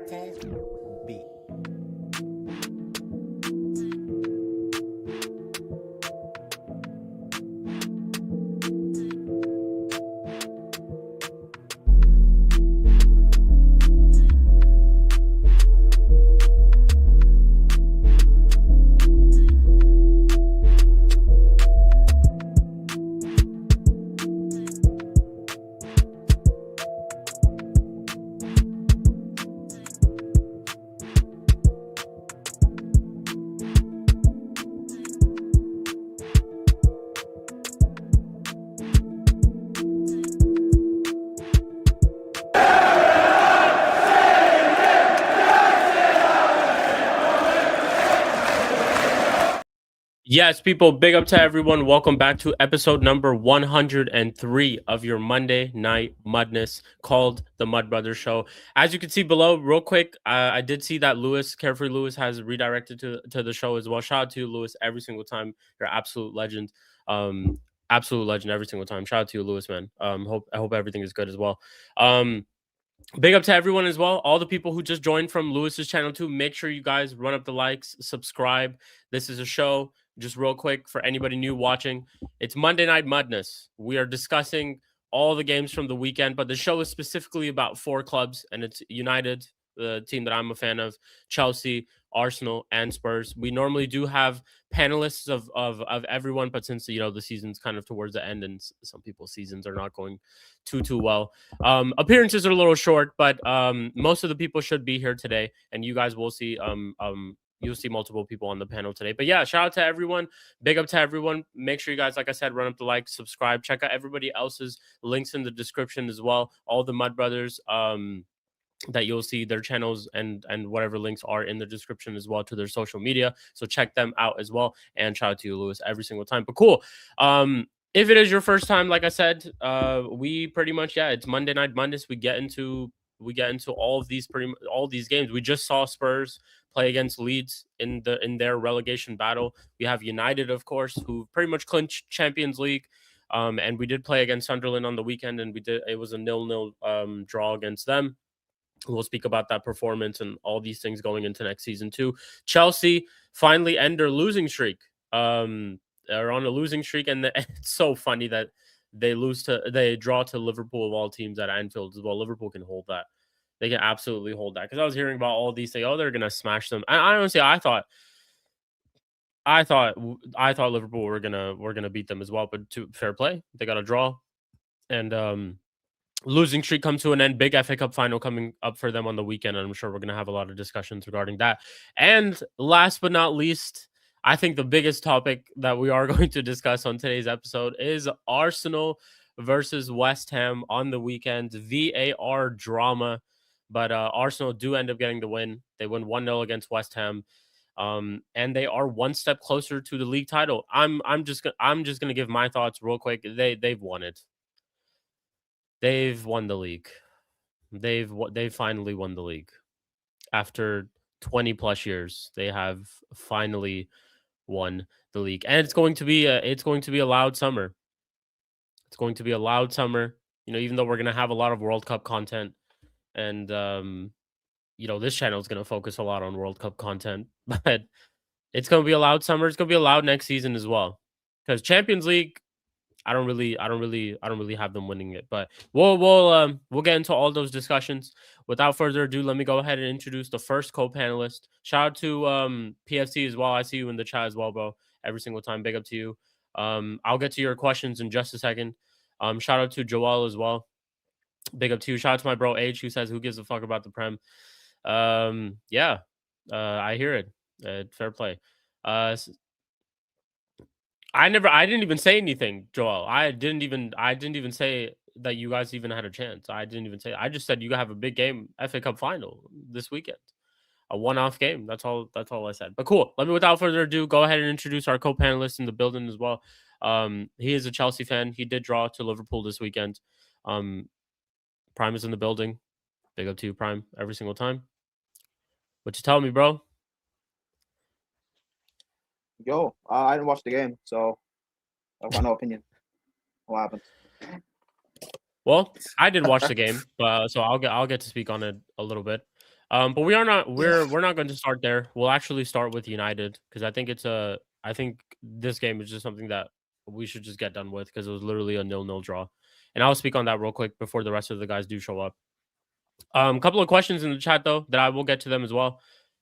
Beat. Yes, people, big up to everyone. Welcome back to episode number 103 of your Monday Night Mudness called The Mud Brothers Show. As you can see below, real quick, I did see that Carefree Lewis has redirected to the show as well. Shout out to you, Lewis, every single time. You're absolute legend. Absolute legend every single time. Shout out to you, Lewis, man. I hope everything is good as well. Big up to everyone as well. All the people who just joined from Lewis's channel too. Make sure you guys run up the likes, subscribe. This is a show. Just real quick for anybody new watching, it's Monday Night Mudness. We are discussing all the games from the weekend, but the show is specifically about 4 clubs, and it's United, the team that I'm a fan of, Chelsea, Arsenal, and Spurs. We normally do have panelists of everyone, but since the season's kind of towards the end and some people's seasons are not going too well, appearances are a little short, but most of the people should be here today, and you guys will see you'll see multiple people on the panel today. But yeah, shout out to everyone. Big up to everyone. Make sure you guys, like I said, run up the like, subscribe, check out everybody else's links in the description as well. All the Mud Brothers that you'll see their channels and whatever links are in the description as well to their social media. So check them out as well. And shout out to you, Lewis, every single time. But cool. If it is your first time, like I said, we pretty much, it's Monday Night Mondays. We get into all these games. We just saw Spurs play against Leeds in their relegation battle. We have United, of course, who pretty much clinched Champions League. And we did play against Sunderland on the weekend, and it was a 0-0 draw against them. We'll speak about that performance and all these things going into next season too. Chelsea finally end their losing streak. They're on a losing streak, and it's so funny that they draw to Liverpool of all teams at Anfield as well. Liverpool can hold that. They can absolutely hold that, because I was hearing about all these things. Oh, they're gonna smash them. I honestly, I thought Liverpool were gonna beat them as well. But to fair play, they got a draw, and losing streak come to an end. Big FA Cup final coming up for them on the weekend, and I'm sure we're going to have a lot of discussions regarding that. And last but not least, I think the biggest topic that we are going to discuss on today's episode is Arsenal versus West Ham on the weekend. VAR drama, but Arsenal do end up getting the win. They win 1-0 against West Ham. And they are one step closer to the league title. I'm just gonna give my thoughts real quick. They've won it. They've won the league. They've finally won the league. After 20 plus years, they have finally won the league. And it's going to be a loud summer. It's going to be a loud summer. Even though we're going to have a lot of World Cup content, and this channel is going to focus a lot on World Cup content, but it's going to be a loud summer. It's going to be a loud next season as well. Cuz Champions League, I don't really have them winning it, but we'll get into all those discussions. Without further ado, let me go ahead and introduce the first co-panelist. Shout out to PFC as well. I see you in the chat as well, bro. Every single time, big up to you. I'll get to your questions in just a second. Shout out to Joel as well. Big up to you. Shout out to my bro H, who says, "Who gives a fuck about the Prem?" Yeah, I hear it. Fair play. I didn't even say anything, Joel. I didn't even say that you guys even had a chance. I didn't even say. I just said you have a big game, FA Cup final this weekend, a one-off game. That's all I said. But cool. Without further ado, go ahead and introduce our co-panelist in the building as well. He is a Chelsea fan. He did draw to Liverpool this weekend. Prime is in the building. Big up to you, Prime, every single time. What you tell me, bro? Yo, I didn't watch the game, so I've got no opinion. What happened? Well, I did watch the game, so I'll get to speak on it a little bit. But we are not Yeah. we're not going to start there. We'll actually start with United because I think this game is just something that we should just get done with because it was literally a 0-0 draw. And I'll speak on that real quick before the rest of the guys do show up. Couple of questions in the chat though that I will get to them as well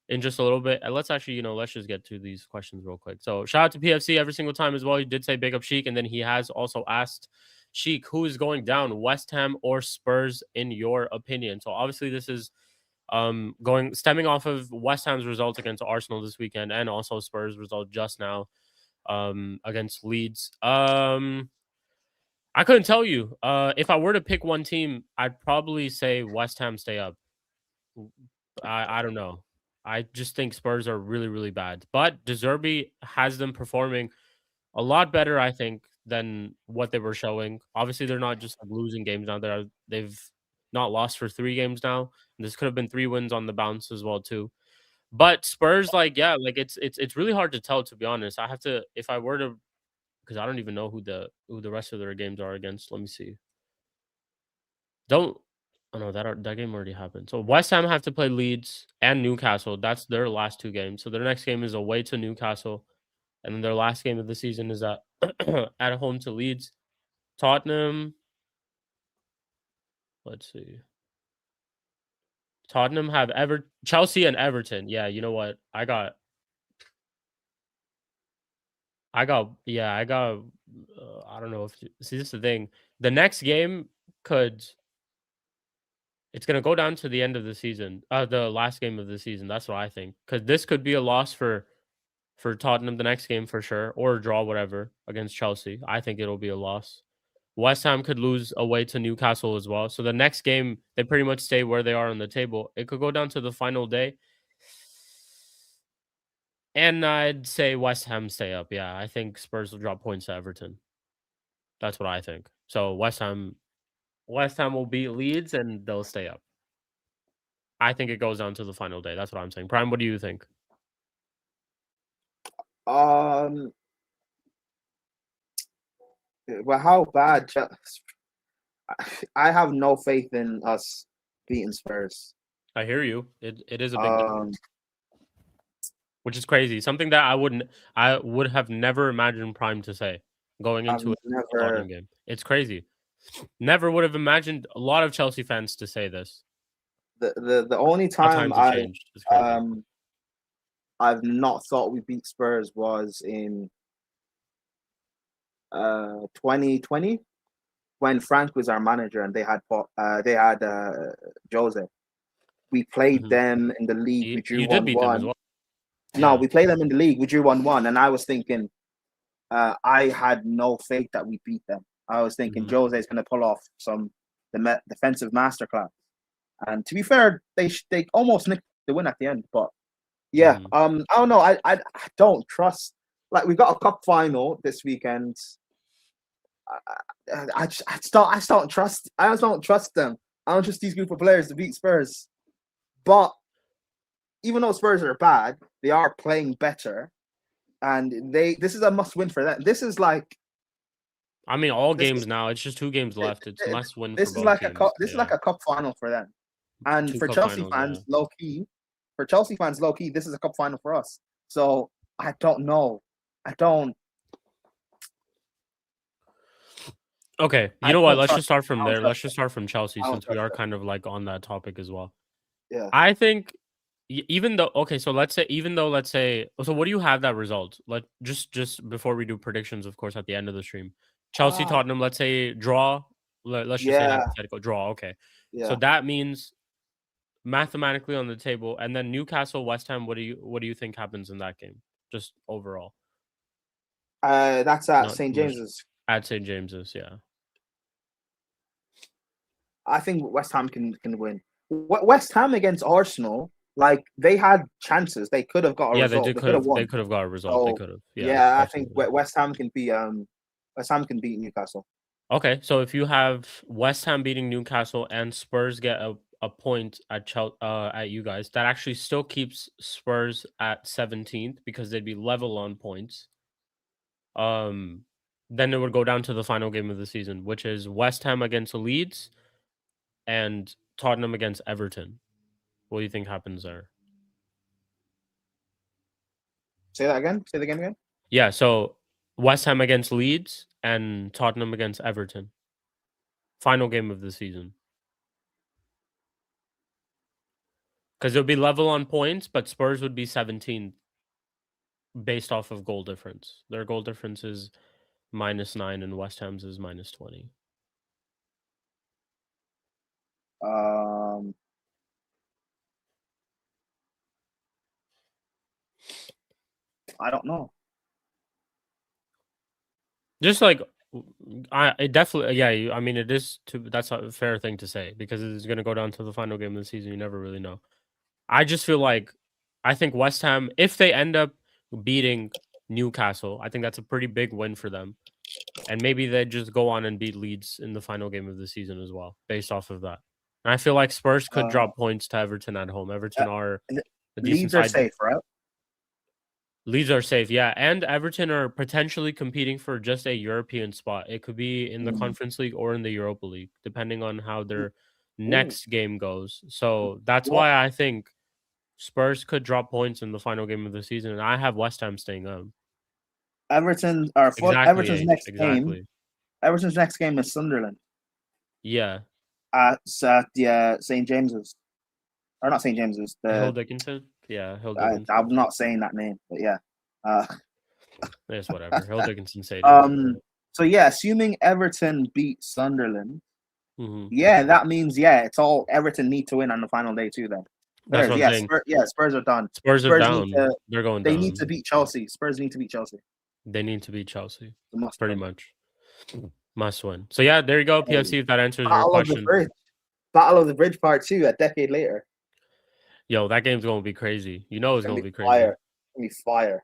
in just a little bit. And let's actually, let's just get to these questions real quick. So shout out to PFC every single time as well. He did say big up Sheik, and then he has also asked Sheik, who is going down, West Ham or Spurs in your opinion? So obviously this is going stemming off of West Ham's result against Arsenal this weekend and also Spurs result just now against Leeds. I couldn't tell you. If I were to pick one team, I'd probably say West Ham stay up. I don't know. I just think Spurs are really, really bad. But De Zerbi has them performing a lot better, I think, than what they were showing. Obviously, they're not just losing games now. They've not lost for 3 games now. And this could have been 3 wins on the bounce as well, too. But Spurs, like, yeah, like it's really hard to tell, to be honest. I have to, if I were to, because I don't even know who the rest of their games are against. Let me see. Don't Oh no, that game already happened. So West Ham have to play Leeds and Newcastle. That's their last 2 games. So their next game is away to Newcastle, and then their last game of the season is at at home to Leeds. Tottenham. Let's see. Tottenham have Chelsea and Everton. Yeah, you know what? I got. I don't know if see this is the thing. The next game could it's gonna go down to the end of the season. The last game of the season. That's what I think. Because this could be a loss for Tottenham the next game for sure, or a draw, whatever, against Chelsea. I think it'll be a loss. West Ham could lose away to Newcastle as well. So the next game, they pretty much stay where they are on the table. It could go down to the final day. And I'd say West Ham stay up. Yeah, I think Spurs will drop points to Everton. That's what I think. So West Ham will beat Leeds and they'll stay up. I think it goes down to the final day. That's what I'm saying. Prime, what do you think? Um. Well, how bad? I have no faith in us beating Spurs. I hear you. It is a big game, Um. which is crazy. Something that I would have never imagined Prime to say going I've into a never Tottenham game. It's crazy. Never would have imagined a lot of Chelsea fans to say this. the only How time times have changed. It's crazy. I've not thought we beat Spurs was in 2020 when Frank was our manager and they had Jose. We played Mhm. them in the league. We drew You did beat them as 1-1. well. No, Yeah. we played them in the league. We drew 1-1, and I was thinking, I had no faith that we beat them. I was thinking Mhm. Jose is going to pull off some defensive masterclass. And to be fair, they almost nicked the win at the end. But yeah, Mhm. I don't know. I don't trust. Like we got a cup final this weekend. I just don't trust. I just don't trust them. I don't trust these group of players to beat Spurs. But even though Spurs are bad, they are playing better, and this is a must win for them. This is like I mean, all this games is now. It's just 2 games left. It's must win for this is both like a teams. cup. This is Yeah. like a cup final for them. And 2 for cup Chelsea finals. Yeah. fans, low key, this is a cup final for us. So I don't know. I don't. Okay. You I know what? don't Let's trust. just start from I don't there. trust Let's just them. start from Chelsea I don't since we trust are them. kind of like on that topic as well. Yeah. I think even though okay, so let's say so what do you have that result? Let just before we do predictions, of course, at the end of the stream. Chelsea Ah. Tottenham, let's say draw. Let's just say Yeah. hypothetical draw. Okay. So Yeah. that means mathematically on the table, and then Newcastle West Ham, what do you think happens in that game? Just overall. That's at Not St too much James's. at St. James's, yeah. I think West Ham can win. West Ham against Arsenal, like they had chances. They could have got a Yeah, result. They could have they won. could have got a result. They So could have. Yeah, yeah, I think definitely. West Ham can beat Newcastle. Okay, so if you have West Ham beating Newcastle and Spurs get a point at you guys, that actually still keeps Spurs at 17th because they'd be level on points. Um, then it would go down to the final game of the season, which is West Ham against Leeds and Tottenham against Everton. What do you think happens there? Say that again. Say the game again. Yeah, so West Ham against Leeds and Tottenham against Everton. Final game of the season. Because it'll be level on points, but Spurs would be 17th based off of goal difference. Their goal difference is -9 and West Ham's is -20. I don't know. Just like it definitely, yeah. I mean, it is. That's a fair thing to say because it's going to go down to the final game of the season. You never really know. I just feel like I think West Ham, if they end up beating Newcastle, I think that's a pretty big win for them, and maybe they just go on and beat Leeds in the final game of the season as well, based off of that. And I feel like Spurs could drop points to Everton at home. Everton are a decent Leeds are side. safe, right? Leeds are safe, yeah, and Everton are potentially competing for just a European spot. It could be in the Conference League or in the Europa League, depending on how their next game goes. So that's What? why I think Spurs could drop points in the final game of the season, and I have West Ham staying up. Everton's Exactly, next game. exactly. Everton's next game is Sunderland Yeah, at St James's, or not St James's. Hill Dickinson. Yeah, Hill Dickinson. I'm not saying that name, but yeah. It's whatever. Hill Dickinson Stadium. So yeah, assuming Everton beat Sunderland, Mhm. yeah, that means it's all Everton need to win on the final day too. Then That's what I'm saying. Spurs are done. Spurs are Spurs down. need to- They're going They down. need to beat Chelsea. Spurs need to beat Chelsea. They need to beat Chelsea. Must Pretty win. much. Must win. So yeah, there you go, PFC, if that answers your Battle of the question. Bridge. Battle of the Bridge Part 2 a decade later. Yo, that game's gonna be crazy. You know it's gonna be crazy. Fire. It's gonna be fire.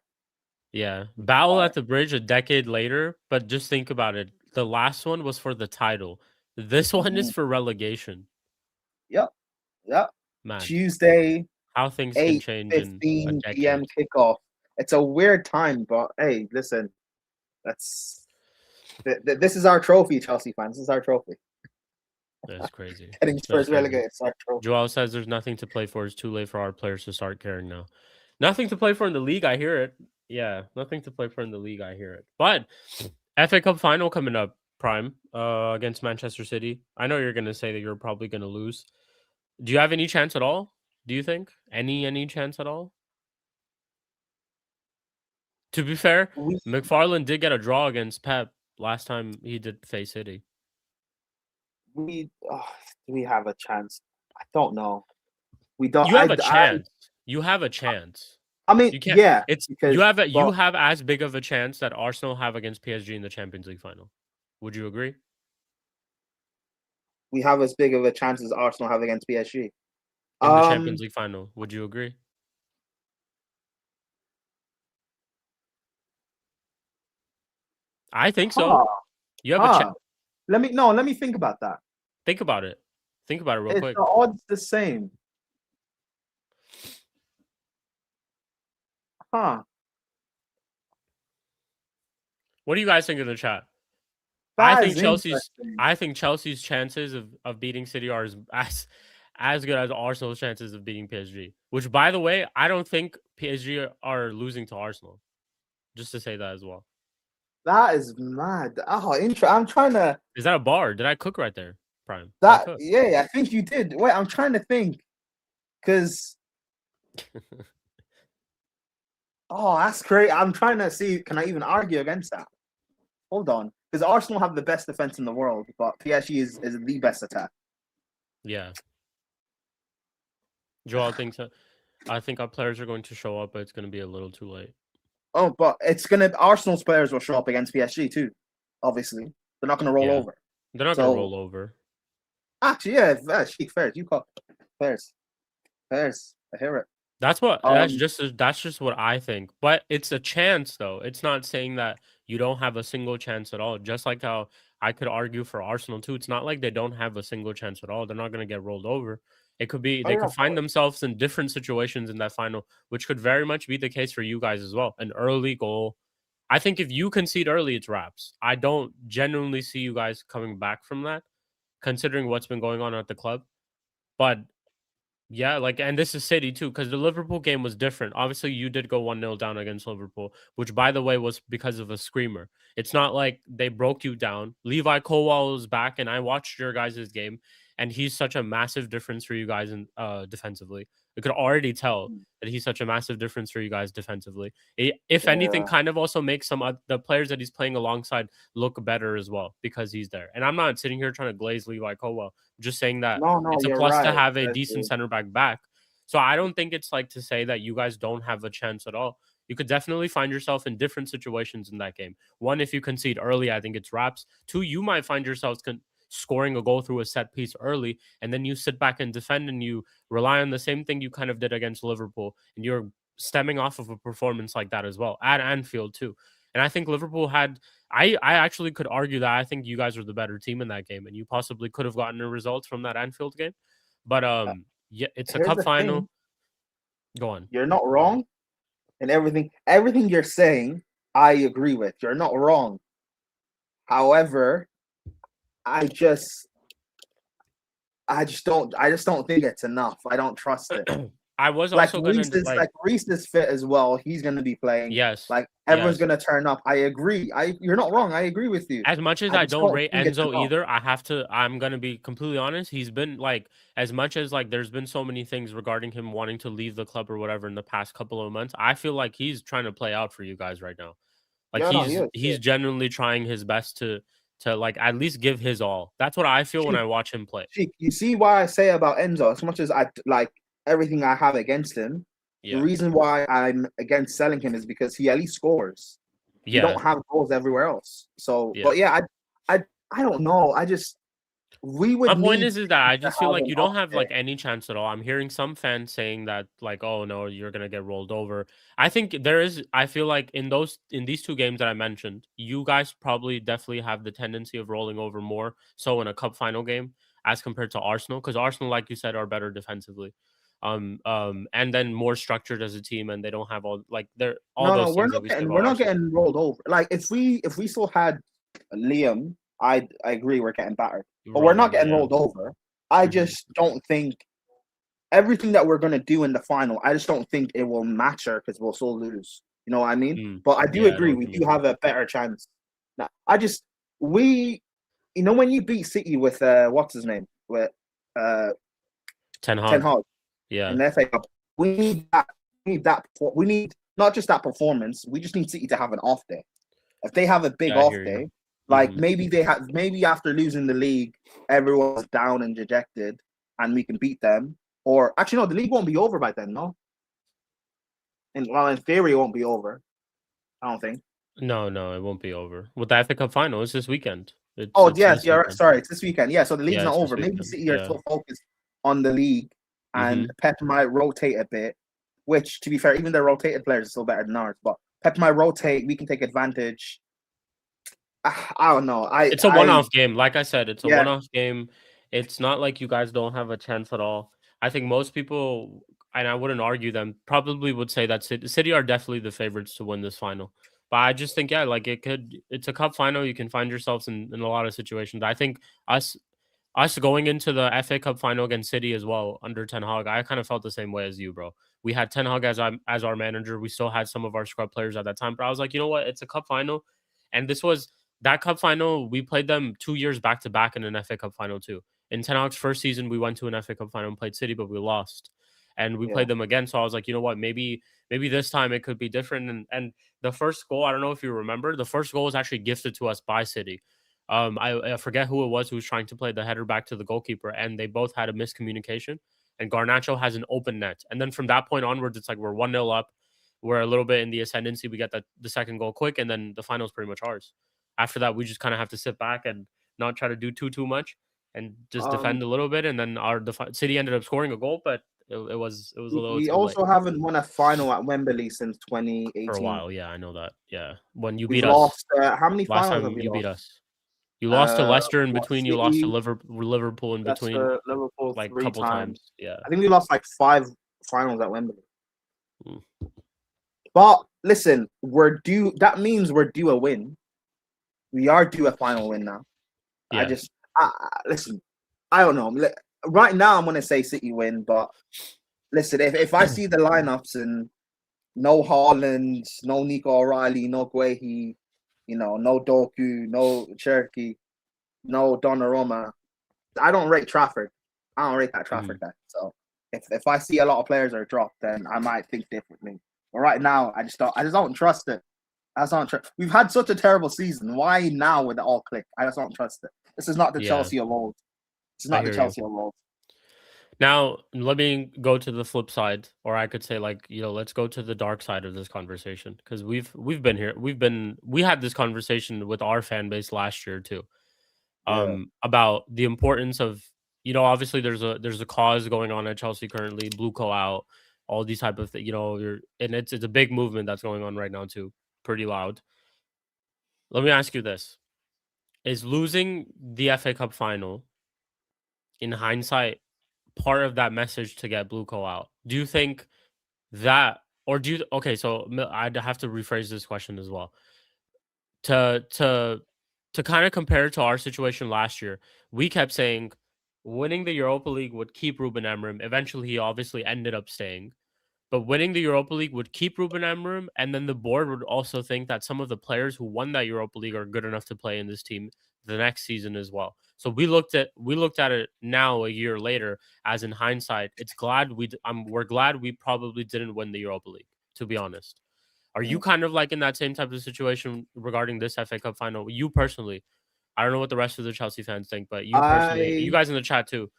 Yeah. Battle at the Bridge a decade later, but just think about it. The last one was for the title. This one is for relegation. Yep. Man, Tuesday, how things can change in a 8:15 decade. p.m. kickoff. It's a weird time, but hey, listen, this is our trophy, Chelsea fans. This is our trophy. That's crazy. Getting Spurs relegated. It's our trophy. Joel says there's nothing to play for. It's too late for our players to start caring now. Nothing to play for in the league. I hear it. Yeah, nothing to play for in the league. I hear it. But FA Cup final coming up, Prime, against Manchester City. I know you're gonna say that you're probably gonna lose. Do you have any chance at all? Do you think any chance at all? To be fair, McFarlane did get a draw against Pep last time he did face City. Do we have a chance? I don't know. We don't. You have a chance. You have a chance. I mean, you can't, yeah. It's you have as big of a chance that Arsenal have against PSG in the Champions League final. Would you agree? We have as big of a chance as Arsenal have against PSG in the Champions League final. Would you agree? I think so. You have a chance. Let me think about that. Think about it. Think about it real quick. The odds the same. What do you guys think of the chat? I think Chelsea's chances of beating City are as good as Arsenal's chances of beating PSG. Which, by the way, I don't think PSG are losing to Arsenal. Just to say that as well. That is mad. I'm trying to. Is that a bar? Did I cook right there, Prime? Yeah, I think you did. Wait, I'm trying to think, because. That's great. I'm trying to see. Can I even argue against that? Hold on, because Arsenal have the best defense in the world, but PSG is the best attack. Yeah. Joel thinks I think our players are going to show up, but it's going to be a little too late. Oh, but Arsenal's players will show up against PSG too. Obviously, they're not going to roll over. They're not going to roll over. Actually, yeah, Shik, fairs. You call fairs. I hear it. That's just what I think. But it's a chance, though. It's not saying that you don't have a single chance at all. Just like how I could argue for Arsenal too. It's not like they don't have a single chance at all. They're not going to get rolled over. It could be they could find themselves in different situations in that final, which could very much be the case for you guys as well. An early goal. I think if you concede early, it's wraps. I don't genuinely see you guys coming back from that, considering what's been going on at the club. But Yeah, like, and this is City too, because the Liverpool game was different. Obviously, you did go 1-0 down against Liverpool, which, by the way, was because of a screamer. It's not like they broke you down. Levi Colwill was back, and I watched your guys' game, and he's such a massive difference for you guys in defensively. I could already tell that he's such a massive difference for you guys defensively. If anything, Yeah. kind of also makes some of the players that he's playing alongside look better as well because he's there. And I'm not sitting here trying to glaze Levi Colwill. Just saying that No, it's a you're plus to right. have a That's decent true. center back. So I don't think it's like to say that you guys don't have a chance at all. You could definitely find yourself in different situations in that game. One, if you concede early, I think it's wraps. Two, you might find yourselves scoring a goal through a set piece early, and then you sit back and defend and you rely on the same thing you kind of did against Liverpool, and you're stemming off of a performance like that as well at Anfield too. And I think Liverpool had I actually could argue that I think you guys were the better team in that game, and you possibly could have gotten a result from that Anfield game. But Uh, yeah, it's a Here's cup the final. thing: Go on. you're not Go on. wrong, and everything you're saying, I agree with. You're not wrong. However, I just, I just don't think it's enough. I don't trust it. I was Like also gonna Reese is like like Reese is fit as well. He's gonna be playing. yes, Like everyone's yes. gonna turn up. I agree. You're not wrong. I agree with you. As much as I I just don't don't rate think it's Enzo enough. either, I'm gonna be completely honest. He's been like, as much as like there's been so many things regarding him wanting to leave the club or whatever in the past couple of months. I feel like he's trying to play out for you guys right now. Like Yeah, no, he he's is. genuinely trying his best to like at least give his all. That's what I feel when Sheik, I watch him play. Sheik, you see why I say about Enzo, as much as I like everything I have against him, the Yeah. reason why I'm against selling him is because he at least scores. We Yeah. don't have goals everywhere else. So, Yeah. but yeah, I don't know. We My would point need is that I to just feel have like an you off don't have day. like any chance at all. I'm hearing some fans saying that like, oh no, you're gonna get rolled over. I think there is. I feel like in these two games that I mentioned, you guys probably definitely have the tendency of rolling over more so in a cup final game as compared to Arsenal because Arsenal, like you said, are better defensively, and then more structured as a team, and they don't have all No, those things that we say about we're not Arsenal. getting rolled over. Like if we still had Liam, I agree we're getting battered, but we're Rolled not over, getting yeah. rolled over. I Hmm. just don't think everything that we're gonna do in the final. I just don't think it will matter because we'll still lose. You know what I mean? Mm. But I do Yeah, I know agree what we you do mean. have a better chance. Now, we when you beat City with what's his name with uh Ten Ten Hag, Hag in yeah, the FA Cup, we need that. We need that. We need not just that performance. We just need City to have an off day. If they have a big yeah, I off hear you. day, like Hmm. maybe after losing the league, everyone's down and dejected, and we can beat them. Or actually, no, the league won't be over by then. No, in theory, it won't be over. I don't think. No, no, it won't be over. With the FA Cup final, it's this weekend. Oh It's yes, this you're right. weekend. Sorry, it's this weekend. Yeah, so the league's Yeah, not it's this over. Maybe weekend. City are Yeah. still focused on the league, and Mhm. Pep might rotate a bit. Which, to be fair, even the rotated players are still better than ours. But Pep might rotate. We can take advantage. I don't know. It's a one-off game. Like I said, it's a Yeah, one-off game. It's not like you guys don't have a chance at all. I think most people, and I wouldn't argue them, probably would say that City are definitely the favorites to win this final. But I just think, yeah, like it's a cup final. You can find yourselves in a lot of situations. I think us us going into the FA Cup final against City as well under Ten Hag, I kind of felt the same way as you, bro. We had Ten Hag as our manager. We still had some of our scrub players at that time, but I was like, you know what? It's a cup final, and this was that cup final. We played them 2 years back to back in an FA Cup final too. In Ten Hag's first season, we went to an FA Cup final and played City, but we lost, and we yeah. played them again. So I was like, you know what? Maybe this time it could be different. And the first goal, I don't know if you remember, the first goal was actually gifted to us by City. I forget who it was who was trying to play the header back to the goalkeeper, and they both had a miscommunication. And Garnacho has an open net, and then from that point onwards, it's like we're 1-0 up. We're a little bit in the ascendancy. We get the second goal quick, and then the final's pretty much ours. After that, we just kind of have to sit back and not try to do too much, and just Um, defend a little bit. And then City ended up scoring a goal, but it was a little we too late also haven't won a final at Wembley since for a 2018. while. Yeah, I know that. Yeah, when you We've beat us lost. How many last finals have time, we you beat lost? us. You lost to Leicester in What between, you lost to City, Liverpool in between, Leicester, Liverpool like, three couple times. times, yeah. I think we lost like 5 finals at Wembley. Mm. But listen, we're due. That means we're due a win. We are due a final win now. I Yeah, just listen. I don't know. right now I'm gonna say City win, but listen, if I see the lineups and no Haaland, no Nico O'Reilly, no Guehi, no Doku, no Cherky, no Donnarumma, I don't rate Trafford. I don't rate that Trafford guy. So if I see a lot of players are dropped, then I might think differently. But right now, I just don't trust it. I just don't trust. We've had such a terrible season. Why now would it all click? I just don't trust it. This is not the Yeah, Chelsea of old. This is I not the hear you. Chelsea of old. Now, let me go to the flip side, or I could say, like, let's go to the dark side of this conversation because we've been here. We had this conversation with our fan base last year too, Yeah. about the importance of, obviously there's a cause going on at Chelsea currently, blue co out, all these type of things, and it's a big movement that's going on right now too, pretty loud. Let me ask you this: is losing the FA Cup final, in hindsight, part of that message to get blue co out? Do you think that, or do you? Okay, so I'd have to rephrase this question as well. To kind of compare to our situation last year, we kept saying winning the Europa League would keep Ruben Amorim. Eventually, he obviously ended up staying. But winning the Europa League would keep Ruben Amorim, and then the board would also think that some of the players who won that Europa League are good enough to play in this team the next season as well. So we looked at it now a year later, as in hindsight, we're glad we probably didn't win the Europa League, to be honest. Are you Mm. kind of like in that same type of situation regarding this FA Cup final? You personally, I don't know what the rest of the Chelsea fans think, but you personally, you I guys in the chat too,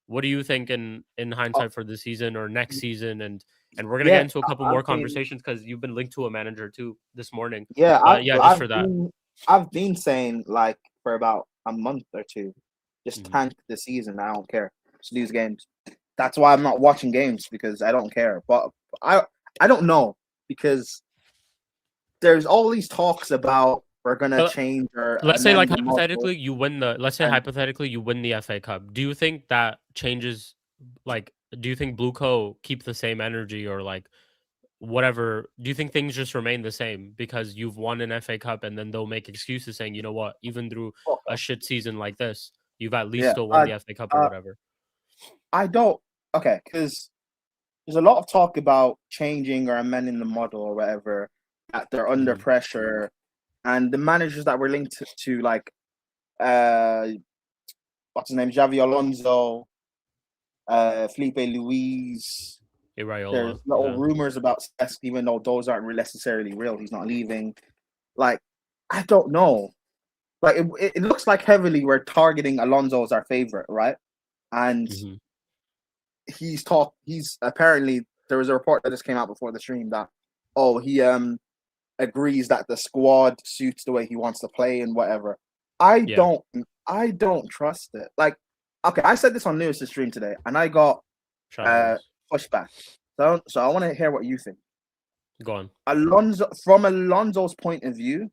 what do you think in uh, hindsight for this season or next season? And we're gonna get yeah, into a couple more I've been conversations because you've been linked to a manager too this morning. yeah, But yeah, just I've for that. been I've been saying like for about a month or two, just Mhm. tank the season. I don't care. Just lose games. That's why I'm not watching games because I don't care. But I I don't know because there's all these talks about we're gonna But change or let's say like amend the model, hypothetically you win the let's say and hypothetically you win the FA Cup. Do you think that changes, like, do you think Blue Co keep the same energy, or like whatever? Do you think things just remain the same because you've won an FA Cup, and then they'll make excuses saying, you know what, even through a shit season like this, you've at least yeah, still won the FA Cup or whatever? I don't. Okay, because there's a lot of talk about changing or amending the model or whatever. That they're under Mhm. pressure, and the managers that were linked to like uh what's his name, Javi Alonso, Felipe Luis. There's Iraola, little yeah. rumors about Cesc, even though those aren't necessarily real. He's not leaving. Like, I don't know. Like, it looks like heavily we're targeting Alonso as our favorite, right? And Mhm. he's apparently, there was a report that just came out before the stream that, oh, he agrees that the squad suits the way he wants to play and whatever. I Yeah. don't I don't trust it. Like, okay, I said this on Lewis's stream today, and I got Shout out Lewis. pushback. So I want to hear what you think. Go on. From Alonso's point of view,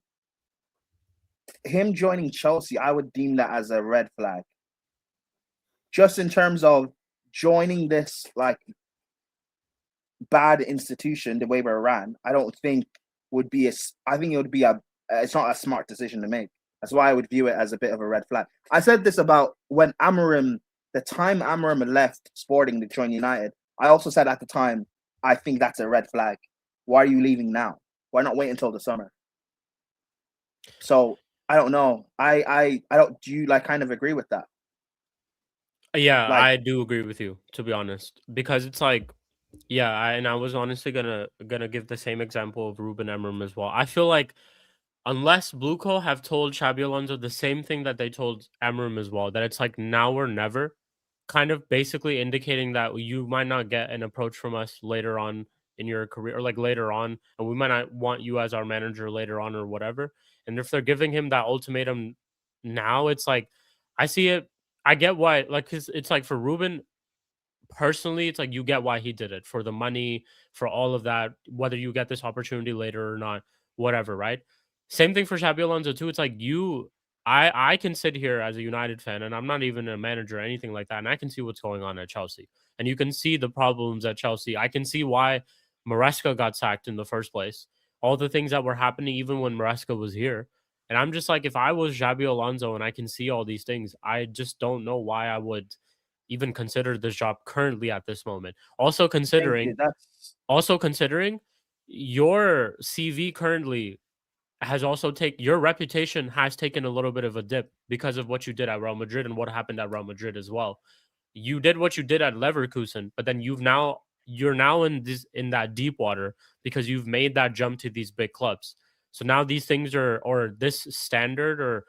him joining Chelsea, I would deem that as a red flag. Just in terms of joining this like bad institution, the way we're ran, I don't think would be I think it would be it's not a smart decision to make. That's why I would view it as a bit of a red flag. I said this about when Amorim, the time Amorim left Sporting to join United. I also said at the time, I think that's a red flag. Why are you leaving now? Why not wait until the summer? So I don't know. I don't. Do you like kind of agree with that? Yeah, Like, I do agree with you, to be honest, because it's like, yeah, and I was honestly gonna give the same example of Ruben Amorim as well. I feel like unless Blueco have told Xabi Alonso the same thing that they told Amorim as well, that it's like now or never, kind of basically indicating that you might not get an approach from us later on in your career, or like later on, and we might not want you as our manager later on or whatever. And if they're giving him that ultimatum now, it's like I see it. I get why, like, 'cause it's like for Ruben personally, it's like you get why he did it, for the money, for all of that, whether you get this opportunity later or not, whatever, right? Same thing for Xabi Alonso too. It's like I can sit here as a United fan, and I'm not even a manager or anything like that, and I can see what's going on at Chelsea, and you can see the problems at Chelsea. I can see why Maresca got sacked in the first place, all the things that were happening even when Maresca was here. And I'm just like, if I was Xabi Alonso and I can see all these things, I just don't know why I would even consider this job currently at this moment. Also Thank you. considering your CV currently has also your reputation has taken a little bit of a dip because of what you did at Real Madrid and what happened at Real Madrid as well. You did what you did at Leverkusen, but then you're now in that deep water because you've made that jump to these big clubs. So now these things or this standard or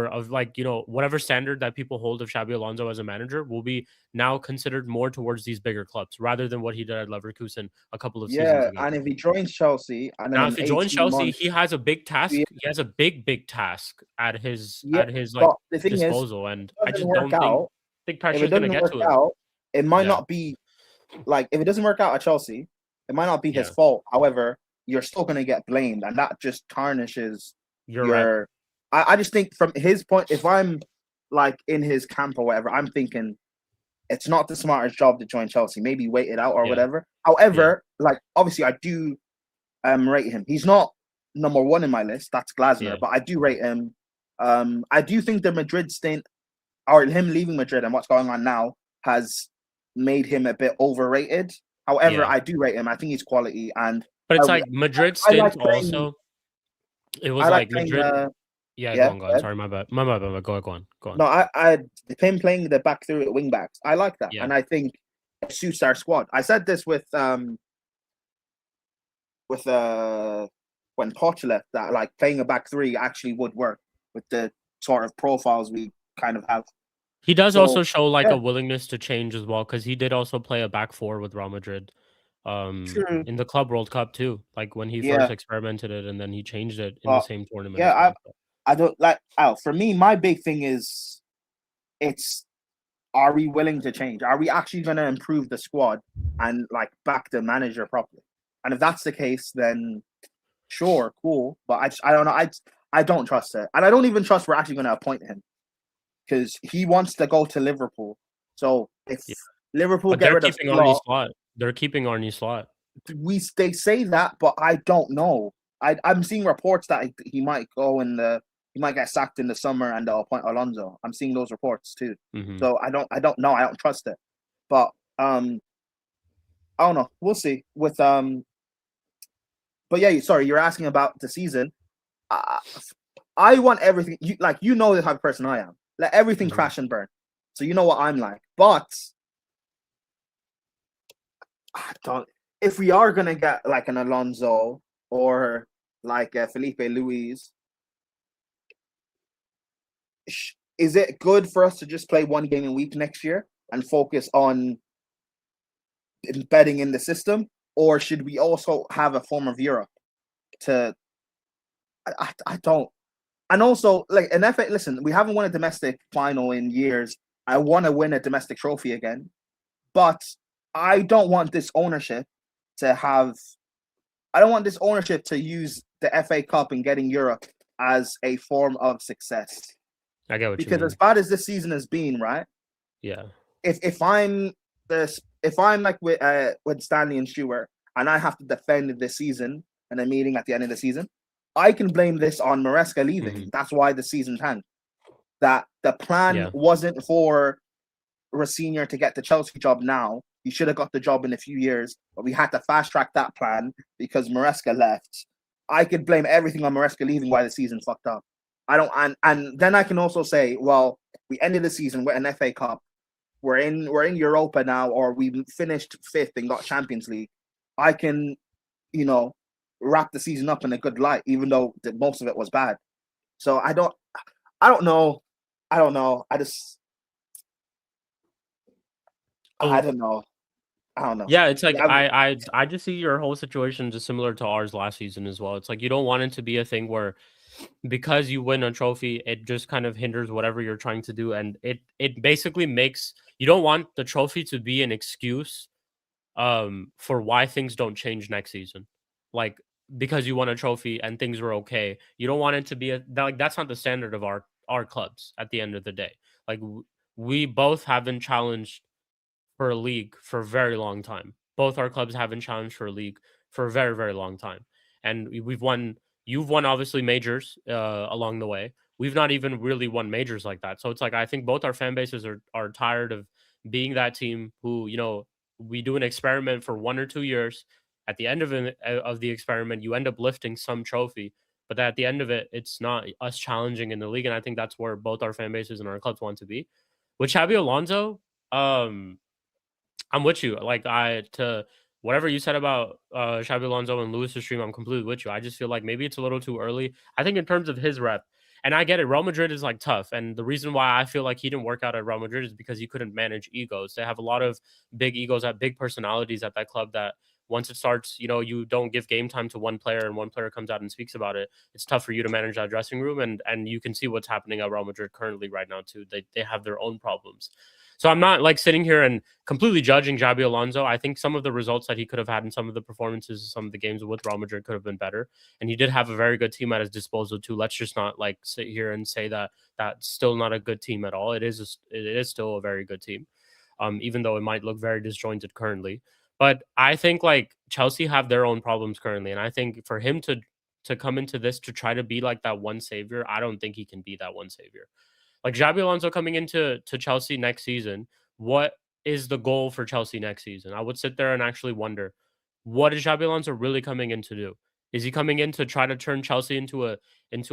of like, whatever standard that people hold of Xabi Alonso as a manager will be now considered more towards these bigger clubs rather than what he did at Leverkusen a couple of seasons Yeah, ago. and if he joins Chelsea and then Now, in if he joins 18 Chelsea, months, he has a big task. yeah, He has a big task yeah. at his like But the thing is, disposal, and if I it doesn't just work don't think out, if pressure it is gonna doesn't get work to him. out, it might Yeah, not be like if it doesn't work out at Chelsea, it might not be his yeah, fault. However, you're still gonna get blamed, and that just tarnishes you're right. your. I just think from his point, if I'm like in his camp or whatever, I'm thinking it's not the smartest job to join Chelsea. Maybe wait it out or Yeah, whatever. yeah, However, like obviously I do rate him. He's not number one in my list. That's Glasner, yeah. but I do rate him. I do think the Madrid stint or him leaving Madrid and what's going on now has made him a bit overrated. However, Yeah. I do rate him. I think he's quality, and But I, it's like Madrid I like stint playing. also. It was I like like playing. Madrid. Yeah, go Yeah. on, go on. Sorry, my bad. My bad. Go on, go on, go on. No, I him playing the back three at wing backs. I like that, Yeah, and I think it suits our squad. I said this with when Poch left that like playing a back three actually would work with the sort of profiles we kind of have. he does So also show like yeah, a willingness to change as well because he did also play a back four with Real Madrid. true. In the Club World Cup too, like when he first Yeah, experimented it and then he changed it in the but same tournament yeah, as well. I don't like out for me. My big thing is it's are we willing to change? Are we actually going to improve the squad and like back the manager properly? And if that's the case, then sure, cool. But I don't know. I don't trust it, and I don't even trust we're actually going to appoint him because he wants to go to Liverpool. So if Yeah. Liverpool But get they're rid of keeping Arnie Slot, Slot. They're keeping Arnie Slot. they say that, but I don't know. I'm seeing reports that he might go in the he might get sacked in the summer and they'll appoint Alonso. I'm seeing those reports too. Mhm. So I don't know. I don't trust it. But I don't know. We'll see. But yeah, sorry, you're asking about the season. Uh, I want everything. You know the type of person I am. Let everything Mhm. crash and burn. So you know what I'm like. But I don't. If we are gonna get like an Alonso or like Felipe Luis, is it good for us to just play one game a week next year and focus on embedding in the system, or should we also have a form of Europe to? I don't. And also, like an FA, listen, we haven't won a domestic final in years. I want to win a domestic trophy again, but I don't want this ownership to have. I don't want this ownership to use the FA Cup and getting Europe as a form of success. I get what you Because as mean. bad as this season has been, right? Yeah. If I'm like with Stanley and Stewart, and I have to defend this season in a meeting at the end of the season, I can blame this on Maresca leaving. Mhm. That's why the season tanked. That the plan Yeah. wasn't for Senior to get the Chelsea job now. He should have got the job in a few years, but we had to fast track that plan because Maresca left. I could blame everything on Maresca leaving why the season fucked up. I don't, and then I can also say, well, we ended the season with an FA Cup. We're in Europa now, or we finished fifth and got Champions League. I can, you know, wrap the season up in a good light, even though most of it was bad. So I don't know. I don't know. I Oh, don't know. I don't know. yeah, it's like Yeah, I just see your whole situation just similar to ours last season as well. It's like you don't want it to be a thing where because you win a trophy, it just kind of hinders whatever you're trying to do, and it basically makes you don't want the trophy to be an excuse for why things don't change next season. Like because you won a trophy and things were okay, you don't want it to be like that's not the standard of our clubs at the end of the day. Like we both haven't challenged for a league for a very long time. Both our clubs haven't challenged for a league for a very, very long time. And we've won, you've won obviously majors along the way. We've not even really won majors like that. So it's like, I think both our fan bases are tired of being that team who, we do an experiment for 1 or 2 years. At the end of the experiment, you end up lifting some trophy, but at the end of it, it's not us challenging in the league. And I think that's where both our fan bases and our clubs want to be. With Xabi Alonso, I'm with you. Like to whatever you said about Xabi Alonso and Lewis's stream, I'm completely with you. I just feel like maybe it's a little too early. I think in terms of his rep, and I get it, Real Madrid is like tough. And the reason why I feel like he didn't work out at Real Madrid is because he couldn't manage egos. They have a lot of big egos, at big personalities at that club that once it starts, you don't give game time to one player and one player comes out and speaks about it. It's tough for you to manage that dressing room. And you can see what's happening at Real Madrid currently right now too. They have their own problems. So I'm not like sitting here and completely judging Xabi Alonso. I think some of the results that he could have had in some of the performances, some of the games with Real Madrid could have been better. And he did have a very good team at his disposal too. Let's just not like sit here and say that that's still not a good team at all. It is still a very good team, even though it might look very disjointed currently. But I think like Chelsea have their own problems currently, and I think for him to come into this to try to be like that one savior, I don't think he can be that one savior. Like Xabi Alonso coming into Chelsea next season, what is the goal for Chelsea next season? I would sit there and actually wonder, what is Xabi Alonso really coming in to do? Is he coming in to try to turn Chelsea into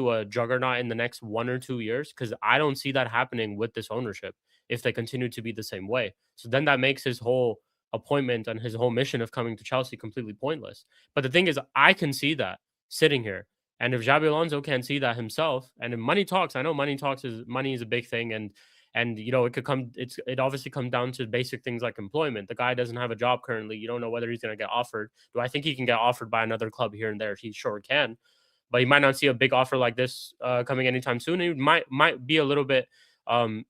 a juggernaut in the next 1 or 2 years? Because I don't see that happening with this ownership if they continue to be the same way. So then that makes his whole appointment and his whole mission of coming to Chelsea completely pointless. But the thing is, I can see that sitting here. And if Xabi Alonso can't see that himself, and if money talks, I know money is a big thing, and it obviously comes down to basic things like employment. The guy doesn't have a job currently. You don't know whether he's going to get offered. Do I think he can get offered by another club here and there? He sure can, but he might not see a big offer like this coming anytime soon. He might be a little bit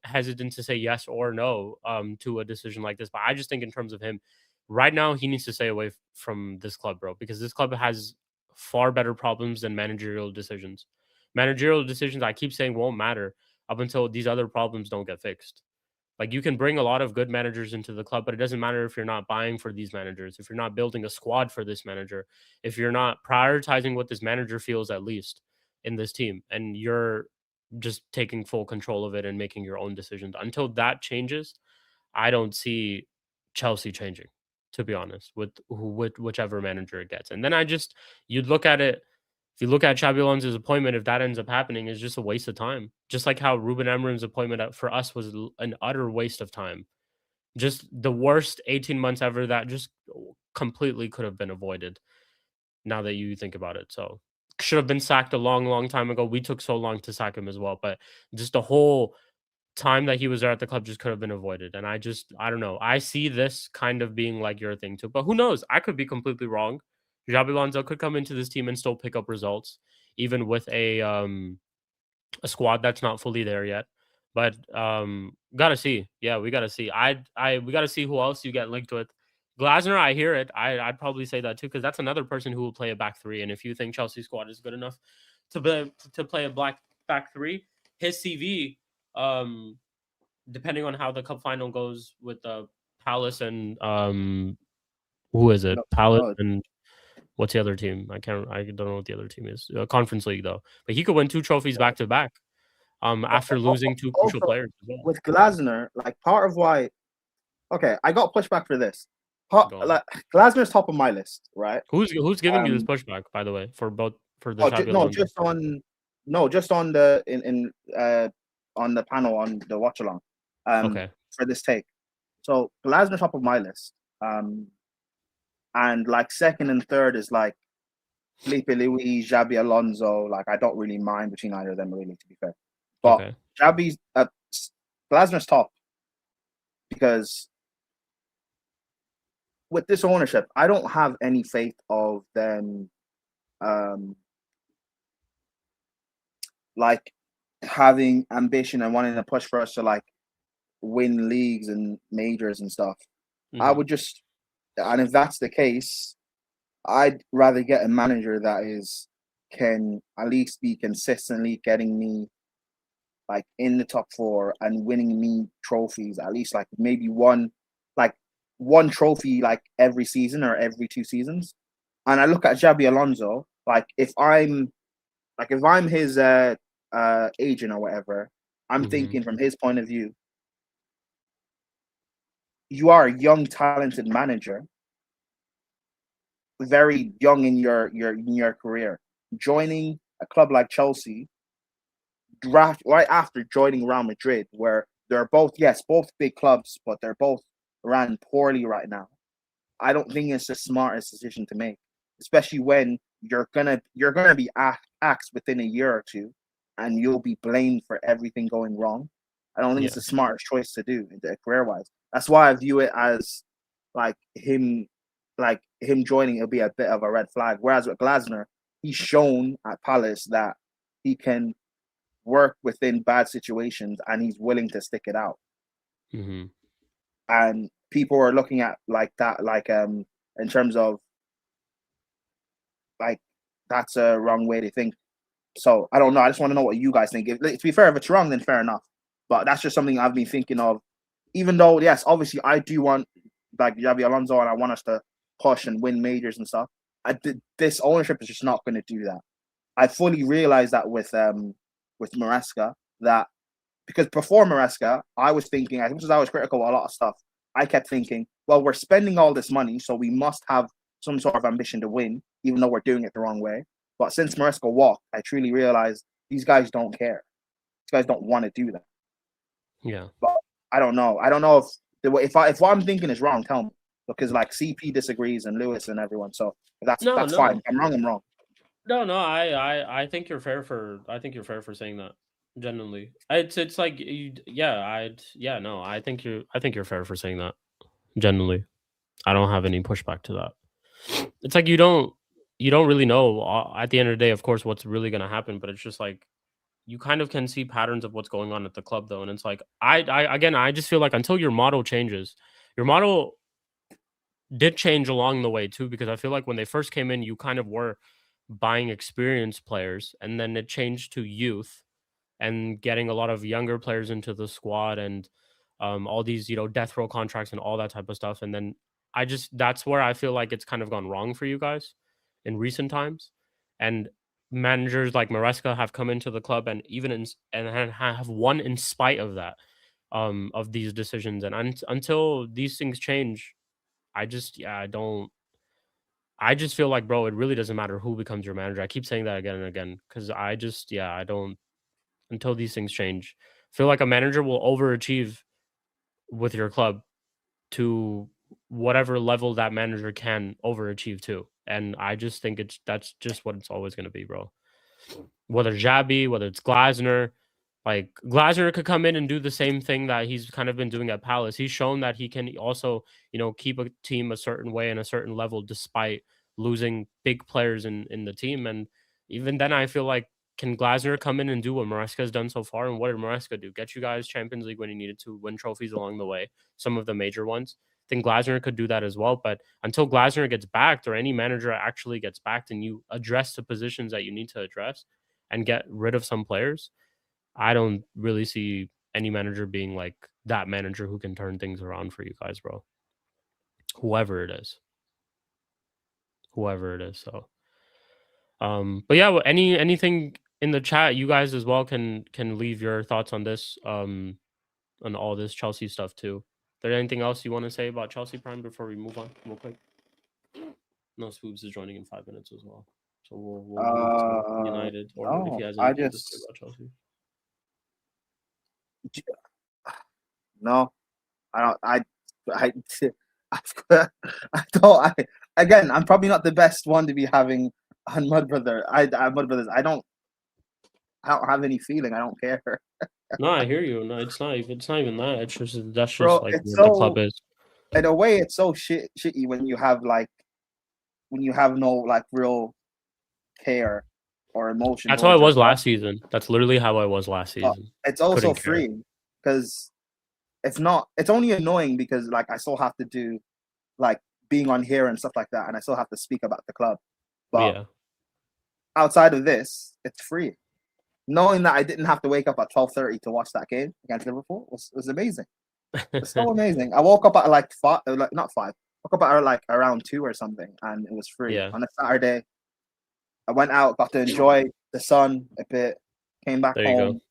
hesitant to say yes or no to a decision like this. But I just think in terms of him, right now he needs to stay away from this club, bro, because this club has far better problems than managerial decisions. Managerial decisions, I keep saying, won't matter up until these other problems don't get fixed. Like you can bring a lot of good managers into the club, but it doesn't matter if you're not buying for these managers, if you're not building a squad for this manager, if you're not prioritizing what this manager feels at least in this team, and you're just taking full control of it and making your own decisions. Until that changes, I don't see Chelsea changing, to be honest, with whichever manager it gets. And then you'd look at it. If you look at Xabi Alonso's appointment, if that ends up happening, it's just a waste of time. Just like how Ruben Amorim's appointment for us was an utter waste of time. Just the worst 18 months ever that just completely could have been avoided. Now that you think about it, so should have been sacked a long, long time ago. We took so long to sack him as well, but just the whole time that he was there at the club just could have been avoided. And I don't know. I see this kind of being like your thing too, but who knows? I could be completely wrong. Xabi Alonso could come into this team and still pick up results, even with a squad that's not fully there yet. But gotta see. Yeah, we gotta see. We gotta see who else you get linked with. Glasner, I hear it. I'd probably say that too, because that's another person who will play a back three. And if you think Chelsea squad is good enough to play a black back three, his CV, depending on how the cup final goes with Palace and who is it? No, Palace no, and what's the other team? I don't know what the other team is. Conference League though, but he could win 2 trophies back to back. but After losing two crucial also players as well. with Glasner, like part of why. Okay, I got pushback for this. Like Glasner's top of my list, right? Who's giving you this pushback, by the way, for the Xabi No, Alonso? just on the on the panel on the watch along, Okay. for this take. So Glasner's top of my list, and like second and third is like Felipe Luis, Xabi Alonso. Like I don't really mind between either of them, really, to be fair. But Okay. Glasner's top because with this ownership, I don't have any faith of them, like having ambition and wanting to push for us to like win leagues and majors and stuff. I would just, and if that's the case, I'd rather get a manager that can at least be consistently getting me like in the top four and winning me trophies, at least like maybe one trophy like every season or every 2 seasons. And I look at Xabi Alonso, like if I'm his agent or whatever, I'm thinking from his point of view, you are a young, talented manager, very young in your career, joining a club like Chelsea draft right after joining Real Madrid, where they're both both big clubs, but they're both ran poorly right now. I don't think it's the smartest decision to make, especially when you're gonna be axed within a year or two, and you'll be blamed for everything going wrong. I don't think Yeah. it's the smartest choice to do career wise. That's why I view it as like him, joining. It'll be a bit of a red flag. Whereas with Glasner, he's shown at Palace that he can work within bad situations and he's willing to stick it out. Mm-hmm. And people are looking at like that, in terms of like that's a wrong way to think. So I don't know. I just want to know what you guys think. To be fair, if it's wrong, then fair enough. But that's just something I've been thinking of. Even though, yes, obviously I do want like Javi Alonso and I want us to push and win majors and stuff. This ownership is just not going to do that. I fully realize that with Maresca, that because before Maresca, I was thinking, I think because I was critical of a lot of stuff, I kept thinking, well, we're spending all this money, so we must have some sort of ambition to win, even though we're doing it the wrong way. But since Maresca walked, I truly realized these guys don't care. These guys don't want to do that. Yeah. But I don't know. I don't know if what I'm thinking is wrong, tell me. Because like CP disagrees and Lewis and everyone. So that's No, fine. no. If I'm wrong, I'm wrong. No. I think you're fair for. I think you're fair for saying that. Genuinely, it's like no. I think you're fair for saying that. Genuinely, I don't have any pushback to that. It's like you don't really know at the end of the day, of course, what's really gonna happen. But it's just like you kind of can see patterns of what's going on at the club, though, and it's like I just feel like until your model changes, your model did change along the way too, because I feel like when they first came in, you kind of were buying experienced players, and then it changed to youth and getting a lot of younger players into the squad and all these death row contracts and all that type of stuff. And then that's where I feel like it's kind of gone wrong for you guys in recent times. And managers like Maresca have come into the club and have won in spite of that, of these decisions. And until these things change, I don't. I just feel like, bro, it really doesn't matter who becomes your manager. I keep saying that again and again because I don't, until these things change. I feel like a manager will overachieve with your club to whatever level that manager can overachieve to. And I just think that's just what it's always going to be, bro. Whether Xabi, whether it's Glasner, like Glasner could come in and do the same thing that he's kind of been doing at Palace. He's shown that he can also, keep a team a certain way and a certain level despite losing big players in the team. And even then, I feel like, can Glasner come in and do what Maresca has done so far? And what did Maresca do? Get you guys Champions League when he needed to, win trophies along the way, some of the major ones. I think Glasner could do that as well. But until Glasner gets backed or any manager actually gets backed and you address the positions that you need to address and get rid of some players, I don't really see any manager being like that manager who can turn things around for you guys, bro. Whoever it is. Whoever it is. So but yeah, anything in the chat, you guys as well can leave your thoughts on this, on all this Chelsea stuff too. Is there anything else you want to say about Chelsea Prime before we move on real quick? No, Spoobs is joining in 5 minutes as well. So we'll move to United, or if he No, has I anything to say just about Chelsea. no. I don't. I, I don't. Again, I'm probably not the best one to be having on Mud Brother. Mud Brothers. I don't have any feeling. I don't care, No, I hear you. No, it's not. It's not even that. It's just that's just bro. like It's what the club so is. in a way, it's so shitty when you have no like real care or emotion That's how I towards your was club. last season. That's literally how I was last season. It's also Couldn't care. freeing because it's only annoying because like I still have to do like being on here and stuff like that, and I still have to speak about the club. But Yeah. outside of this, it's free. Knowing that I didn't have to wake up at 12:30 to watch that game against Liverpool was amazing. It's so amazing. I woke up at like five, like not five. Woke up at like around 2 or something, and it was free Yeah. on a Saturday. I went out, got to enjoy the sun a bit, came back There you go. home,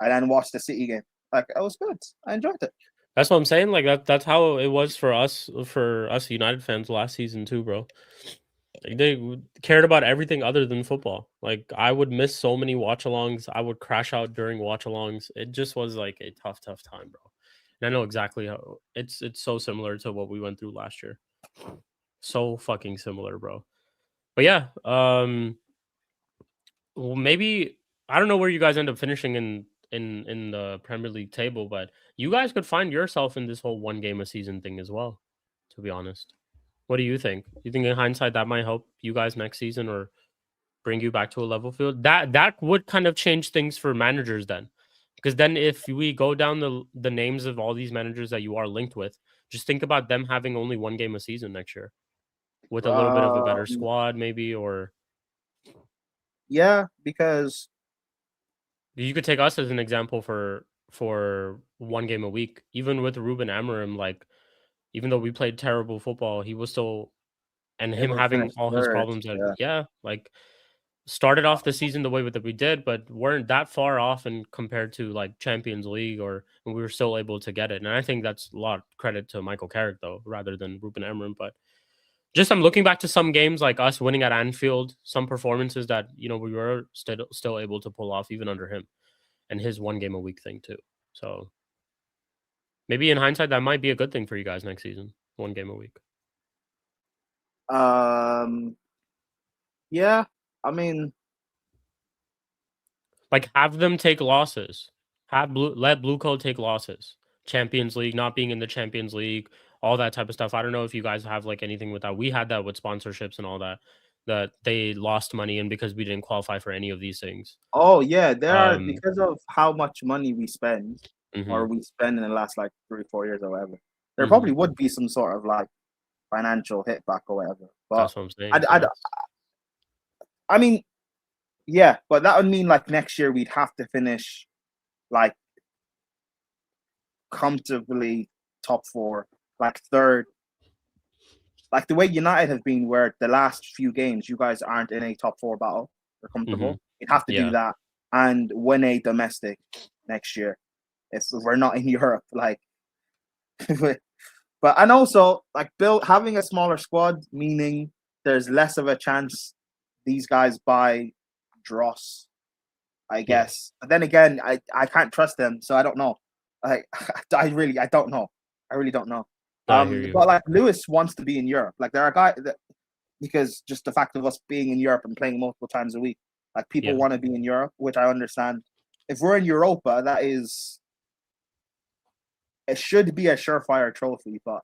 and then watched the City game. Like it was good. I enjoyed it. That's what I'm saying. Like that's how it was for us United fans last season too, bro. Like, they cared about everything other than football. Like I would miss so many watch alongs. I would crash out during watch alongs. It just was like a tough time, bro. And I know exactly how it's so similar to what we went through last year. So fucking similar, bro. But yeah, well, maybe I don't know where you guys end up finishing in the Premier League table, but you guys could find yourself in this whole one game a season thing as well. To be honest, what do you think? You think in hindsight that might help you guys next season or bring you back to a level field? That would kind of change things for managers then, because then if we go down the names of all these managers that you are linked with, just think about them having only one game a season next year with a little bit of a better Um, squad, maybe, or yeah, because you could take us as an example for one game a week. Even with Ruben Amorim, like even though we played terrible football, he was still and him able to having finish all his third. problems that Yeah. yeah, like started off the season the way that we did, but weren't that far off and compared to like Champions League or and we were still able to get it. And I think that's a lot of credit to Michael Carrick though, rather than Ruben Amorim. But just I'm looking back to some games like us winning at Anfield, some performances that we were still able to pull off even under him and his one game a week thing too. So maybe in hindsight, that might be a good thing for you guys next season. One game a week. Um. Yeah. I mean, Like have them take losses. Let Blue Code take losses. Champions League, not being in the Champions League, all that type of stuff. I don't know if you guys have like anything with that. We had that with sponsorships and all that. That they lost money and because we didn't qualify for any of these things. oh yeah, there are Um, because of how much money we spend or mhm, we spend in the last like 3 4 years or whatever. There mhm. probably would be some sort of like financial hit back or whatever. But That's what I'm I, saying. I, Yeah. I mean, yeah, but that would mean like next year we'd have to finish like comfortably top four, like third, like the way United have been, where the last few games you guys aren't in a top four battle, they're Hmm. comfortable. You'd have to do Yeah. that and win a domestic next year if we're not in Europe. Like, but and also like build having a smaller squad, meaning there's less of a chance these guys buy dross, I Yeah. guess. But then again, I can't trust them, so I don't know. Like I don't know. I really don't know. No, I hear you. But like Lewis wants to be in Europe. Like there are guys that because just the fact of us being in Europe and playing multiple times a week, like people Yeah. want to be in Europe, which I understand. If we're in Europa, that is it should be a surefire trophy. But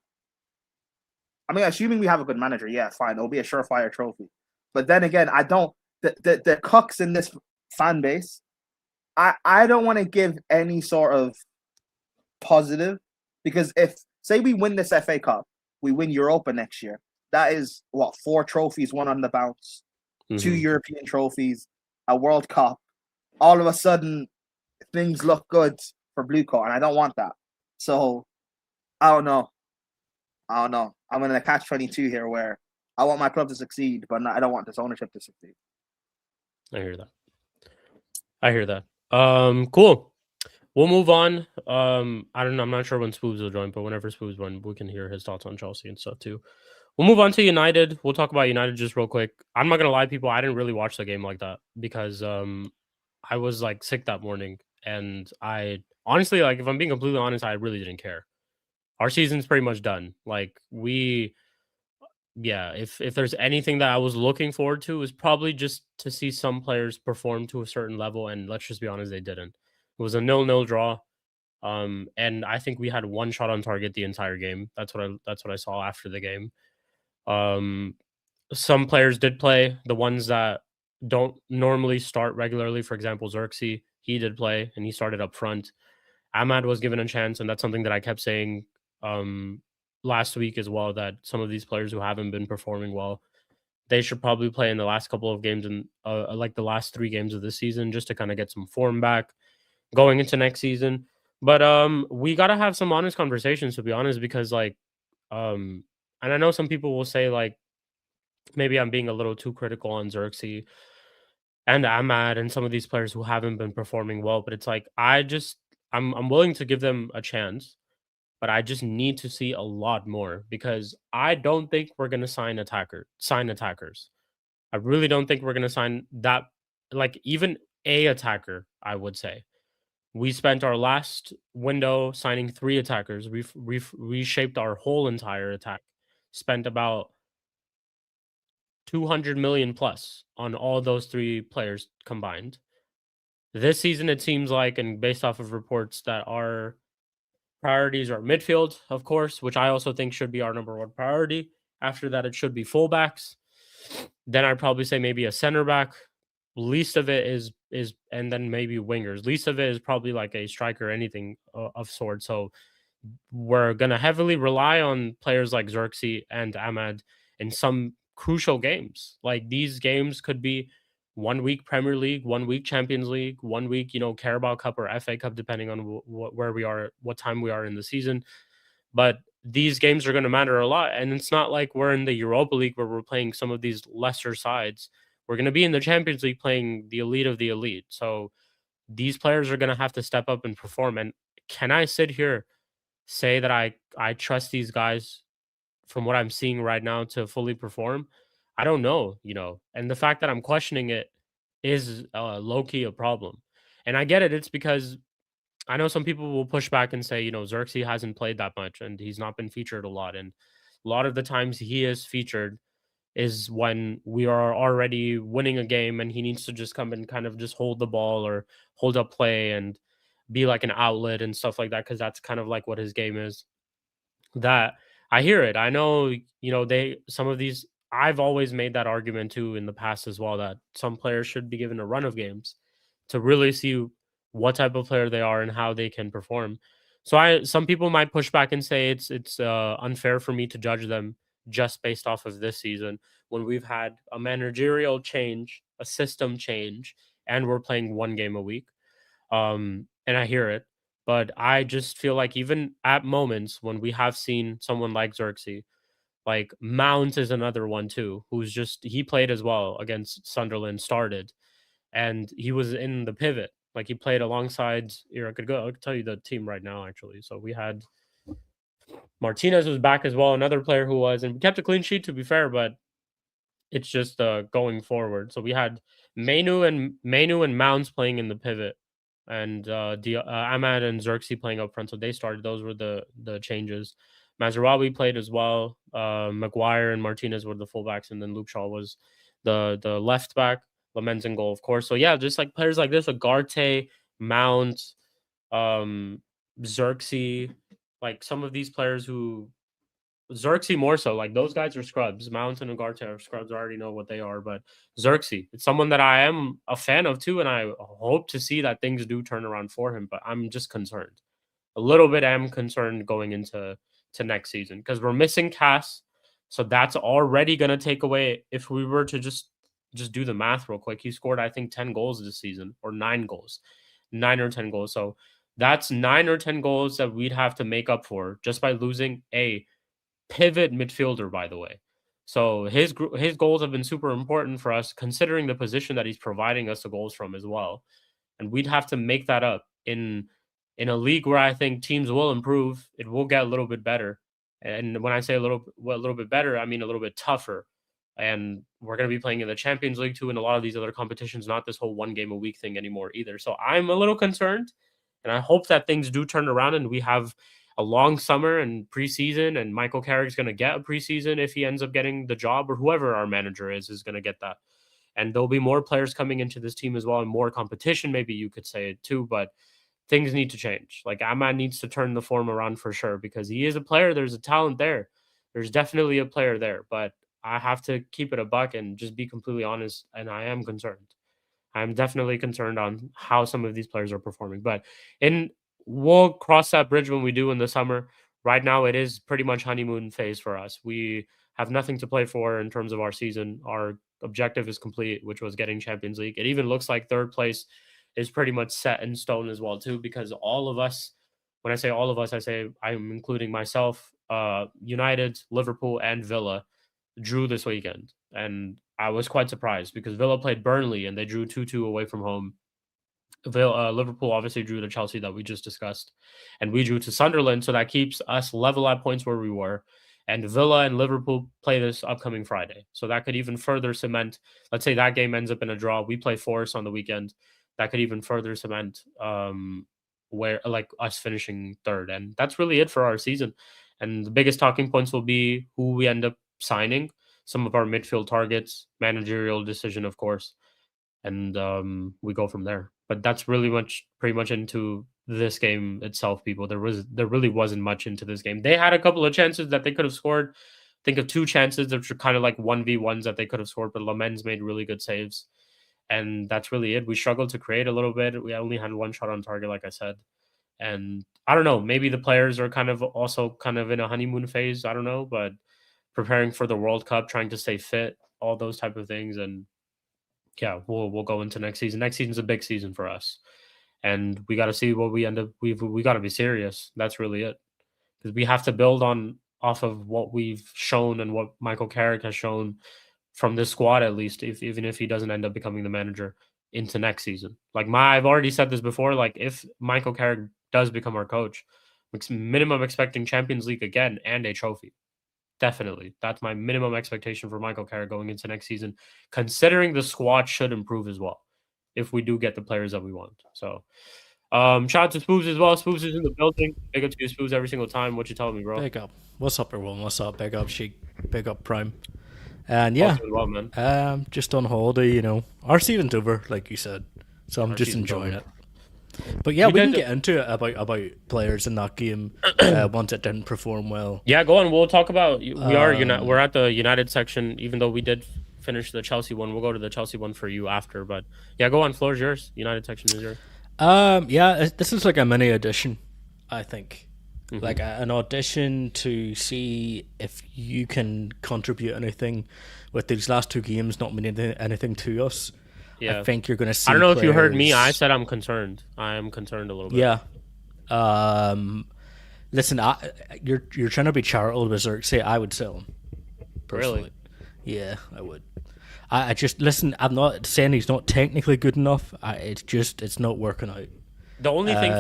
I mean, assuming we have a good manager, yeah, fine, it'll be a surefire trophy. But then again, I don't the cucks in this fan base. I don't want to give any sort of positive because if say we win this FA Cup, we win Europa next year. That is what 4 trophies, one on the bounce, two Hmm. European trophies, a World Cup. All of a sudden, things look good for Blue Coat, and I don't want that. So I don't know. I don't know. I'm in a catch-22 here where I want my club to succeed, but I don't want this ownership to succeed. I hear that. I hear that. Cool. We'll move on. I don't know. I'm not sure when Spoobs will join, but whenever Spoobs join, we can hear his thoughts on Chelsea and stuff too. We'll move on to United. We'll talk about United just real quick. I'm not gonna lie, people. I didn't really watch the game like that because I was like sick that morning, and I honestly, like, if I'm being completely honest, I really didn't care. Our season's pretty much done. Like yeah. If there's anything that I was looking forward to, is probably just to see some players perform to a certain level, and let's just be honest, they didn't. It was a 0-0 draw. And I think we had one shot on target the entire game. That's what I saw after the game. Um, some players did play. The ones that don't normally start regularly, for example, Xerxes, he did play and he started up front. Ahmad was given a chance, and that's something that I kept saying um, last week as well. That some of these players who haven't been performing well, they should probably play in the last couple of games and like the last 3 games of the season, just to kind of get some form back going into next season. But we gotta have some honest conversations, to be honest, because like um and I know some people will say like maybe I'm being a little too critical on Xerxes and Ahmad and some of these players who haven't been performing well, but it's like I'm willing to give them a chance. but I just need to see a lot more because I don't think we're gonna sign attackers. I really don't think we're gonna sign that, like, even a attacker, I would say. We spent our last window signing 3 attackers. We've reshaped our whole entire attack. Spent about 200 million plus on all those 3 players combined. This season, it seems like, and based off of reports, that our priorities are midfield, of course, which I also think should be our number 1 priority. After that, it should be fullbacks. Then I'd probably say maybe a center back. Least of it is and then maybe wingers. Least of it is probably like a striker, anything of sort. So we're gonna heavily rely on players like Xerxes and Ahmad in some crucial games. Like, these games could be 1 week Premier League, 1 week Champions League, 1 week, Carabao Cup or FA Cup, depending on where we are, what time we are in the season. But these games are going to matter a lot. And it's not like we're in the Europa League where we're playing some of these lesser sides. We're going to be in the Champions League playing the elite of the elite. So these players are going to have to step up and perform. And can I sit here say that I trust these guys from what I'm seeing right now to fully perform? I don't know. And the fact that I'm questioning it is low key a problem. And I get it. It's because I know some people will push back and say, Xerxes hasn't played that much and he's not been featured a lot. And a lot of the times he is featured is when we are already winning a game and he needs to just come and kind of just hold the ball or hold up play and be like an outlet and stuff like that, because that's kind of like what his game is. That I hear it. I know, some of these, I've always made that argument too in the past as well, that some players should be given a run of games to really see what type of player they are and how they can perform. So some people might push back and say it's unfair for me to judge them just based off of this season when we've had a managerial change, a system change, and we're playing 1 game a week. And I hear it, but I just feel like even at moments when we have seen someone like Xerxes, like Mount is another one too, he played as well against Sunderland, started, and he was in the pivot. Like, he played alongside here. I could tell you the team right now, actually. So we had Martinez was back as well, another player who was, and we kept a clean sheet, to be fair, but it's just going forward. So we had Manu and Mounds playing in the pivot, and Ahmad and Xerxes playing up front. So they started. Those were the changes. Mazraoui played as well. Maguire and Martinez were the fullbacks, and then Luke Shaw was the left back. Lamens in goal, of course. So yeah, just like players like this, Agarte, Mount, um, Xerxes, like some of these players who Xerxes more so, like those guys are scrubs. Mountain and Garte are scrubs. I already know what they are, but Xerxes, it's someone that I am a fan of too, and I hope to see that things do turn around for him. But I'm just concerned. A little bit am concerned going into next season because we're missing Cass. So that's already gonna take away. If we were to just do the math real quick, he scored, I think, 10 goals this season, or 9 goals. 9 or 10 goals. So that's 9 or 10 goals that we'd have to make up for just by losing a pivot midfielder, by the way. So his goals have been super important for us, considering the position that he's providing us the goals from as well. And we'd have to make that up in a league where I think teams will improve. It will get a little bit better. And when I say a little bit better, I mean a little bit tougher. And we're going to be playing in the Champions League too, and a lot of these other competitions, not this whole 1 game a week thing anymore either. So I'm a little concerned, and I hope that things do turn around and we have a long summer and preseason, and Michael Carrick's going to get a preseason if he ends up getting the job, or whoever our manager is going to get that. And there'll be more players coming into this team as well, and more competition, maybe you could say it too. But things need to change. Like, Ahmad needs to turn the form around for sure, because he is a player. There's a talent there. There's definitely a player there, but I have to keep it a buck and just be completely honest. And I am concerned. I'm definitely concerned on how some of these players are performing. But in we'll cross that bridge when we do in the summer. Right now, it is pretty much honeymoon phase for us. We have nothing to play for in terms of our season. Our objective is complete, which was getting Champions League. It even looks like third place is pretty much set in stone as well, too, because all of us, when I say all of us, I say I'm including myself, United, Liverpool, and Villa drew this weekend. And I was quite surprised because Villa played Burnley and they drew 2-2 away from home. Liverpool obviously drew to Chelsea that we just discussed, and we drew to Sunderland, so that keeps us level at points where we were. And Villa and Liverpool play this upcoming Friday, so that could even further cement. Let's say that game ends up in a draw. We play Forest on the weekend. That could even further cement where like us finishing third, and that's really it for our season. And the biggest talking points will be who we end up signing, some of our midfield targets, managerial decision, of course, and we go from there. But that's really pretty much into this game itself, people. There really wasn't much into this game. They had a couple of chances that they could have scored. Think of two chances that were kind of like 1v1s that they could have scored, but Lamens made really good saves. And that's really it. We struggled to create a little bit. We only had one shot on target, like I said. And I don't know, maybe the players are kind of also kind of in a honeymoon phase. I don't know, but preparing for the World Cup, trying to stay fit, all those type of things. And yeah, we'll go into next season. Next season's a big season for us, and we got to see what we end up. We got to be serious. That's really it, because we have to build on off of what we've shown and what Michael Carrick has shown from this squad, at least, even if he doesn't end up becoming the manager into next season. Like I've already said this before. Like if Michael Carrick does become our coach, minimum expecting Champions League again and a trophy. Definitely. That's my minimum expectation for Michael Carrick going into next season, considering the squad should improve as well if we do get the players that we want. So, shout out to Spoobs as well. Spoobs is in the building. Big up to you, Spoobs, every single time. What you telling me, bro? Big up. What's up, everyone? What's up? Big up, Shik. Big up, Prime. And yeah, Well, man. just on holiday, you know. Our season's over, like you said. So I'm just enjoying it. But yeah, we can get into it about players in that game, ones that didn't perform well. Yeah, go on. We'll talk about. We're at the United section, even though we did finish the Chelsea one. We'll go to the Chelsea one for you after. But yeah, go on. Floor's yours. United section is yours. Yeah, this is like a mini audition, I think. Mm-hmm. Like an audition to see if you can contribute anything with these last two games not meaning anything to us. Yeah. I think you're going to see. I don't know if you heard me. I said I'm concerned. I am concerned a little bit. Yeah. Listen, you're trying to be charitable with Xerxes. I would sell him. Personally. Really? Yeah, I would. I just listen. I'm not saying he's not technically good enough. It's not working out. The only thing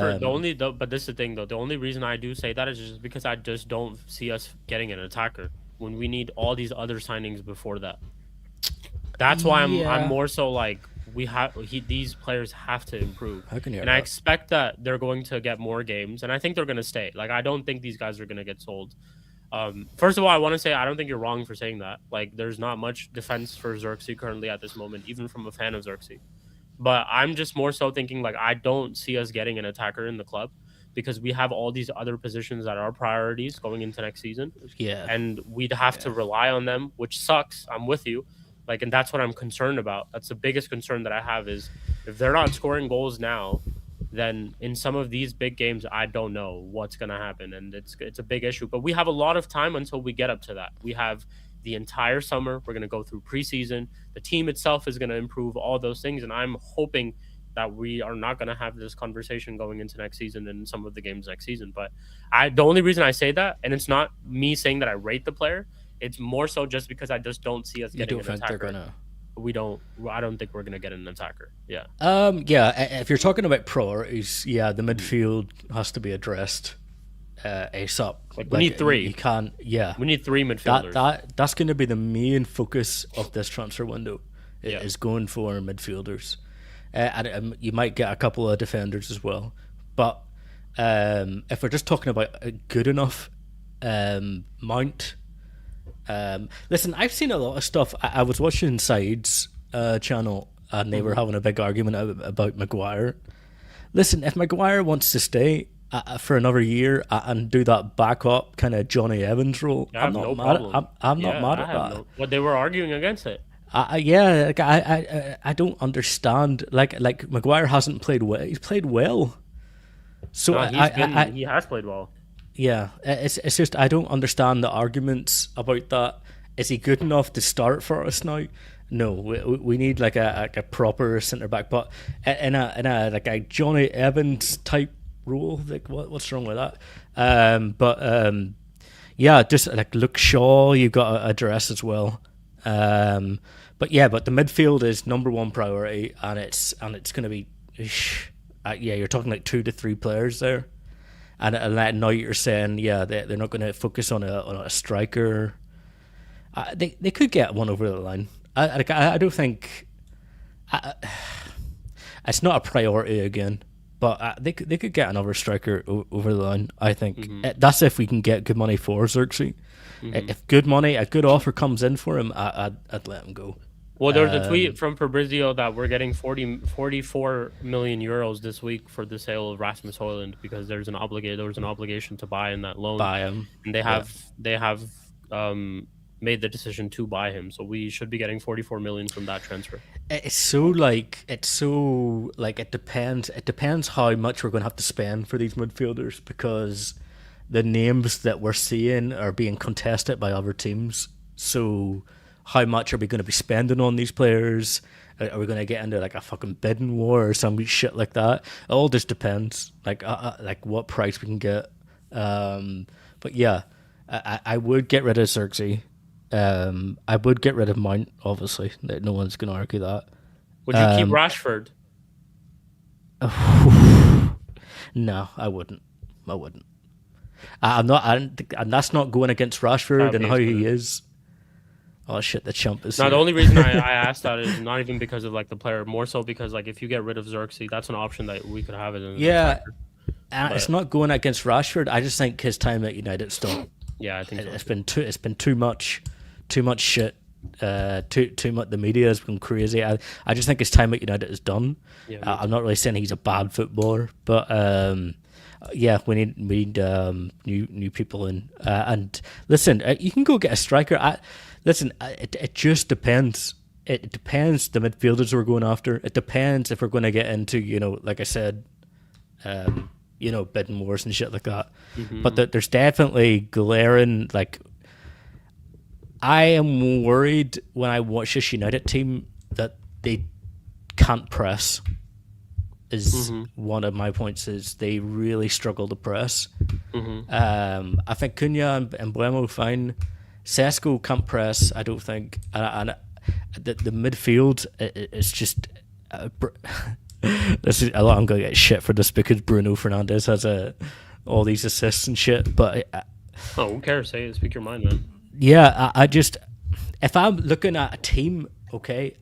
but this is the thing though. The only reason I do say that is just because I just don't see us getting an attacker when we need all these other signings before that. That's why I'm more so like these players have to improve, I expect that they're going to get more games, and I think they're going to stay. Like I don't think these guys are going to get sold. First of all, I want to say I don't think you're wrong for saying that. Like there's not much defense for Xerxes currently at this moment, even from a fan of Xerxes. But I'm just more so thinking like I don't see us getting an attacker in the club because we have all these other positions that are priorities going into next season. Yeah, and we'd have to rely on them, which sucks. I'm with you. Like, and that's what I'm concerned about. That's the biggest concern that I have is if they're not scoring goals now, then in some of these big games, I don't know what's going to happen. And it's a big issue. But we have a lot of time until we get up to that. We have the entire summer. We're going to go through preseason. The team itself is going to improve, all those things. And I'm hoping that we are not going to have this conversation going into next season and some of the games next season. But the only reason I say that, and it's not me saying that I rate the player, it's more so just because I just don't see us getting an attacker. I don't think we're gonna get an attacker. Yeah. Yeah. If you're talking about priorities, the midfield has to be addressed ASAP. Like we need three. You can't. Yeah. We need three midfielders. That's going to be the main focus of this transfer window. Is going for midfielders, and you might get a couple of defenders as well. But if we're just talking about a good enough Mount. Listen, I've seen a lot of stuff. I was watching Side's channel and they were having a big argument about Maguire. Listen, if Maguire wants to stay for another year and do that backup kind of Johnny Evans role, I'm not mad at that. But they were arguing against it. I don't understand. Like Maguire hasn't played well. He's played well. So he has played well. Yeah, it's just I don't understand the arguments about that. Is he good enough to start for us now? No, we need like a proper centre back, but in a like a Johnny Evans type role. Like what's wrong with that? Yeah, just like Luke Shaw, you've got to address as well. But the midfield is number one priority, and it's going to be yeah, you're talking like 2 to 3 players there, and now you're saying they're not going to focus on a striker. They could get one over the line. I don't think it's not a priority again, but they could get another striker over the line. I think that's if we can get good money for Xerxes. If a good offer comes in for him, I'd let him go. Well, there was a tweet from Fabrizio that we're getting 44 million euros this week for the sale of Rasmus Højlund because there was an obligation to buy in that loan. Buy him, and they have made the decision to buy him. So we should be getting 44 million from that transfer. It depends. It depends how much we're going to have to spend for these midfielders because the names that we're seeing are being contested by other teams. So how much are we going to be spending on these players? Are we going to get into like a fucking bidding war or some shit like that? It all just depends, like what price we can get. But yeah, I would get rid of Xerxes. I would get rid of Mount, obviously. No one's going to argue that. Would you keep Rashford? No, I wouldn't. I'm not. And that's not going against Rashford and how he is. Oh shit, the chump is. No, the only reason I asked that is not even because of like the player, more so because like if you get rid of Xerxes, that's an option that we could have it in. Yeah, it's not going against Rashford. I just think his time at United's done. Yeah, I think so. It's been too much shit. Too much. The media has been crazy. I just think his time at United is done. Yeah, I'm not really saying he's a bad footballer, but yeah, we need new people in. And listen, you can go get a striker. It just depends. It depends the midfielders we're going after. It depends if we're going to get into, like I said, bidding wars and shit like that. But there's definitely glaring, like, I am worried when I watch this United team that they can't press. Is one of my points. Is they really struggle to press. I think Cunha and Buemo fine. Sesko can't press, I don't think, and the midfield is just. This is a lot. I'm gonna get shit for this because Bruno Fernandes has all these assists and shit. But who cares? Say it. Speak your mind, man. Yeah, I just, if I'm looking at a team, okay,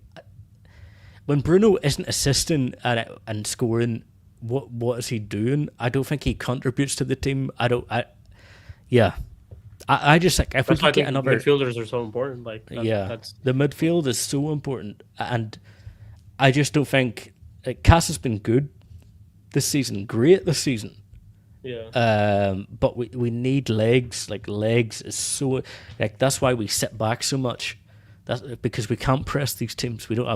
when Bruno isn't assisting and scoring, what is he doing? I don't think he contributes to the team. I just think if we can get another, midfielders are so important. Like the midfield is so important, and I just don't think Cass has been good this season, great this season. Yeah. But we need legs. Like legs is so that's why we sit back so much. That's because we can't press these teams. We don't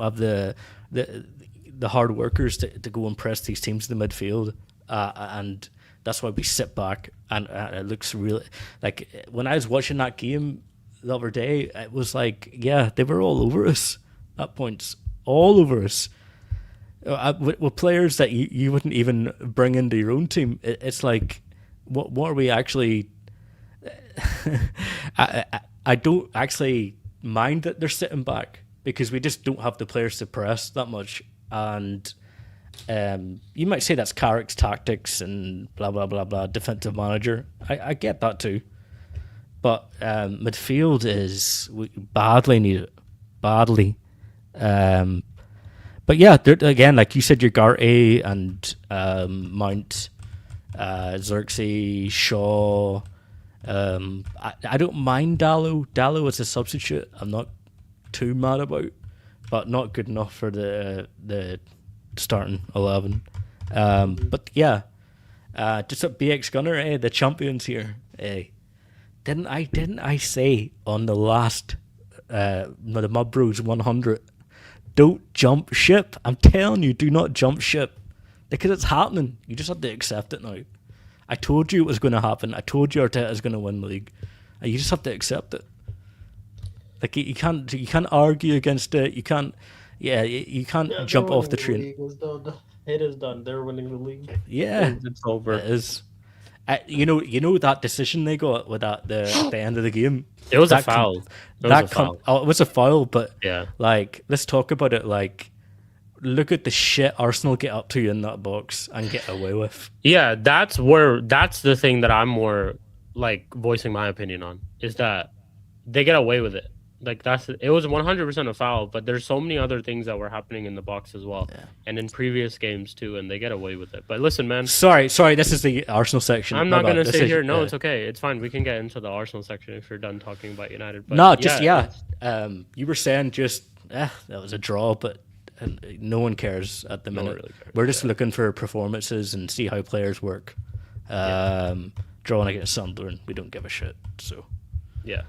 have the hard workers to go and press these teams in the midfield, and that's why we sit back. And it looks really like when I was watching that game the other day, it was like they were all over us at points, all over us. With players that you wouldn't even bring into your own team, it's like, what are we actually? I don't actually mind that they're sitting back because we just don't have the players to press that much, and you might say that's Carrick's tactics and blah blah blah blah defensive manager. I get that too, but midfield is we badly need it, badly. But yeah, again, like you said, your Garte and Mount, Xerxes, Shaw. I don't mind Dallo. Dallo as a substitute, I'm not too mad about, but not good enough for the starting 11. But yeah, just at BX Gunner, the champions here. Didn't I say on the last the Mud Bros 100? Don't jump ship. I'm telling you, do not jump ship. Because it's happening. You just have to accept it now. I told you it was going to happen. I told you Arteta is going to win the league. And you just have to accept it. Like you can't argue against it. You can't jump off the train. It is done. They're winning the league. Yeah. It's over. It is. You know that decision they got with at the end of the game. It was a foul. It was a foul, but yeah, like let's talk about it. Like look at the shit Arsenal get up to in that box and get away with. Yeah, that's the thing that I'm more like voicing my opinion on, is that they get away with it. Like it was 100% a foul, but there's so many other things that were happening in the box as well, and in previous games too, and they get away with it. But listen, man. Sorry, this is the Arsenal section. I'm not gonna sit here. No, it's okay. It's fine. We can get into the Arsenal section if you're done talking about United. But you were saying that was a draw, but no one cares at the minute. one really cares, We're just looking for performances and see how players work. Drawing against Sunderland, we don't give a shit. So yeah.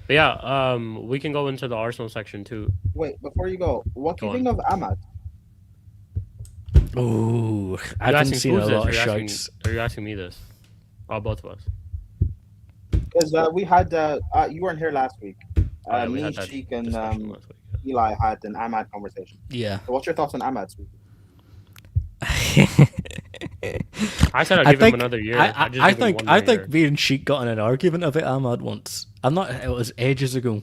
But yeah, we can go into the Arsenal section too. Wait, before you go, what do you think of Ahmad? Oh, I haven't seen a lot of shouts. Are you asking me this? Oh, both of us. Because we had you weren't here last week. Me, Shik, and Eli had an Ahmad conversation. Yeah. So what's your thoughts on Ahmad? I said I'd give him another year. I think me and Shik got in an argument about Ahmad once. It was ages ago,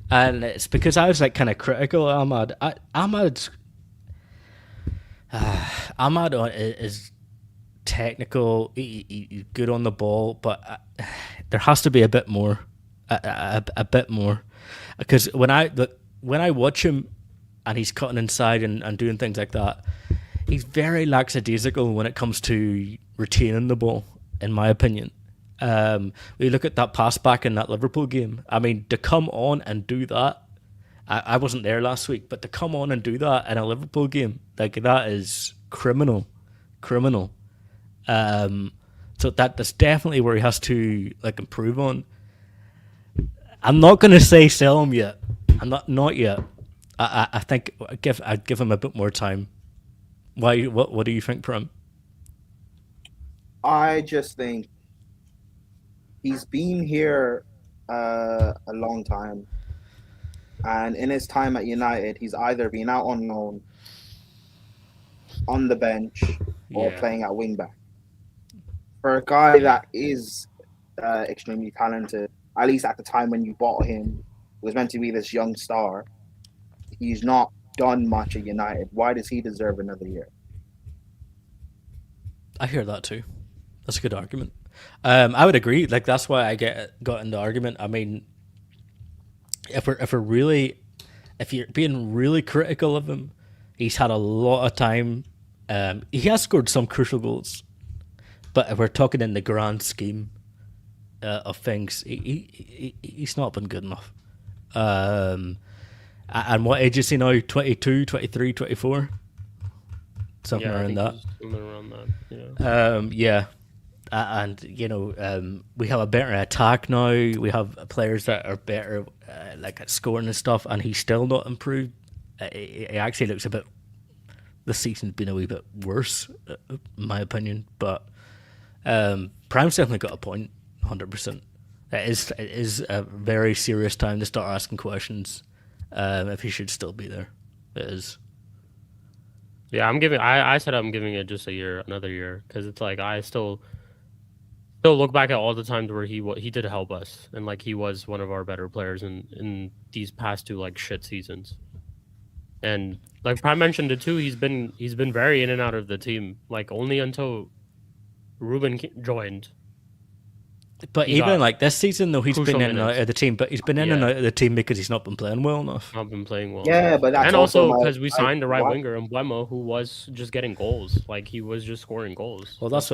and it's because I was like kind of critical of Ahmad. Ahmad is technical, he's good on the ball, but there has to be a bit more, a bit more, because when I watch him and he's cutting inside and doing things like that, he's very lackadaisical when it comes to retaining the ball, in my opinion. We look at that pass back in that Liverpool game. I mean, to come on and do that, I wasn't there last week, but to come on and do that in a Liverpool game, like, that is criminal. So that's definitely where he has to like improve on. I'm not gonna say sell him yet. I'm not yet. I think I'd give him a bit more time. Why? What do you think, Prim? I just think he's been here a long time, and in his time at United, he's either been out on loan, on the bench, or playing at wing back. For a guy that is extremely talented, at least at the time when you bought him, was meant to be this young star. He's not done much at United. Why does he deserve another year? I hear that too. That's a good argument. I would agree. Like, that's why I got in the argument. I mean, if you're being really critical of him, he's had a lot of time. He has scored some crucial goals, but if we're talking in the grand scheme of things, he's not been good enough. And what age is he now? 22, 23, 24? Something around that. Yeah. And, we have a better attack now. We have players that are better like at scoring and stuff, and he's still not improved. It actually looks a bit... This season's been a wee bit worse, in my opinion. But Prime's definitely got a point, 100%. It is a very serious time to start asking questions if he should still be there. It is. Yeah, I said I'm giving it just another year, because it's like I still look back at all the times where he did help us, and like he was one of our better players in these past two like shit seasons. And like Prime mentioned it too, he's been very in and out of the team, like only until Ruben joined. But even like this season, though, he's been in and out of the team. But he's been in and out of the team because he's not been playing well enough. Not been playing well. Yeah, but that's and also because we signed a right winger, Mbeumo, who was just getting goals. Like he was just scoring goals. Well, that's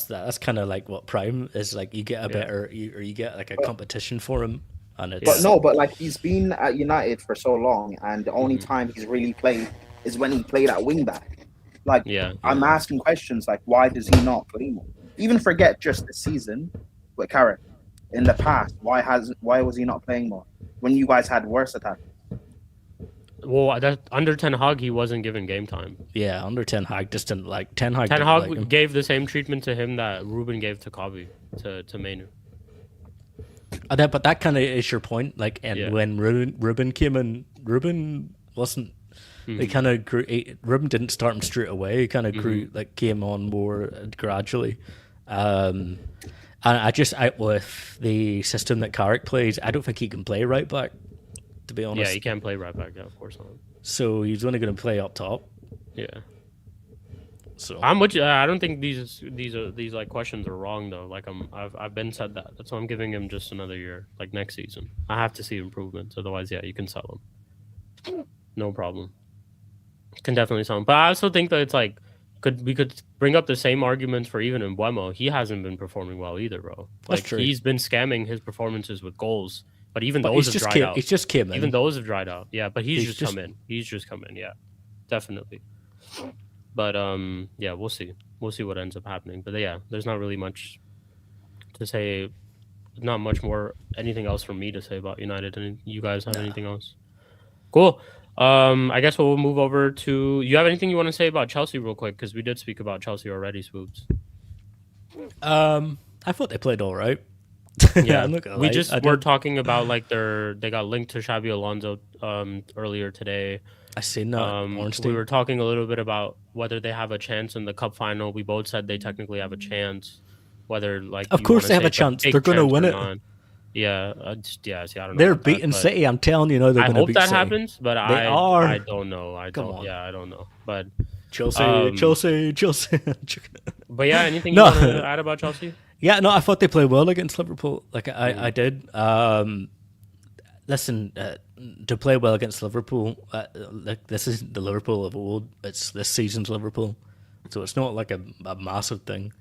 that's kind of like what Prime is like. You get a better, you get like a competition for him. And it's... But like he's been at United for so long, and the only time he's really played is when he played at wing back. Like, I'm asking questions like, why does he not play more? Even forget just this season with Carrick. In the past, why was he not playing more when you guys had worse attackers? Well, under Ten Hag, he wasn't given game time. Yeah, under Ten Hag, just didn't like Ten Hag. Ten Hag gave the same treatment to him that Ruben gave to Kobe, to Mainu. But that kind of is your point. Like, and when Ruben came in, Ruben wasn't. He kind of grew. Ruben didn't start him straight away. He kind of grew, like came on more gradually. And with the system that Carrick plays, I don't think he can play right back. To be honest, he can't play right back. Yeah, of course not. so he's only going to play up top. Yeah. So I'm with you. I don't think these like questions are wrong though. Like I've been said that. That's why I'm giving him just another year, like next season. I have to see improvements. Otherwise, yeah, you can sell him. No problem. Can definitely sell him. But I also think that it's like we could bring up the same arguments for even Mbeumo. He hasn't been performing well either, bro. Like true. He's been scamming his performances with goals. But even but those he's have just dried out. He's just came in. Even those have dried out. Yeah, but he's just come in. He's just come in, yeah. Definitely. But yeah, we'll see. We'll see what ends up happening. But yeah, there's not really much to say. Not much more. Anything else for me to say about United? And you guys have anything else? Cool. I guess we'll move over to. You have anything you want to say about Chelsea, real quick? Because we did speak about Chelsea already, Spooks. I thought they played all right. Yeah, we just were talking about like they got linked to Xabi Alonso earlier today. I seen that. We were talking a little bit about whether they have a chance in the cup final. We both said they technically have a chance. Whether like of course they have a chance. They're going to win it. Yeah, see, I don't know. They're beating City. I'm telling you, they're going to beat City. I hope that happens, but they are. I don't know. I don't know. But Chelsea. But yeah, anything you want to add about Chelsea? Yeah, no, I thought they played well against Liverpool. Like I did. Listen, to play well against Liverpool, like this is the Liverpool of old. It's this season's Liverpool, so it's not like a massive thing.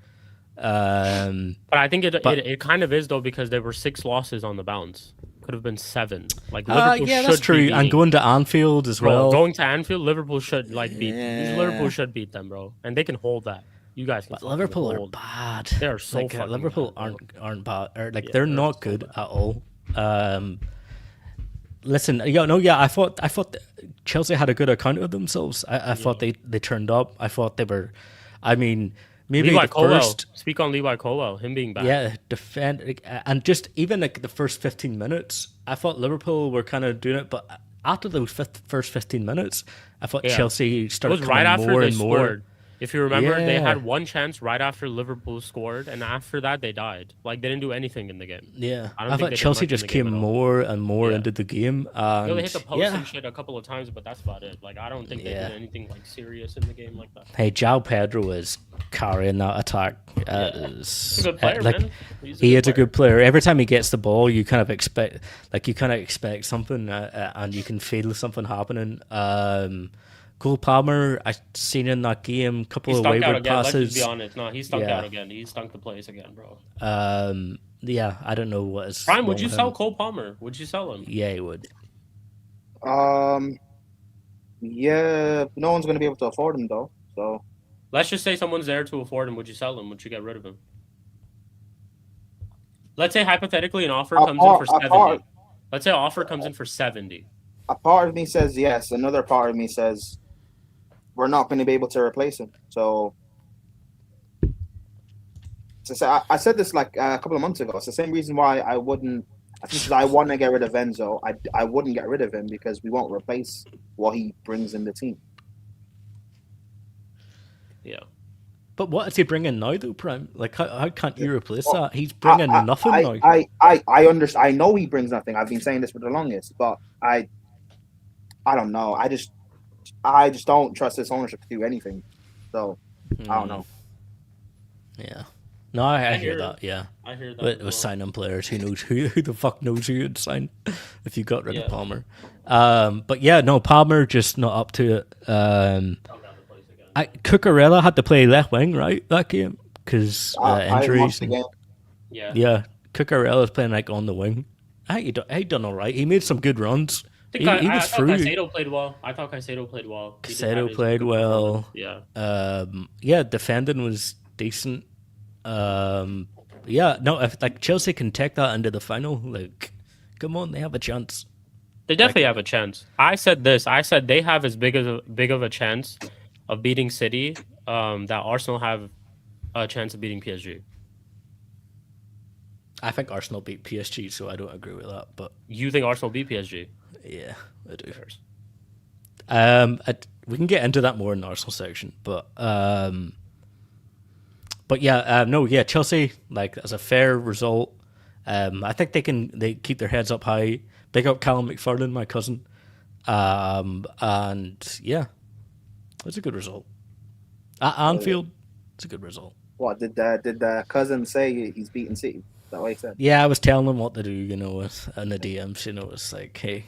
But I think it kind of is though, because there were 6 losses on the bounce. Could have been 7. Like Liverpool yeah, that's true. And going to Anfield as well. Going to Anfield, Liverpool should beat. Liverpool should beat them, bro, and they can hold that. You guys can. But Liverpool are bad. They are so fucking Liverpool bad, aren't bad. Or they're not good at all. Listen, I thought Chelsea had a good account of themselves. I thought they turned up. I thought they were. I mean, maybe Levi the Colwell. first. Speak on Levi Colwell. Him being back. Yeah, defend and just even like the first 15 minutes, I thought Liverpool were kind of doing it, but after those first 15 minutes, I thought Chelsea started coming more and more. Scored. If you remember, they had one chance right after Liverpool scored, and after that they died. Like they didn't do anything in the game. Yeah, I thought Chelsea just came more and more into the game. They hit the post and shit a couple of times, but that's about it. Like I don't think they did anything like serious in the game like that. Hey, João Pedro is carrying that attack. He's a good player, man. He is a good player. Every time he gets the ball, you kind of expect something, and you can feel something happening. Cole Palmer, I seen in that game a couple of wayward passes. Let's be honest. No, he stunk out again. He stunk the place again, bro. Yeah, I don't know what is. Prime, would you sell Cole Palmer? Would you sell him? Yeah, he would. Yeah, no one's gonna be able to afford him though. So let's just say someone's there to afford him. Would you sell him? Would you get rid of him? Let's say hypothetically an offer comes in for 70. Let's say an offer comes in for 70. A part of me says yes. Another part of me says we're not going to be able to replace him. So I said this like a couple of months ago. It's the same reason why I wouldn't. I think I want to get rid of Enzo. I wouldn't get rid of him because we won't replace what he brings in the team. Yeah. But what is he bringing now, though, Prime? Like, how can't you replace that? He's bringing nothing now. I understand. I know he brings nothing. I've been saying this for the longest, but I don't know. I just don't trust this ownership to do anything. So I don't know. Yeah. No, I hear that. Yeah, I hear that. But with signing players, who the fuck knows who you'd sign if you got rid of Palmer? But yeah, no, Palmer just not up to it. Cucurella had to play left wing, right, that game because injuries. Yeah, Cucurella's playing like on the wing. He done all right. He made some good runs. He was through. Caicedo played well. I thought Caicedo played well. Caicedo played well. Yeah. Defending was decent. If like Chelsea can take that into the final, like, come on, they have a chance. They definitely have a chance. I said this. I said they have as big of a chance of beating City that Arsenal have a chance of beating PSG. I think Arsenal beat PSG, so I don't agree with that. But you think Arsenal beat PSG? Yeah, I do. We can get into that more in the Arsenal section, but Chelsea, like, as a fair result. I think they keep their heads up high. Big up Callum McFarlane, my cousin. And yeah, it's a good result. At Anfield, it's a good result. What did the cousin say? He's beating City. Is that what he said? Yeah, I was telling him what to do, in the DMs. It's like, hey,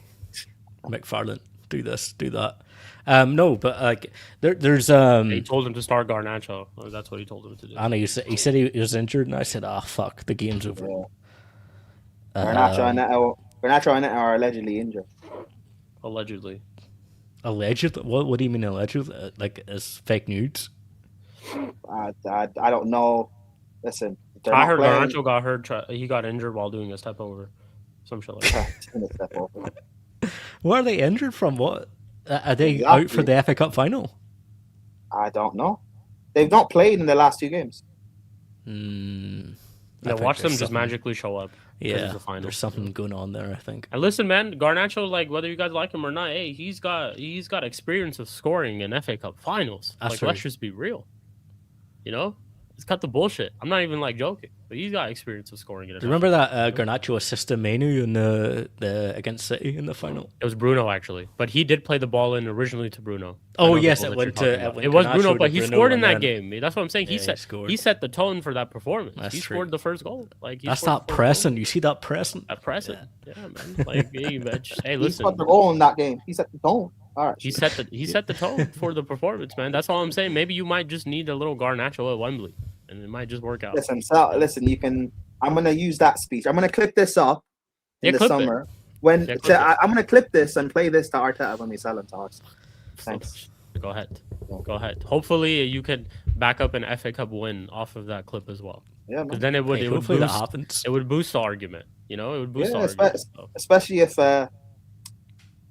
McFarlane, do this, do that. No, but like there's He told him to start Garnacho. That's what he told him to do. I know he said he was injured, and I said, fuck, the game's over. Yeah. Garnacho and Neto are allegedly injured. Allegedly. Allegedly? What do you mean allegedly? Like as fake news? I don't know. Listen, I heard Garnacho got hurt. He got injured while doing a step over. Some shit like that. What are they injured from? What are they out for the FA Cup final? I don't know. They've not played in the last 2 games. Yeah, watch them just magically show up. Yeah, there's something going on there, I think. And listen, man, Garnacho, like whether you guys like him or not, hey, he's got experience of scoring in FA Cup finals. Like, let's just be real. Let's cut the bullshit. I'm not even like joking, but he's got experience of scoring in. Do you remember that Garnacho assist to Menu in the against City in the final? It was Bruno actually, but he did play the ball in originally to Bruno. Oh yes, it went to. It was Bruno, but he scored in that game. That's what I'm saying. He set the tone for that performance. He scored the first goal. Like that's that pressing. You see that pressing? That pressing. Yeah, man. Like hey, listen. He scored the goal in that game. He set the tone. All right. He set the tone for the performance, man. That's all I'm saying. Maybe you might just need a little Garnacho at Wembley, and it might just work out. Listen. You can. I'm gonna use that speech. I'm gonna clip this up in the summer. I'm gonna clip this and play this to Arteta when we sell him to Arsenal. Thanks. Go ahead. Hopefully, you can back up an FA Cup win off of that clip as well. Yeah, because then it would boost the argument. It would boost the argument. Especially if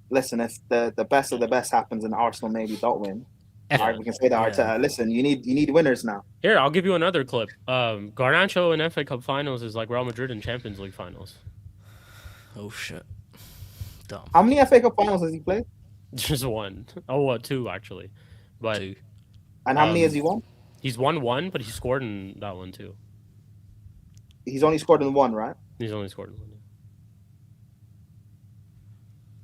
if the best of the best happens and Arsenal maybe don't win. We can say to Arteta, listen, you need winners now. Here, I'll give you another clip. Garnacho in FA Cup finals is like Real Madrid in Champions League finals. Oh shit! Dumb. How many FA Cup finals has he played? Just one. Oh, 2 actually. But 2. And how many has he won? He's won 1, but he scored in that one too. He's only scored in 1, right? He's only scored in 1.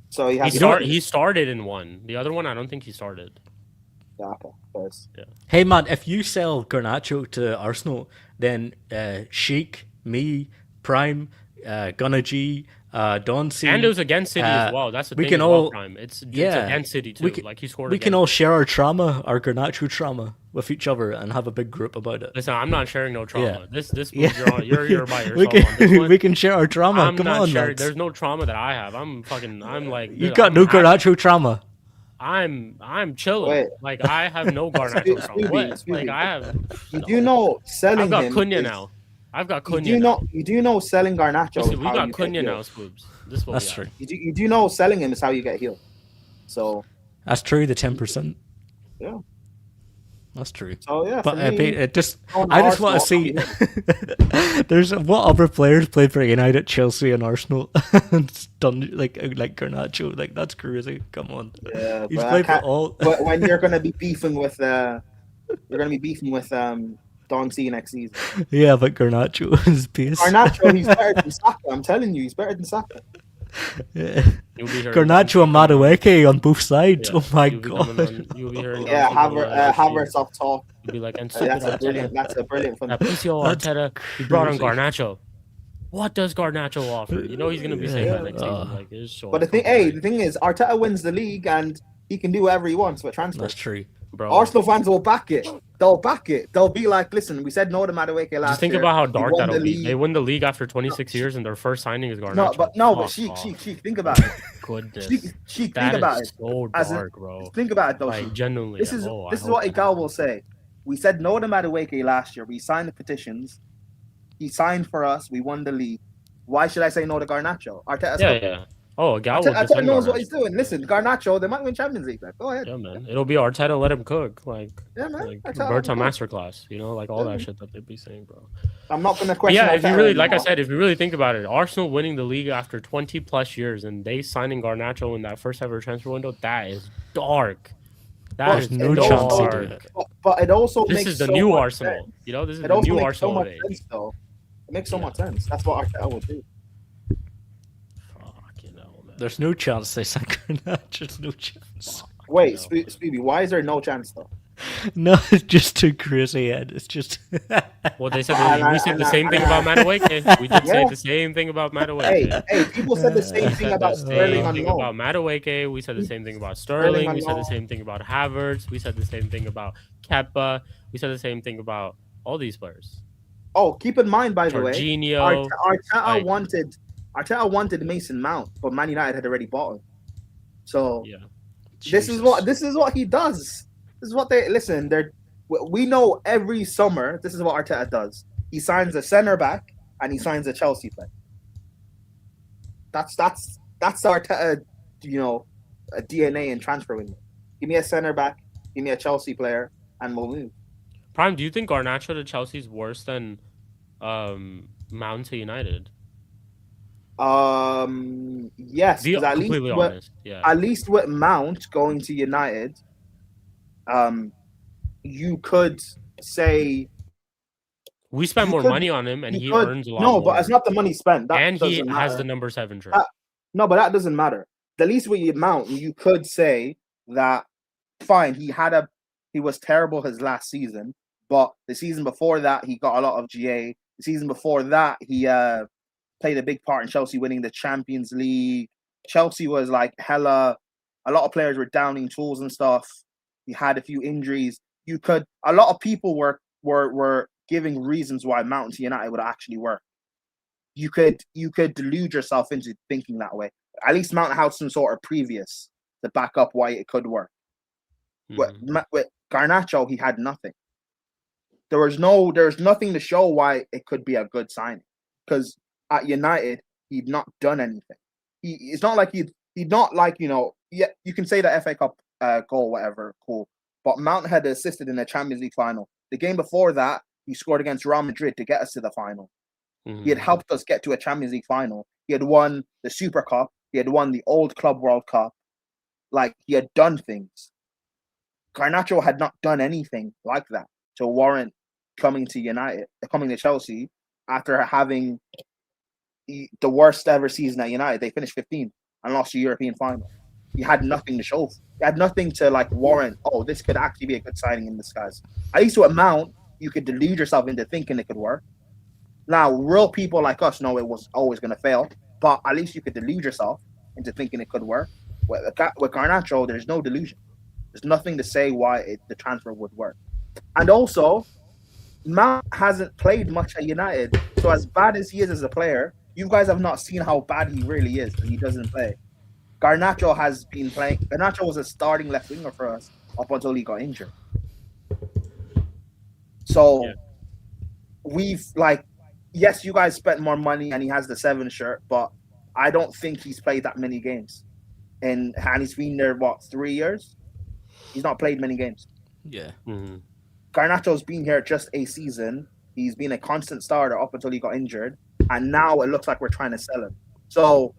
So he started in 1. The other one, I don't think he started. Yeah, okay. Yeah. Hey man, if you sell Garnacho to Arsenal, then Shik, me, Prime, Gunna G, Don C, and it was against City as well. That's the thing. Prime. It's against City too. He scored. We can all share our trauma, our Garnacho trauma, with each other and have a big group about it. Listen, I'm not sharing no trauma. Yeah. You're by yourself. We can share our trauma. Come on, sharing. There's no trauma that I have. I'm like. You got no Garnacho trauma. I'm chilling. Wait. Like I have no Garnacho trauma. Like I have. You do know selling. I've got Cunha now. I've got Cunha. You do know selling Garnacho. Listen, we got Cunha now, Spoobs. That's true. You do know selling him is how you get healed. So that's true. The 10%. Yeah. That's true. So yeah, but I just want to see. There's what other players played for United, Chelsea, and Arsenal, and done like Garnacho. Like that's crazy. Come on. Yeah, he's played for all. When you're gonna be beefing with Don C next season. Yeah, but Garnacho is piece. Garnacho, he's better than Saka. I'm telling you, he's better than Saka. Yeah. Garnacho and Madueke on both sides. Yeah. Oh my god. Havertz off top. You'll be like, and that's a brilliant one. Arteta, he brought on Garnacho. What does Garnacho offer? You know he's gonna be saying that next season. Like, it's so. But the thing is, Arteta wins the league and he can do whatever he wants with transfer. That's true. Bro. Arsenal fans will back it. They'll back it. They'll be like, listen, we said no to Madueke last year. Just think about how dark that'll be. They win the league after 26 years and their first signing is Garnacho. But Shik, think about it. Goodness. Shik, think about it. So dark, bro. Think about it though. Like, genuinely. This is what Igal will say. We said no to Madueke last year. We signed the petitions. He signed for us. We won the league. Why should I say no to Garnacho? Yeah. Oh, Arteta knows what he's doing. Listen, Garnacho, they might win Champions League. Like, go ahead. Yeah, man. It'll be Arteta, let him cook. Like, yeah, man. Like Berta Masterclass. Like all that shit that they'd be saying, bro. I'm not gonna question. Yeah, if you really, like I said, if you really think about it, Arsenal winning the league after 20 plus years and they signing Garnacho in that first ever transfer window, that is dark. That is no chance to do it. But it also this makes is the new Arsenal. This is the new Arsenal. It makes so much sense. That's what Arteta would do. There's no chance they sign Garnacho. There's no chance. Wait, Spooby, why is there no chance though? No, it's just too crazy. It's just. Well, they said we said the same thing about Madueke. We did say the same thing about Madueke. Hey, people said the same We thing said about the Sterling same on thing loan. about Madueke. We said the same thing about Sterling Sterling. on We said the loan. same thing about Havertz. We said the same thing about Kepa. We said the same thing about all these players. Oh, keep in mind, by the way, Jorginho. Arteta wanted Mason Mount, but Man United had already bought him. So Yeah. this is what he does. This is what they listen. We know every summer. This is what Arteta does. He signs a center back and he signs a Chelsea player. That's Arteta, a DNA in transfer window. Give me a center back, give me a Chelsea player, and we'll move. Prime, do you think Garnacho to Chelsea is worse than Mount to United? Yes, because at least with Mount going to United, you could say we spent more money on him, and he earns a lot more. No, but it's not the money spent. And he has the number 7 shirt. No, but that doesn't matter. At least with your Mount, you could say that fine. He was terrible his last season, but the season before that he got a lot of GA. The season before that he played a big part in Chelsea winning the Champions League. Chelsea was like hella. A lot of players were downing tools and stuff. He had a few injuries. A lot of people were giving reasons why Mount to United would actually work. You could delude yourself into thinking that way. At least Mount had some sort of previous to back up why it could work. Mm-hmm. With Garnacho, he had nothing. There was nothing to show why it could be a good signing. Because at United, he'd not done anything. It's not like yeah, you can say the FA Cup goal, whatever, cool. But Mount had assisted in the Champions League final. The game before that, he scored against Real Madrid to get us to the final. Mm-hmm. He had helped us get to a Champions League final. He had won the Super Cup. He had won the Old Club World Cup. Like, he had done things. Garnacho had not done anything like that to warrant coming to Chelsea after having the worst ever season at United. They finished 15th and lost the European final. He had nothing to show. He had nothing to warrant, oh, this could actually be a good signing in disguise. At least with Mount, you could delude yourself into thinking it could work. Now, real people like us know it was always going to fail, but at least you could delude yourself into thinking it could work. With Garnacho, there's no delusion. There's nothing to say why the transfer would work. And also, Mount hasn't played much at United, so as bad as he is as a player, you guys have not seen how bad he really is when he doesn't play. Garnacho has been playing. Garnacho was a starting left winger for us up until he got injured. So we've yes, you guys spent more money and he has the 7 shirt, but I don't think he's played that many games. And he's been there, 3 years? He's not played many games. Yeah. Mm-hmm. Garnacho's been here just a season. He's been a constant starter up until he got injured. And now it looks like we're trying to sell him. So,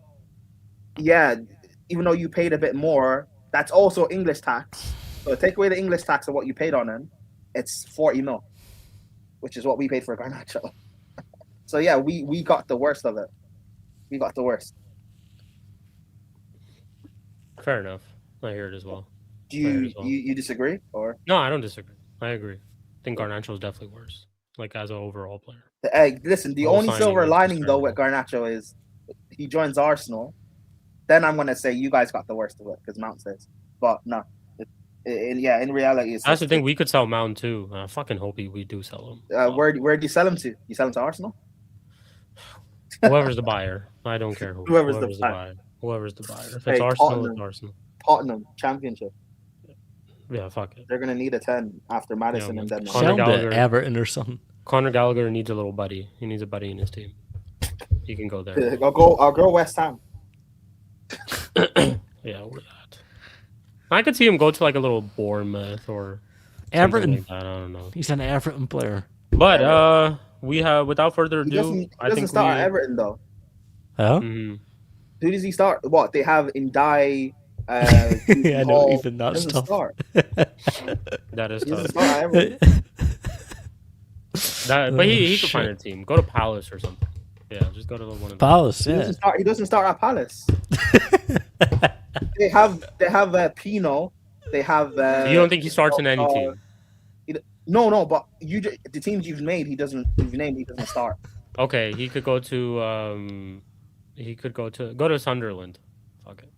yeah, even though you paid a bit more, that's also English tax. So take away the English tax of what you paid on him, it's 40 mil, which is what we paid for Garnacho. So, yeah, we got the worst of it. We got the worst. Fair enough. I hear it as well. Do you disagree? Or no, I don't disagree. I agree. I think Garnacho is definitely worse, as an overall player. Listen, the only silver lining though with Garnacho is he joins Arsenal. Then I'm gonna say you guys got the worst of it because Mount says. But no, in reality, that's the thing. We could sell Mount too. I fucking hope we do sell him. Where do you sell him to? You sell him to Arsenal? Whoever's the buyer, I don't care who. Whoever's the buyer. Whoever's the buyer. If it's Arsenal, it's Arsenal. Tottenham Championship. Yeah, fuck it. They're gonna need a 10 after Madison and then Conor Gallagher, Everton or something. Conor Gallagher needs a little buddy. He needs a buddy in his team. He can go there. I'll go West Ham. Yeah, or that. I could see him go to a little Bournemouth or Everton. Like that. I don't know. He's an Everton player. But we have, without further ado, he doesn't start at Everton though. Huh? Mm-hmm. Who does he start? What they have in Ndai? I know, even that's tough. That is tough. But he could find a team. Go to Palace or something. Yeah, just go to one of Palace. He doesn't start at Palace. They have Pino. They have. So you don't think he starts in any team? No, but the teams you've named, he doesn't start. Okay, he could go to go to Sunderland. Fuck it.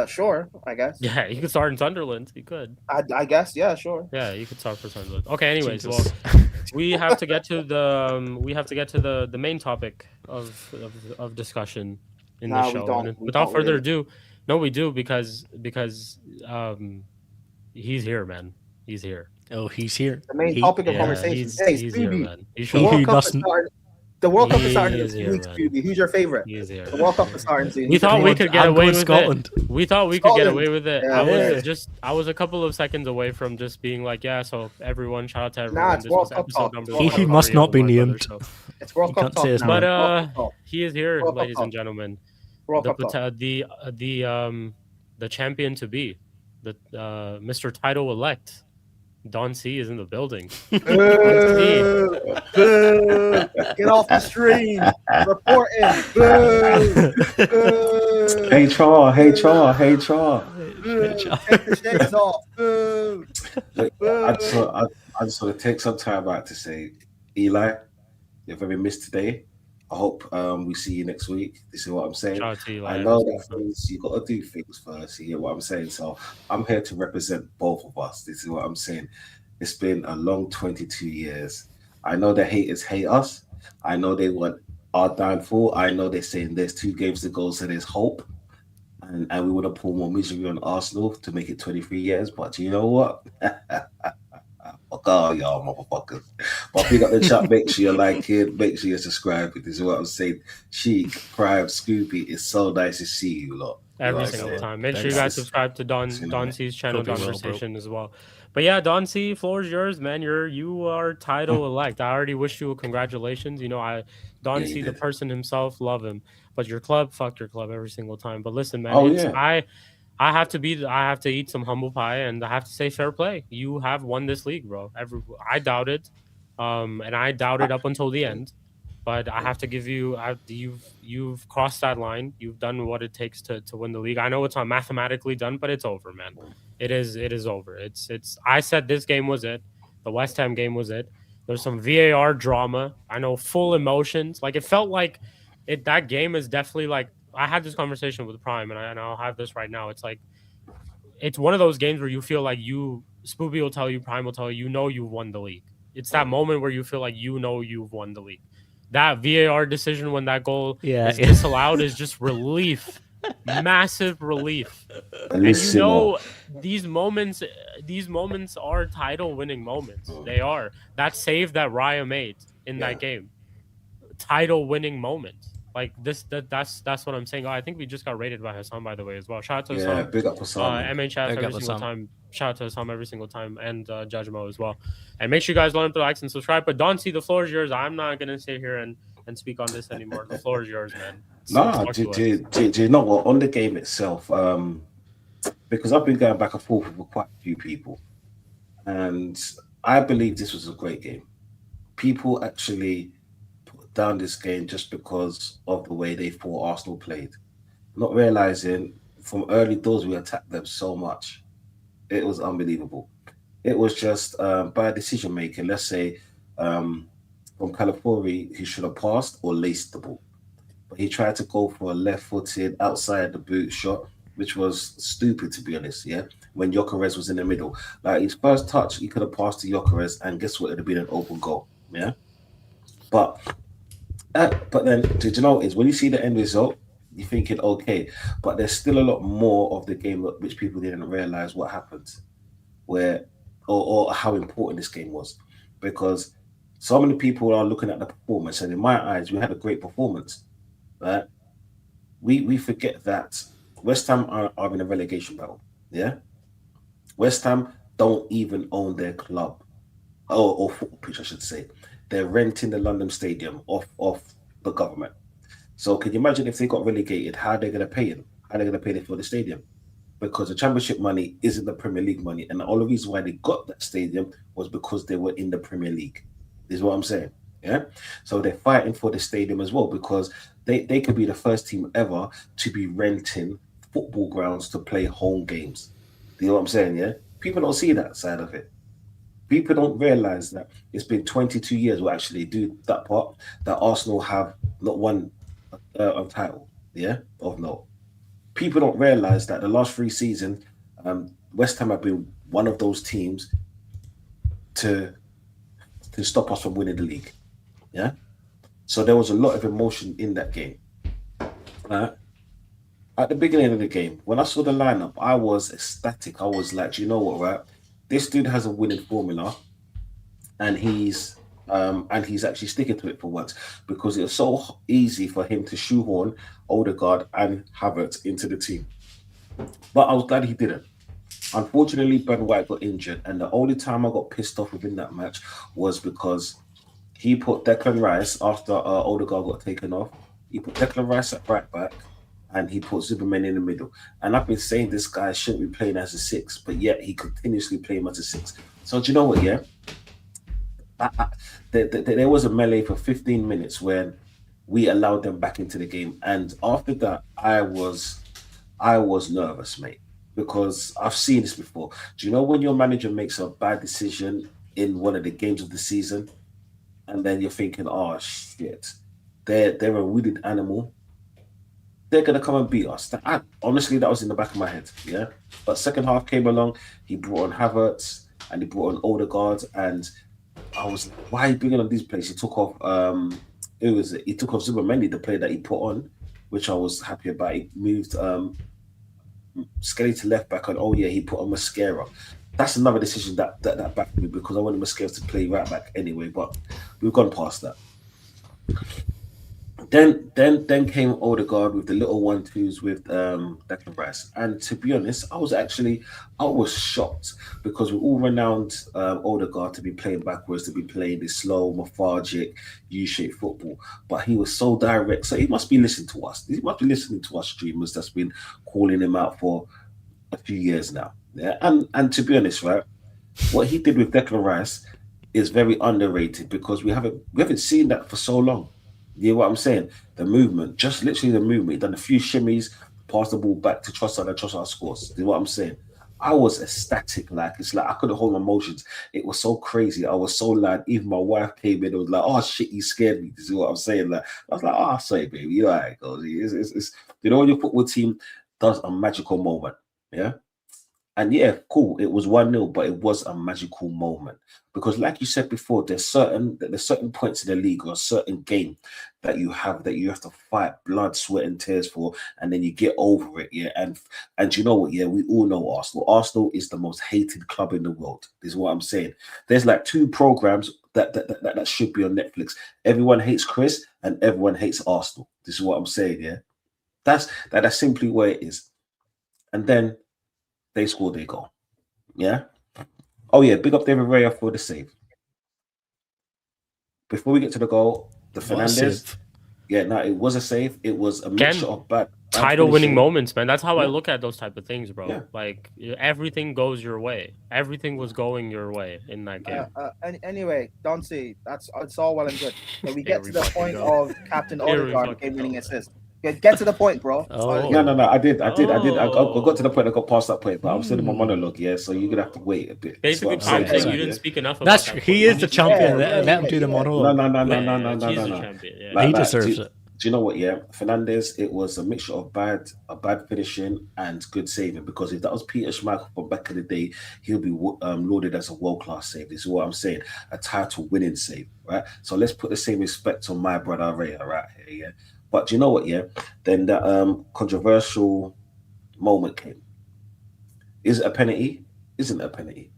Sure, I guess. Yeah, he could start in Sunderland. He could. I guess, yeah, sure. Yeah, you could start for Sunderland. Okay, anyways, Jesus. well, we have to get to the main topic of discussion in the Nah, we show. don't. And We without don't further really. ado, no, we do because he's here, man. He's here. Oh, he's here. The main topic of Yeah, conversation. he's Hey, here, Spooby, man. He's the He showing World who Cup is mustn't. starting. The World Cup is starting He in is a few here, weeks, man. Spooby. Who's your favorite? He is here. The World Cup is starting soon. We Who's your thought we favorite? could get I'm away going with Scotland. it. We thought we could get Scotland. away with it. Yeah, I was a couple of seconds away from just being like, yeah. So everyone, shout out to everyone. Nah, it's This World was Cup episode talk. number He who 23 must of not the be Mud Brother named. Show. It's World You Cup can't talk say his now. But World Cup talk. he is here, World Cup ladies and talk. gentlemen. World The Cup talk. the champion to be, the Mr. Title elect, Don C is in the building. Boo! Boo! Get off the stream. Reporting. Boo! Boo! HR. Boo! Take the shades off. Boo! Look, Boo! I just want to take some time out to say, Eli, you're very missed today. I hope we see you next week. This is what I'm saying. Shout out to Eli. I know that things, you got to do things first. You hear what I'm saying? So I'm here to represent both of us. This is what I'm saying. It's been a long 22 years. I know the haters hate us. I know they want our downfall. I know they're saying there's 2 games to go, so there's hope. And we want to pull more misery on Arsenal to make it 23 years. But you know what? Fuck all y'all motherfuckers. But pick up the chat, make sure you like it, make sure you subscribe. This is what I'm saying. Shik, Prime, Scooby, it's so nice to see you lot. Every Like I single said, time. Make sure you Thanks. guys subscribe to Don C's channel, Hope you're well, Conversation, as well. But yeah, Don C, floor is yours, man. You are title elect. I already wish you a congratulations. You know, Don Yeah, C, you the did. person himself, love him. But your club, fuck your club every single time. But listen, man, Oh, it's yeah. I have to eat some humble pie, and I have to say fair play. You have won this league, bro. I doubted, and I doubted up until the end. But I have to give you, you've crossed that line. You've done what it takes to win the league. I know it's not mathematically done, but it's over, man. It is over. It's. I said this game was it. The West Ham game was it. There's some VAR drama. I know, full emotions. Like, it felt like it. That game is definitely like, I had this conversation with Prime, and I'll have this right now. It's like, it's one of those games where you feel like Spooby will tell you, Prime will tell you, you've won the league. It's that moment where you feel like you've won the league. That VAR decision when that goal is disallowed is just relief, massive relief. And Listen, you know, these moments are title-winning moments. They are. That save that Raya made in that game, title-winning moment. Like this, that's what I'm saying. Oh, I think we just got rated by Hassan, by the way, as well. Shout out to Hassan. big up Hassan. MHF Big every up single Hassan. time. Shout out to Hassan every single time, and Judge Mo as well. And make sure you guys learn to like and subscribe. But Don C, the floor is yours. I'm not gonna sit here and speak on this anymore. The floor is yours, man. Do you know what? On the game itself, because I've been going back and forth with quite a few people, and I believe this was a great game. People actually put down this game just because of the way they thought Arsenal played, not realizing from early doors we attacked them so much. It was unbelievable. It was just bad decision making. Let's say from Calafori, he should have passed or laced the ball. But he tried to go for a left-footed outside the boot shot, which was stupid, to be honest. Yeah, when Gyökeres was in the middle, like his first touch, he could have passed to Gyökeres, and guess what? It'd have been an open goal. Yeah, but then, did you know is when you see the end result, you're thinking okay, but there's still a lot more of the game which people didn't realize what happened, where or how important this game was, because so many people are looking at the performance, and in my eyes, we had a great performance. Right? We forget that West Ham are in a relegation battle. Yeah, West Ham don't even own their club, or football pitch, I should say. They're renting the London Stadium off the government. So can you imagine if they got relegated? How are they going to pay them? How are they going to pay them for the stadium? Because the Championship money isn't the Premier League money, and the only reason why they got that stadium was because they were in the Premier League. Is what I'm saying. Yeah, so they're fighting for the stadium as well because they could be the first team ever to be renting football grounds to play home games. Do you know what I'm saying? Yeah, people don't see that side of it. People don't realize that it's been 22 years, or actually do that part, that Arsenal have not won a title. Yeah, of no. People don't realize that the last 3 seasons, West Ham have been one of those teams to stop us from winning the league. Yeah. So there was a lot of emotion in that game. Uh, at the beginning of the game, when I saw the lineup, I was ecstatic. I was like, "Do you know what, right? This dude has a winning formula, and he's actually sticking to it for once because it was so easy for him to shoehorn Odegaard and Havertz into the team. But I was glad he didn't. Unfortunately, Ben White got injured, and the only time I got pissed off within that match was because he put Declan Rice after Odegaard got taken off. He put Declan Rice at right back, and he put Zimmerman in the middle. And I've been saying this guy shouldn't be playing as a 6, but yet he continuously play him as a 6. So do you know what? Yeah, there was a melee for 15 minutes when we allowed them back into the game, and after that, I was nervous, mate, because I've seen this before. Do you know when your manager makes a bad decision in one of the games of the season, and then you're thinking, "Oh shit, they're a wounded animal. They're gonna come and beat us." Honestly, that was in the back of my head. Yeah, but second half came along. He brought on Havertz and he brought on Odegaard, and I was like, "Why are you bringing on these players?" He took off. It was he took off Zubamendi, the player that he put on, which I was happy about. He moved Skelly to left back, and oh yeah, he put on Mascara. That's another decision that backed me because I wanted Mascara to play right back anyway. But we've gone past that. Then came Odegaard with the little 1-2s with Declan Rice, and to be honest, I was shocked because we all renowned Odegaard to be playing backwards, to be playing this slow, lethargic, U-shaped football, but he was so direct. So he must be listening to us. He must be listening to us streamers that's been calling him out for a few years now. Yeah, and to be honest, right, what he did with Declan Rice is very underrated because we haven't seen that for so long. You know what I'm saying? The movement, just literally the movement. He done a few shimmies, passed the ball back to Trossard, and Trossard scores. You know what I'm saying? I was ecstatic, like it's like I couldn't hold my emotions. It was so crazy. I was so loud. Even my wife came in and was like, "Oh shit, you scared me." This is what I'm saying. Like I was like, "Oh, sorry, baby, you know how it goes." It's you know when your football team does a magical moment, yeah. And yeah, cool. It was 1-0, but it was a magical moment because, like you said before, there's certain points in the league or a certain game that you have to fight blood, sweat, and tears for, and then you get over it. Yeah, and you know what? Yeah, we all know Arsenal. Arsenal is the most hated club in the world. This is what I'm saying. There's like 2 programs that should be on Netflix. Everyone hates Chris, and everyone hates Arsenal. This is what I'm saying. Yeah, that's simply where it is. And then they scored their goal. Yeah. Oh yeah, big up David Raya for the save. Before we get to the goal, the Fernandez. Yeah, no, it was a save. It was a mixture of bad title-winning moments, man. That's how I look at those type of things, bro. Yeah. Like everything goes your way. Everything was going your way in that game. Anyway, Dante, it's all well and good. But we get to the point of Captain Odegaard game-winning assist. Get to the point, bro. Oh. No. I did. I got to the point. I got past that point, but I'm still in my monologue. Yeah, so you're gonna have to wait a bit. Basically, Tom saying you didn't speak enough. That's he is the champion. Let him do the monologue. No. He's the champion. He deserves it. Do you know what? Yeah, Fernandez. It was a mixture of bad finishing and good saving. Because if that was Peter Schmeichel from back in the day, he'll be lauded as a world-class save. This is what I'm saying. A title-winning save, right? So let's put the same respect on my brother Ray, right here. Yeah. But do you know what? Yeah, then that controversial moment came. Is it a penalty? Isn't it a penalty?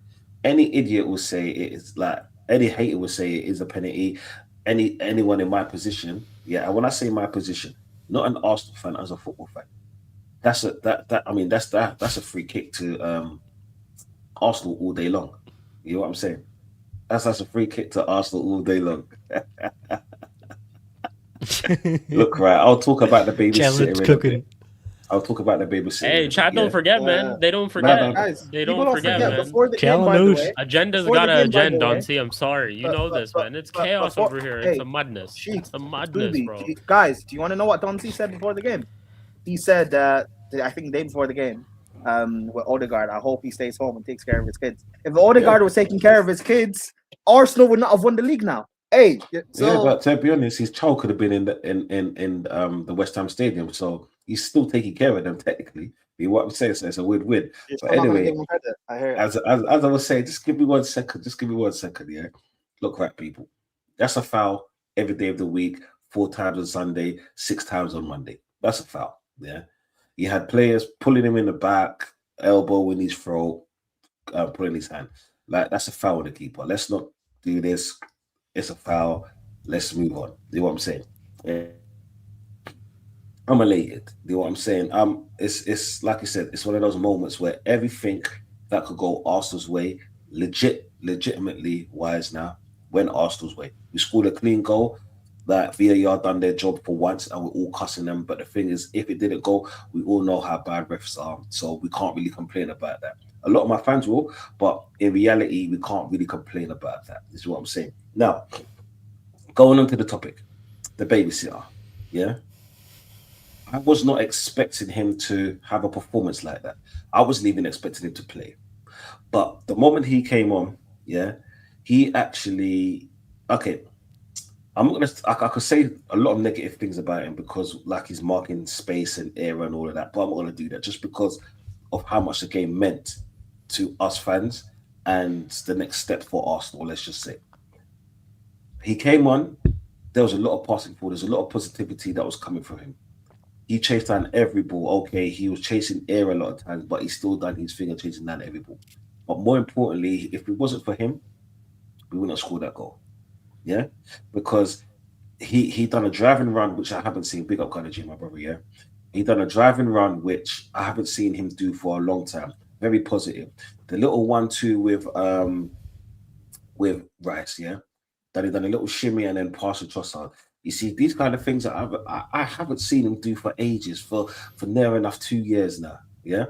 Any idiot will say it is like any hater will say it is a penalty. Anyone in my position, yeah. And when I say my position, not an Arsenal fan, as a football fan, that's a free kick to Arsenal all day long. You know what I'm saying? That's a free kick to Arsenal all day long. Look, right, I'll talk about the babysitter in a bit. I'll talk about the babysitting. Hey, chat, don't forget, man. They don't forget. They people don't forget, man. before the Cal game, by the knows. way. Agenda's Before got the an game, by the agenda, way. Don C. I'm sorry. You know this, man. It's chaos before- over here. hey, It's a madness. Shik, It's a madness, Spooby, bro. guys, do you want to know what Don C said before the game? He said, I think the day before the game, with Odegaard, I hope he stays home and takes care of his kids. If Odegaard was taking care of his kids, Arsenal would not have won the league now. Hey, so but to be honest, his child could have been in the West Ham Stadium, so he's still taking care of them technically. What I'm saying, so it's a win-win. But anyway, I hear it. as I was saying, just give me 1 second. Just give me 1 second. Yeah, look, right, people. That's a foul every day of the week, 4 times on Sunday, 6 times on Monday. That's a foul. Yeah, you had players pulling him in the back, elbow in his throat, pulling his hand. Like that's a foul on the keeper. Let's not do this. It's a foul. Let's move on. You know what I'm saying? Yeah. I'm elated. You know what I'm saying? It's like I said, it's one of those moments where everything that could go Arsenal's way, legitimately wise now, went Arsenal's way. We scored a clean goal. That VAR done their job for once, and we're all cussing them. But the thing is, if it didn't go, we all know how bad refs are, so we can't really complain about that. A lot of my fans will, but in reality, we can't really complain about that. This is what I'm saying. Now, going on to the topic, the babysitter. Yeah, I was not expecting him to have a performance like that. I wasn't even expecting him to play. But the moment he came on, yeah, he actually okay. I could say a lot of negative things about him because, like, he's marking space and error and all of that. But I'm not gonna do that just because of how much the game meant to us fans and the next step for Arsenal. Let's just say he came on. There was a lot of passing forward. There's a lot of positivity that was coming from him. He chased down every ball. Okay, he was chasing air a lot of times, but he still done his thing of chasing down every ball. But more importantly, if it wasn't for him, we wouldn't have scored that goal. Yeah, because he done a driving run which I haven't seen. Big up Carnegie, my brother. Yeah, he done a driving run which I haven't seen him do for a long time. Very positive. The little 1-2 with Rice. Yeah, that he done a little shimmy and then pass to Trossard. You see, these kind of things that I haven't seen him do for ages, for near enough 2 years now. Yeah,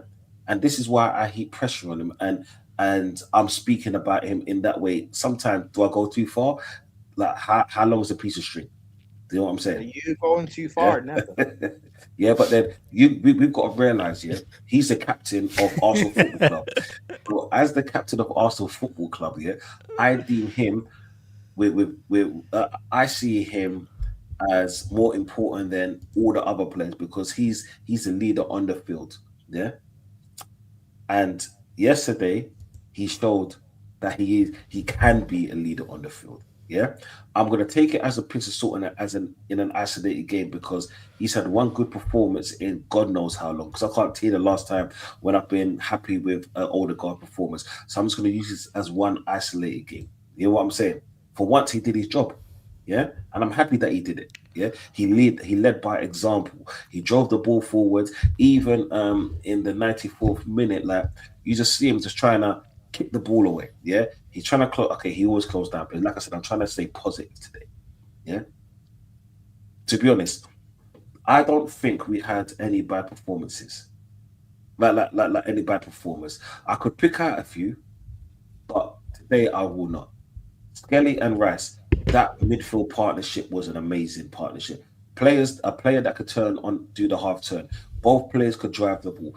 and this is why I heap pressure on him, and I'm speaking about him in that way. Sometimes do I go too far? Like how long is a piece of string? Do you know what I'm saying? Are you going too far? Yeah. Never. Yeah, but then we've got to realize, yeah, he's the captain of Arsenal Football Club. So as the captain of Arsenal Football Club, yeah, I deem him I see him as more important than all the other players because he's a leader on the field. Yeah. And yesterday he showed that he can be a leader on the field. Yeah, I'm gonna take it as a pinch of salt in an isolated game because he's had one good performance in God knows how long. Because I can't tell you the last time when I've been happy with an Odegaard performance. So I'm just gonna use this as one isolated game. You know what I'm saying? For once, he did his job. Yeah, and I'm happy that he did it. Yeah, he led by example. He drove the ball forward, even in the 94th minute. Like you just see him just trying to kick the ball away. Yeah, he's trying to close. Okay, he always closed down, but like I said, I'm trying to stay positive today. Yeah, to be honest, I don't think we had any bad performances. Like any bad performers. I could pick out a few, but today I will not. Skelly and Rice, that midfield partnership was an amazing partnership. A player that could do the half turn. Both players could drive the ball.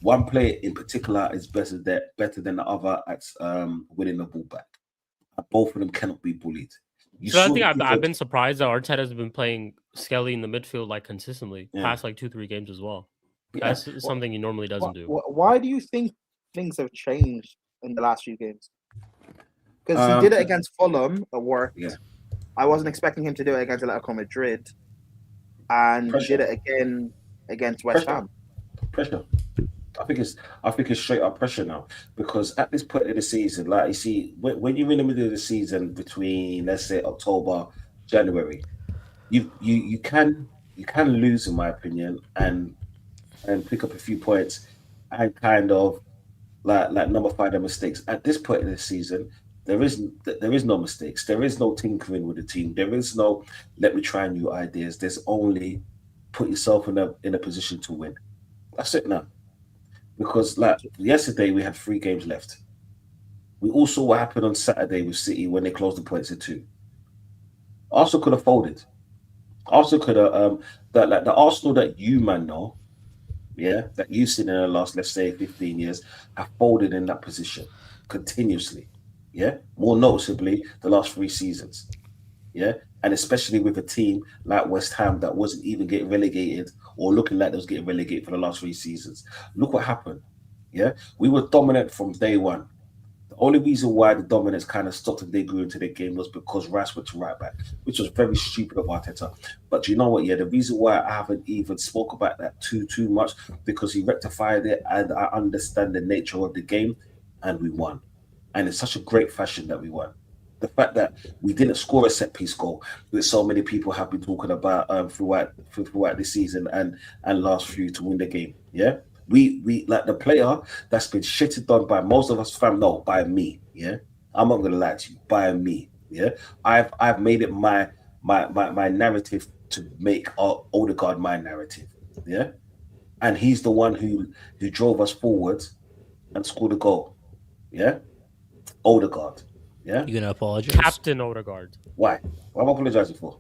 One player in particular is better than the other at winning the ball back. Both of them cannot be bullied. So I think I've been surprised that Arteta has been playing Skelly in the midfield like consistently past like 2-3 games as well. Yeah. That's something he normally doesn't do. Why do you think things have changed in the last few games? Because he did it against Fulham, it worked. Yeah. I wasn't expecting him to do it against Atletico Madrid, and did it again against West Ham. Pressure. I think it's straight up pressure now because at this point of the season, like you see, when you're in the middle of the season between let's say October, January, you can lose in my opinion and pick up a few points and kind of like nullify the mistakes. At this point in the season, there is no mistakes. There is no tinkering with the team. There is no let me try new ideas. There's only put yourself in a position to win. That's it now. Because like yesterday, we had 3 games left. We all saw what happened on Saturday with City when they closed the points at 2. Arsenal could have folded. Arsenal could have the Arsenal that you man know, that you've seen in the last, let's say, 15 years, have folded in that position continuously. More noticeably the last 3 seasons. And especially with a team like West Ham that wasn't even getting relegated or looking like they was getting relegated for the last 3 seasons. Look what happened. We were dominant from day one. The only reason why the dominance kind of stopped and they grew into their game was because Rice went to right back, which was very stupid of Arteta. But you know what? The reason why I haven't even spoke about that too much, because he rectified it and I understand the nature of the game, and we won. And in such a great fashion that we won. The fact that we didn't score a set piece goal, which so many people have been talking about throughout this season and last few to win the game. We like the player that's been shitted on by most of us, by me. I'm not gonna lie to you, by me. I've made it my narrative to make Odegaard my narrative. And he's the one who drove us forward and scored a goal. Odegaard. You're gonna apologize, Captain Odegaard. Why? What am I apologizing for?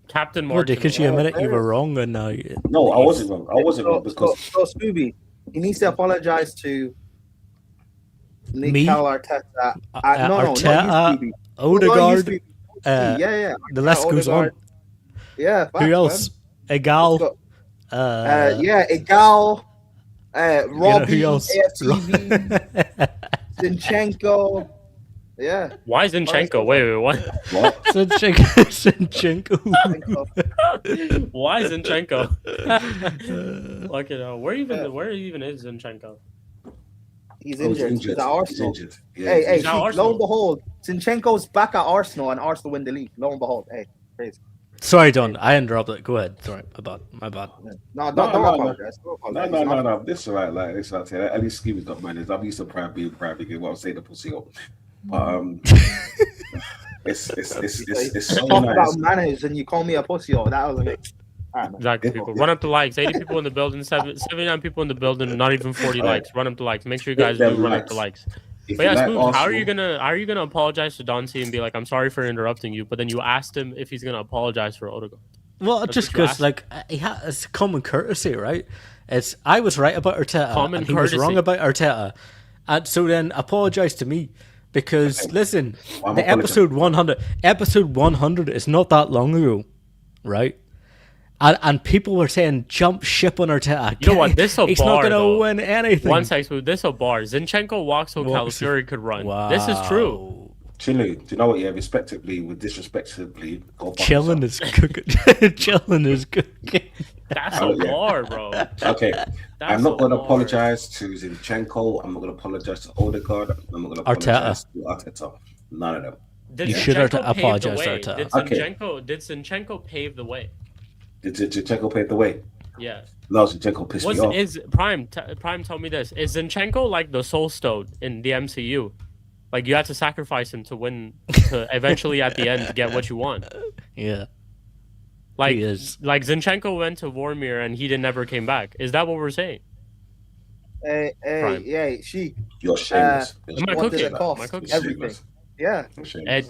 Captain Martin. Because you admitted you were wrong, and now no, I wasn't wrong. I wasn't wrong because Spooby, he needs to apologize to Me? Mikel Arteta. Arteta, Odegaard. The list goes on. Yeah. Who else? Egal. Egal. Robbie. Who else? AFTV. Zinchenko. Yeah. Why Zinchenko? Wait, what? Zinchenko. Why Zinchenko? Fucking hell. Where even is Zinchenko? He's injured. He's at Arsenal. He's injured. Hey, lo and behold, Zinchenko's back at Arsenal and Arsenal win the league. Lo and behold, hey, crazy. Sorry, Don. I interrupted. Go ahead. Sorry, my bad. No, don't apologize. No. This is right. Like this, I tell you. At least Skivy's got manners. I'm used to being proud because what I'm saying the pussy up. It's so talk nice. about manners and you call me a pussy. That was like. Exactly, people. Run up the likes. 80 people in the building, 79 people in the building, not even 40 likes. Run up the likes. Make sure you guys do run up the likes. But yeah, Spooby, how are you gonna apologize to Doncy and be like, I'm sorry for interrupting you, but then you asked him if he's gonna apologize for Odegaard? Well, just because it's common courtesy, right? I was right about Arteta and he was wrong about Arteta, and so then apologize to me. Because listen, the episode 100 is not that long ago, right? And people were saying jump ship on Arteta. You know what? This a he's bar. He's not gonna win anything. One second, this a bar. Zinchenko walks so Calafiori could run. Wow. This is true. Chile, do you know what? Yeah, respectively, with disrespectively, chilling is cooking. Chilling is cooking. That's a bar, bro. Okay, I'm not going to apologize to Zinchenko. I'm not going to apologize to Odegaard. I'm not going to apologize to Arteta. None of them. You should apologize to Arteta. Did Zinchenko pave the way? Did Zinchenko pave the way? Yeah. No, Zinchenko pissed me off. Is Prime tell me this. Is Zinchenko like the soul stone in the MCU? Like you have to sacrifice him to win to eventually at the end get what you want. Yeah. Like Zinchenko went to Vormir and he never came back. Is that what we're saying? Hey, Shik. You're shameless. What did it cost? Everything. Yeah. Hey,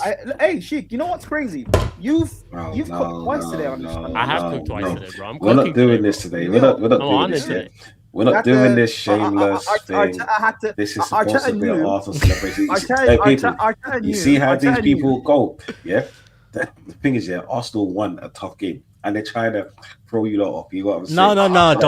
Shik, you know what's crazy? You've cooked twice today on this. I have cooked twice today, bro. We're not doing this today. We're not doing this today. We're not doing this shameless thing. This is supposed to be an Arsenal celebration. Hey, people, you see how these people go? Yeah. The thing is, Arsenal won a tough game, and they're trying to throw you lot off. You got to No, Don. I'm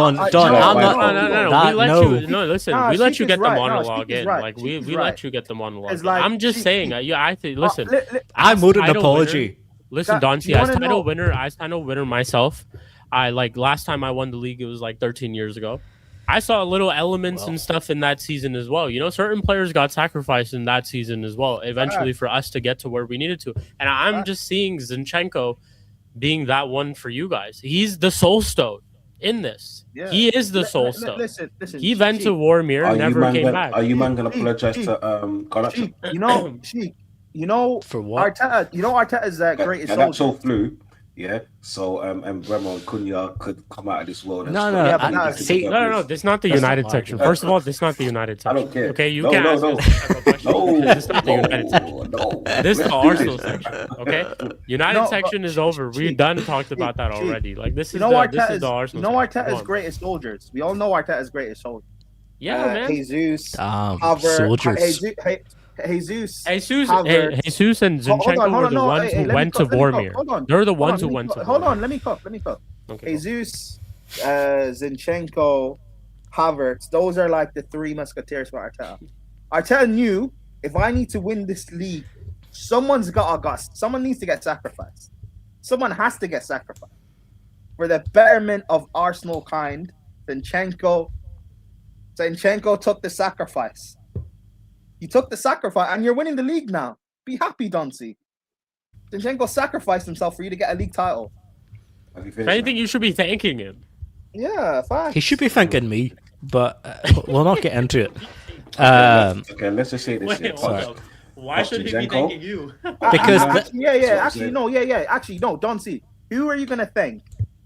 not. No, listen. We let you get the monologue in. Like we let you get the monologue. I'm just saying. I think. Listen, I owed an apology. Listen, Doncy, as title winner myself, I like last time I won the league. It was like 13 years ago. I saw little elements and stuff in that season as well. You know, certain players got sacrificed in that season as well, eventually for us to get to where we needed to. And I'm just seeing Zinchenko being that one for you guys. He's the soul stone in this. Yeah. He is the soul stone. Listen, he went to Vormir, never came back. Are you man going to apologize to Garnacho? You know, for what? Arteta, Arteta's greatest and that so flew. Yeah. So and Bremer and Cunha could come out of this world. And No, stop no, Yeah, it. but I- that's- see, No. This is not the That's United not my section. argument. First of all, this is not the United I section. don't care. Okay, you No, can't no, ask no. this type of question No, because this is not the United section. no. This is the Let's do Arsenal this. section. Okay, United No, section but is over. We've Sheik, done talked about that Sheik, already. Like this You is know the this Arteta's is the Arsenal. section. Come Arteta's on. greatest soldiers. We all know Arteta's greatest soldiers. Yeah, man. Jesus, soldiers. Jesus, Jesus, Havertz. Jesus and Hold Zinchenko on, were the no, ones hey, who let me went to cook, let me cook. Vormir. Hold on, They're the hold ones on, who let me went to cook. Hold on, Vormir. let me cook. Okay, go. Jesus, Zinchenko, Havertz. Those are like the three musketeers for Arteta. Arteta knew if I need to win this league, someone needs to get sacrificed. Someone has to get sacrificed for the betterment of Arsenal kind. Zinchenko took the sacrifice. He took the sacrifice, and you're winning the league now. Be happy, Donsi. Zinchenko sacrificed himself for you to get a league title. Have you If finished anything, you should be thanking him. Yeah, fact. He should be thanking me, but we'll not get into it. Okay, let's just say this. Wait, here. hold up. Why should he be Zinchenko? thanking you? Because Actually, no. Donsi, who are you gonna thank?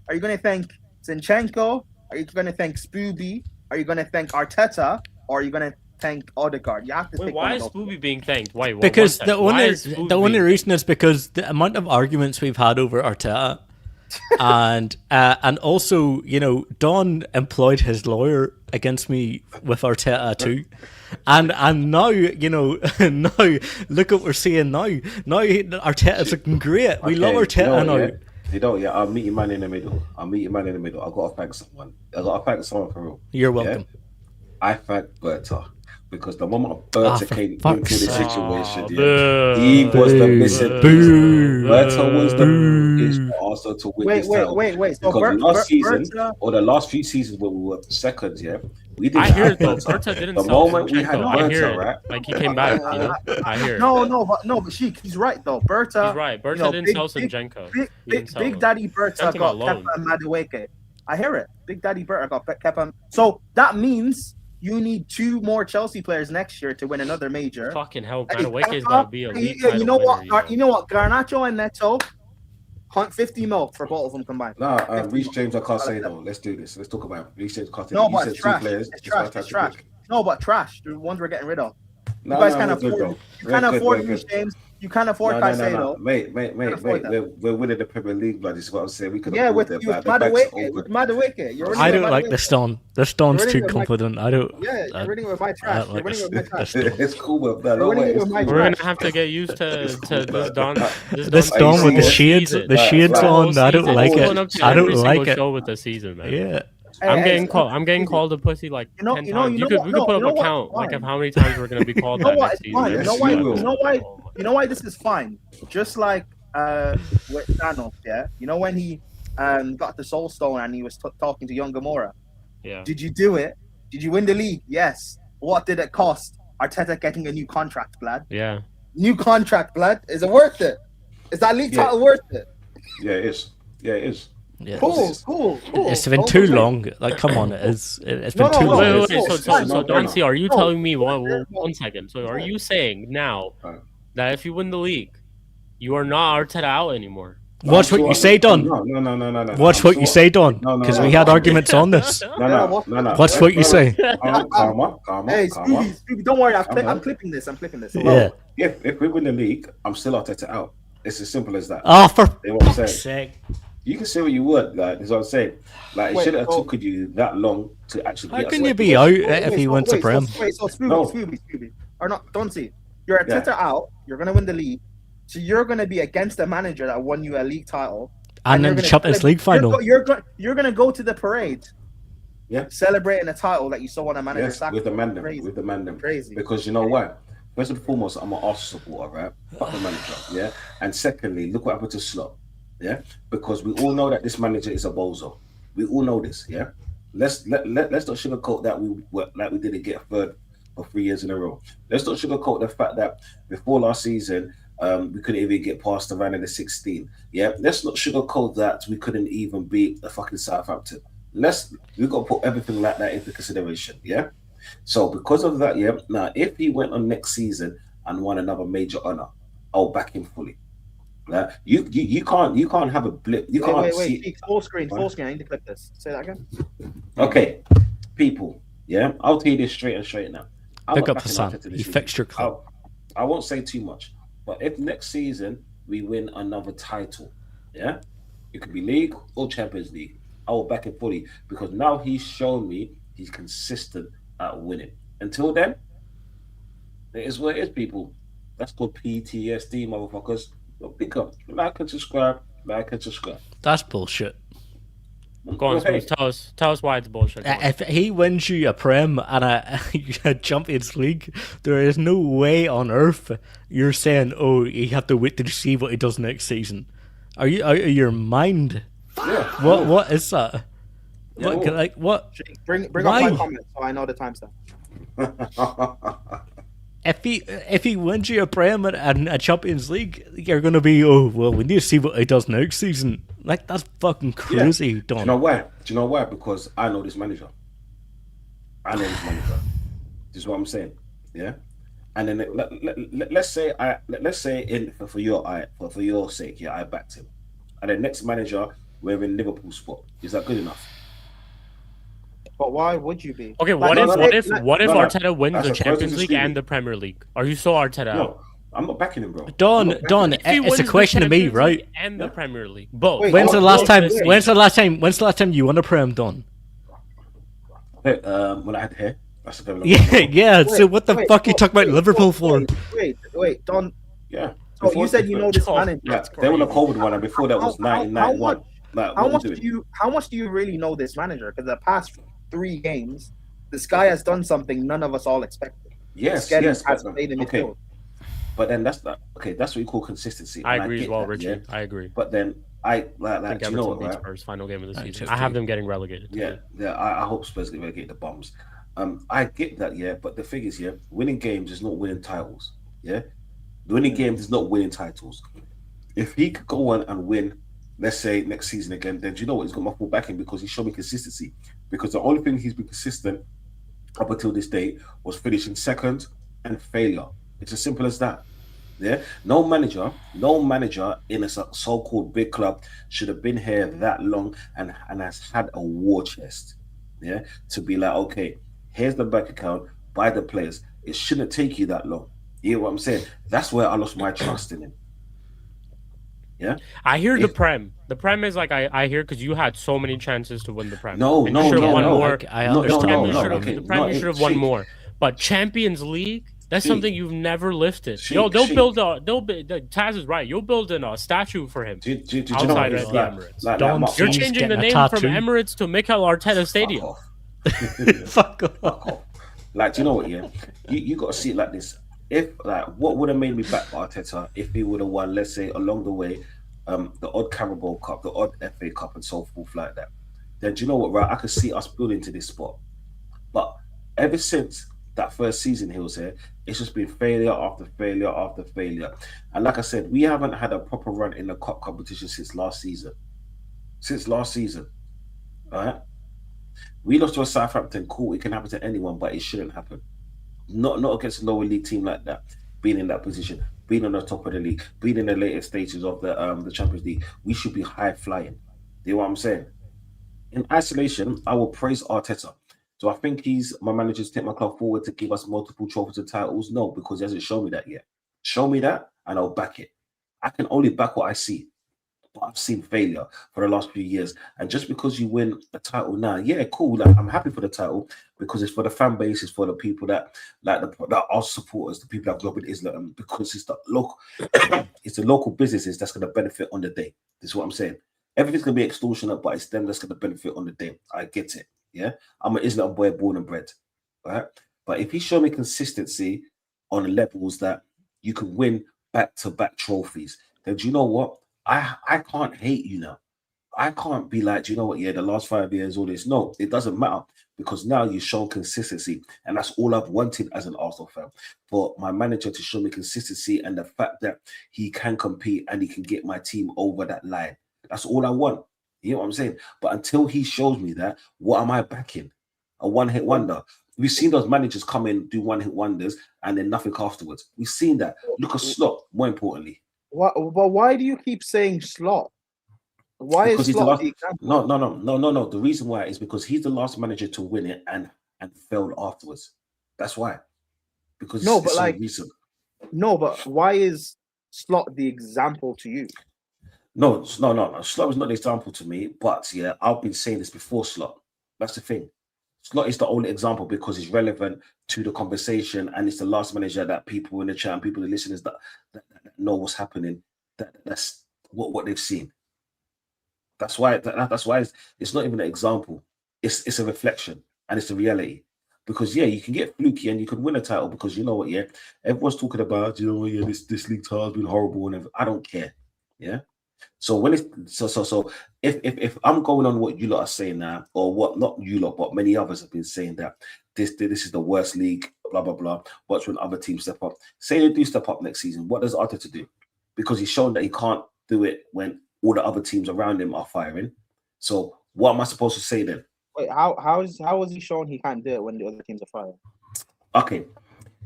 Are you gonna thank Zinchenko? Are you gonna thank Spooby? Are you gonna thank Arteta? Or are you gonna thank Odegaard? You have to Wait, pick why one is of those. Spooby being thanked? Why? because one second. the only reason is because the amount of arguments we've had over Arteta, and also Don employed his lawyer against me with Arteta too, and now now look what we're seeing now. Now Arteta's looking great. We love Arteta now. You know, yeah, I'll meet you man in the middle. I gotta thank someone. For real. You're welcome. Yeah? I thank Berta. Because the moment Berta came into the situation, he was the missing piece. Berta was the piece for Arsenal to win this title. Wait. So because last season, Berta... or the last few seasons when we were seconds, we didn't I hear have it though. Berta. Berta didn't. The sell moment we had Zinchenko. I hear Berta, it. right? Like he came back. I hear it. But Sheik, he's right though. Berta, He's right. Berta didn't sell Zinchenko. Big Daddy Berta got Kepa and Madueke. I hear it. Big Daddy Berta got Kepa. So that means you need 2 more Chelsea players next year to win another major. Fucking hell, Madueke's gotta be a league title You know what? winner, You know what? Garnacho and Neto, 50 mil for both of them combined. Nah, Reece James, I can't say though. Let's do this. Let's talk about Reece James. No, but it's trash. It's trash. No, but trash. The ones we're getting rid of. You guys can't afford Reece James. You can't afford Caicedo. Mate. We're winning the Premier League, blood. This is what I'm saying. We could with Madueke. I don't like the Stone. The Stone's too confident. I don't. Yeah, you're winning with my trash. You're winning with my trash. It's cool, but no We're way. winning with my We're trash. gonna have to get used to this Don. This Stone with the shades on. I don't like it. I don't like it. Show with the season, man. Yeah. I'm getting called a pussy like 10 times. We could put up a count like of how many times we're gonna be called that next season. You know why this is fine? Just like with Thanos, yeah. You know when he got the Soul Stone and he was talking to young Gamora. Yeah. Did you do it? Did you win the league? Yes. What did it cost? Arteta getting a new contract, blood. Yeah. New contract, blood. Is it worth it? Is that league title worth it? Yeah, it is. Yeah. Cool. It's been too long. Like, come on, it's been too long. Wait. So Doncy, are you telling me one second? So are you saying now that if you win the league, you are not Arteta out anymore? Watch what you say, Don. No. Watch what you say, Don. Because we had arguments on this. No. Watch what you say. Calma. Hey, Spooby, don't worry. I'm clipping this. Yeah. If we win the league, I'm still Arteta out. It's as simple as that. Oh, for You know what I'm saying? fuck's sake. You can say what you would, like, that's what I'm saying. Like, it shouldn't have taken you that long to actually How get us can away you from be it. out if he went to Prem? So Spooby. Or not, don't see. You're Arteta out. You're going to win the league. So you're going to be against the manager that won you a league title. And then the Champions League final. You're going to go to the parade. Yeah. Celebrating a title that you saw on a manager. Yes, with the man. Crazy. Because you know what? First and foremost, I'm an Arsenal supporter, right? Fuck the manager, yeah? And secondly, look what happened to Slot, yeah? Because we all know that this manager is a bozo. We all know this, yeah? Let's not sugarcoat that we didn't get third for 3 years in a row. Let's not sugarcoat the fact that before last season, we couldn't even get past the round of the 16. Yeah, let's not sugarcoat that we couldn't even beat the fucking Southampton. We've got to put everything like that into consideration. Yeah. So because of that, yeah. Now, if he went on next season and won another major honor, I'll back him fully. Like, you can't have a blip. You can't Wait. see. Speak full screen. I need to clip this. Say that again. Okay, people. Yeah, I'll tell you this straight now. I'm Pick not up backing Hassan. Arteta this He season. fixed your club. I won't say too much, but if next season we win another title, yeah, it could be league or Champions League, I will back him fully because now he's shown me he's consistent at winning. Until then, it is what it is, people. That's called PTSD, motherfuckers. Pick up, like and subscribe, That's bullshit. Go on, Hey. Spooks. Tell us why it's bullshit. Go on. If he wins you a Prem and a Champions League, there is no way on earth you're saying, "Oh, you have to wait to see what he does next season." Are you out of your mind? Yeah. What is that? Yeah, What no. like what? Bring up Why? my comments so I know the timestamp. If he wins you a Prem and a Champions League, you're gonna be, oh well, we need to see what he does next season. Like, that's fucking crazy, Do Don. you know why? Because I know this manager. This is what I'm saying. Yeah. And then let's say for your sake, yeah, I backed him. And the next manager, we're in Liverpool spot. Is that good enough? But why would you be? Okay, Like, what if Arteta wins That's the a Champions person League screaming. and the Premier League? Are you so Arteta out? No, I'm not backing him, bro. Don, I'm not backing him. If he it's a wins the question to me, Champions right? League and the Premier League, both. Wait, When's the Oh, last oh, time? wait. When's the last time you won a Prem, Don? Hey, when I had hair, that's a very long Yeah, time ago. yeah. So what the Wait, fuck you talking about wait, Liverpool for? Wait, Don. Yeah. So you said you know this manager. Yeah, they were the COVID one, and before that was 1991. Like, How what much we do doing? you really know this manager? Because the past 3 games, this guy has done something none of us all expected. Yes, Skelly yes. has But, played in okay, midfield. but then that's what you call consistency. I and agree as get well, that, Richie. yeah? I agree. But then I I like think do you know Everton what, beats right? Spurs final game of the season. 50. I have them getting relegated. Yeah. I hope Spurs get relegated the bombs. I get that, yeah. But the thing is, yeah, winning games is not winning titles. Yeah, winning games is not winning titles. If he could go on and win, let's say next season again, then do you know what? He's got my full backing because he showed me consistency. Because the only thing he's been consistent up until this day was finishing second and failure. It's as simple as that. Yeah, no manager in a so-called big club should have been here that long and has had a war chest. Yeah, to be like, okay, here's the bank account, buy the players. It shouldn't take you that long. You hear what I'm saying? That's where I lost my trust in him. Yeah, I hear the Prem. The Prem is like I hear because you had so many chances to win the Prem. No, And no, you should have no, won no. more. I No, understand. Prem, you no, should have- okay. the Prem, No, you should have it- won Shik. more. But Champions League, that's Shik. something you've never lifted. Shik, Yo, they'll Shik. build a. They'll be. Taz is right. You'll build a statue for him. Do you know Outside what of it's the like? Emirates. Don't my- You're He's changing the getting a name from tattoo. Emirates to Mikel Arteta Stadium. Fuck off. Fuck off. Fuck off. Like, do you know what? Yeah, you got to see it like this. If like, what would have made me back Arteta if he would have won, let's say, along the way, the odd Carabao Cup, the odd FA Cup, and so forth like that. Then do you know what? Right, I could see us building to this spot. But ever since that first season he was here, it's just been failure after failure after failure. And like I said, we haven't had a proper run in the cup competition since last season. All right. We lost to a Southampton. Cool, it can happen to anyone, but it shouldn't happen. Not against a lower league team like that. Being in that position, being on the top of the league, being in the later stages of the Champions League, we should be high flying. You know what I'm saying? In isolation, I will praise Arteta. So I think he's my manager to take my club forward to give us multiple trophies and titles. No, because he hasn't shown me that yet. Show me that, and I'll back it. I can only back what I see. But I've seen failure for the last few years. And just because you win a title now, yeah, cool. Like, I'm happy for the title because it's for the fan base, it's for the people that are supporters, the people that grew up in Islam, because it's the local, it's the local businesses that's going to benefit on the day. This is what I'm saying. Everything's going to be extortionate, but it's them that's going to benefit on the day. I get it. Yeah, I'm an Islam boy, born and bred. Right, but if he show me consistency on levels that you can win back-to-back trophies, then do you know what? I can't hate you now. I can't be like, do you know what? Yeah, the last 5 years, all this. No, it doesn't matter because now you show consistency, and that's all I've wanted as an Arsenal fan. For my manager to show me consistency and the fact that he can compete and he can get my team over that line. That's all I want. You know what I'm saying? But until he shows me that, what am I backing? A one-hit wonder. We've seen those managers come in, do one-hit wonders, and then nothing afterwards. We've seen that. Look at Slot, more importantly. But why do you keep saying Slot? Why Because is he's the Slot last. the example? No. The reason why is because he's the last manager to win it and failed afterwards. That's why. Because No, it's but so like, recent. no, but why is Slot the example to you? No. Slot is not the example to me, but yeah, I've been saying this before. Slot. That's the thing. Slot is the only example because it's relevant to the conversation, and it's the last manager that people in the chat, and people, the listeners that know what's happening. That's what they've seen. That's why. That's why it's not even an example. It's a reflection, and it's the reality. Because yeah, you can get fluky and you can win a title because you know what, yeah, everyone's talking about, you know, yeah, this league title has been horrible and everything. I don't care, yeah. So when it's so if I'm going on what you lot are saying now, or what not you lot, but many others have been saying that this is the worst league, blah blah blah. Watch when other teams step up. Say they do step up next season. What does Arteta do? Because he's shown that he can't do it when all the other teams around him are firing. So what am I supposed to say then? Wait, how is he showing he can't do it when the other teams are firing? Okay,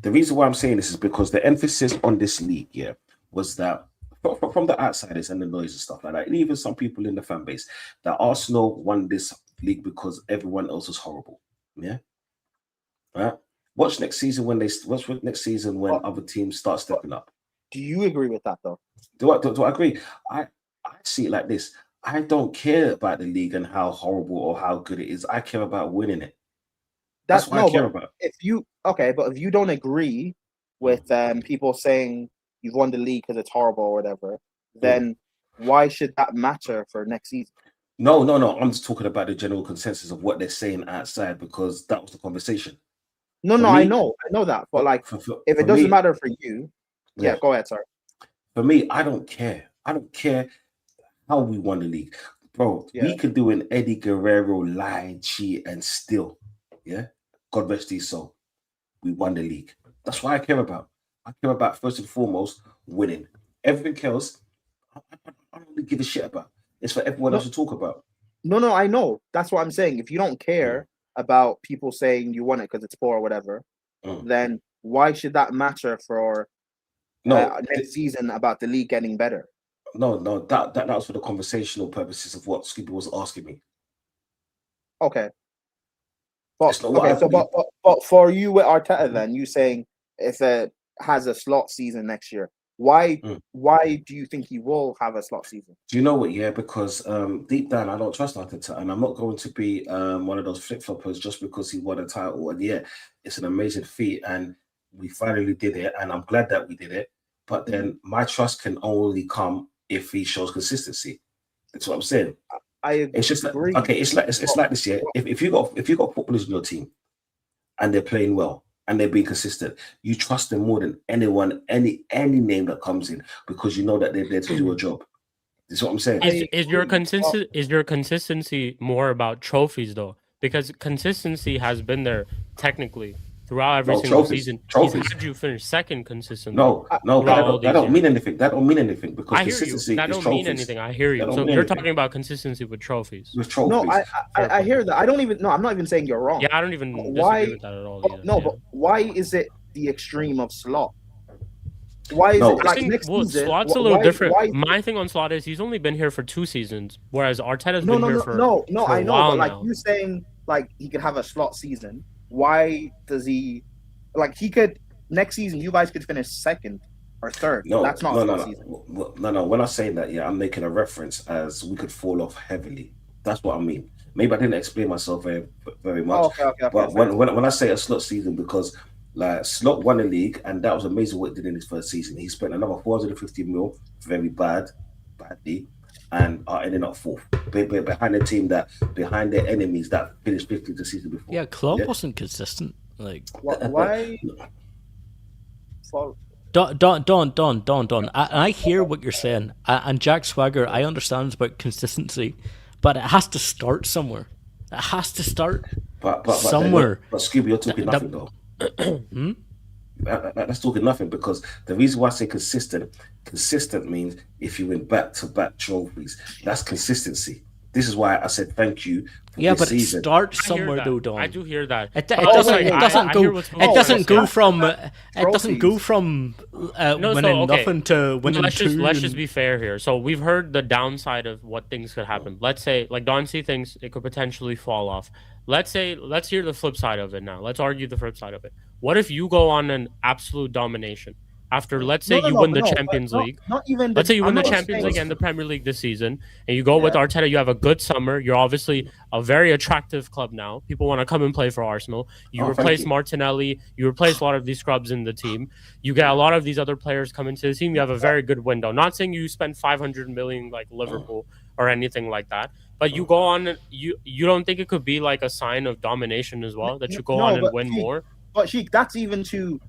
the reason why I'm saying this is because the emphasis on this league, yeah, was that from the outsiders and the noise and stuff like that, and even some people in the fan base, that Arsenal won this league because everyone else was horrible. Yeah, right. Watch next season when other teams start stepping up. Do you agree with that though? Do I agree? I see it like this. I don't care about the league and how horrible or how good it is. I care about winning it. That's what I care about. But if you don't agree with people saying you've won the league because it's horrible or whatever, then why should that matter for next season? No. I'm just talking about the general consensus of what they're saying outside because that was the conversation. No, I know that, but like, if it doesn't matter for you, yeah, go ahead, sorry. For me, I don't care. I don't care how we won the league, bro. Yeah. We could do an Eddie Guerrero lie, cheat, and still, yeah. God rest his soul. We won the league. That's what I care about. I care about first and foremost winning. Everything else, I don't really give a shit about. It's for everyone else to talk about. No, I know. That's what I'm saying. If you don't care about people saying you won it because it's poor or whatever, then why should that matter for next season about the league getting better? No, that was for the conversational purposes of what Spooby was asking me. Okay. But for you with Arteta, then you saying if it has a slot season next year, why do you think he will have a slot season? Do you know what? Yeah, because deep down I don't trust Arteta, and I'm not going to be one of those flip floppers just because he won a title. And yeah, it's an amazing feat, and we finally did it, and I'm glad that we did it. But then my trust can only come if he shows consistency. That's what I'm saying. It's just like, okay, it's like this, yeah. If you got footballers in your team and they're playing well and they're being consistent, you trust them more than anyone, any name that comes in because you know that they're there to do a job. That's what I'm saying. Is your consistency more about trophies though? Because consistency has been there technically throughout every single season. He's had you finish second consistently. No, that don't mean anything. That don't mean anything because I hear consistency you. That don't mean anything. I hear you. So you're talking about consistency with trophies. With trophies. No, I hear that. I'm not even saying you're wrong. Yeah, I don't even disagree with that at all. But why is it the extreme of Slot? Why is it like next season? Slot's a little different. My thing on Slot is he's only been here for 2 seasons, whereas Arteta's been here for I know, but like now. you saying like he could have a Slot season. Why does he like he could next season you guys could finish second or third? That's not a Slot season. No. When I say that, yeah, I'm making a reference as we could fall off heavily. That's what I mean. Maybe I didn't explain myself very much. Okay, but when I say a Slot season, because like Slot won the league and that was amazing what he did in his first season. He spent another 450 mil, very badly, and ending up fourth behind the team behind their enemies that finished 50th the season before. Yeah, Klopp wasn't consistent. Like why? Don. I hear what you're saying, and Jack Swagger. I understand about consistency, but it has to start somewhere. It has to start somewhere. But Scooby, you're talking nothing though. That's talking nothing because the reason why I say consistent means if you win back-to-back trophies, that's consistency. This is why I said thank you for Yeah, this but season. it starts I hear somewhere that. though, Don. I do hear that. It But doesn't. wait, It wait, doesn't I go. hear what's going It on. doesn't go That's from. about It doesn't go trophies. from No, winning so, okay. nothing to winning let's two. just be fair here. So we've heard the downside of what things could happen. Let's say, like Don C thinks it could potentially fall off. Let's hear the flip side of it now. Let's argue the flip side of it. What if you go on an absolute domination after, let's say, you win the Champions League? Not even. Let's say you win the I'm not Champions saying- League and the Premier League this season, and you go with Arteta. You have a good summer. You're obviously a very attractive club now. People want to come and play for Arsenal. You replace Martinelli. You replace a lot of these scrubs in the team. You get a lot of these other players come into the team. You have a very good window. Not saying you spend 500 million like Liverpool or anything like that, but you go on. You don't think it could be like a sign of domination as well, that you go on and win more? But Sheik, that's even to,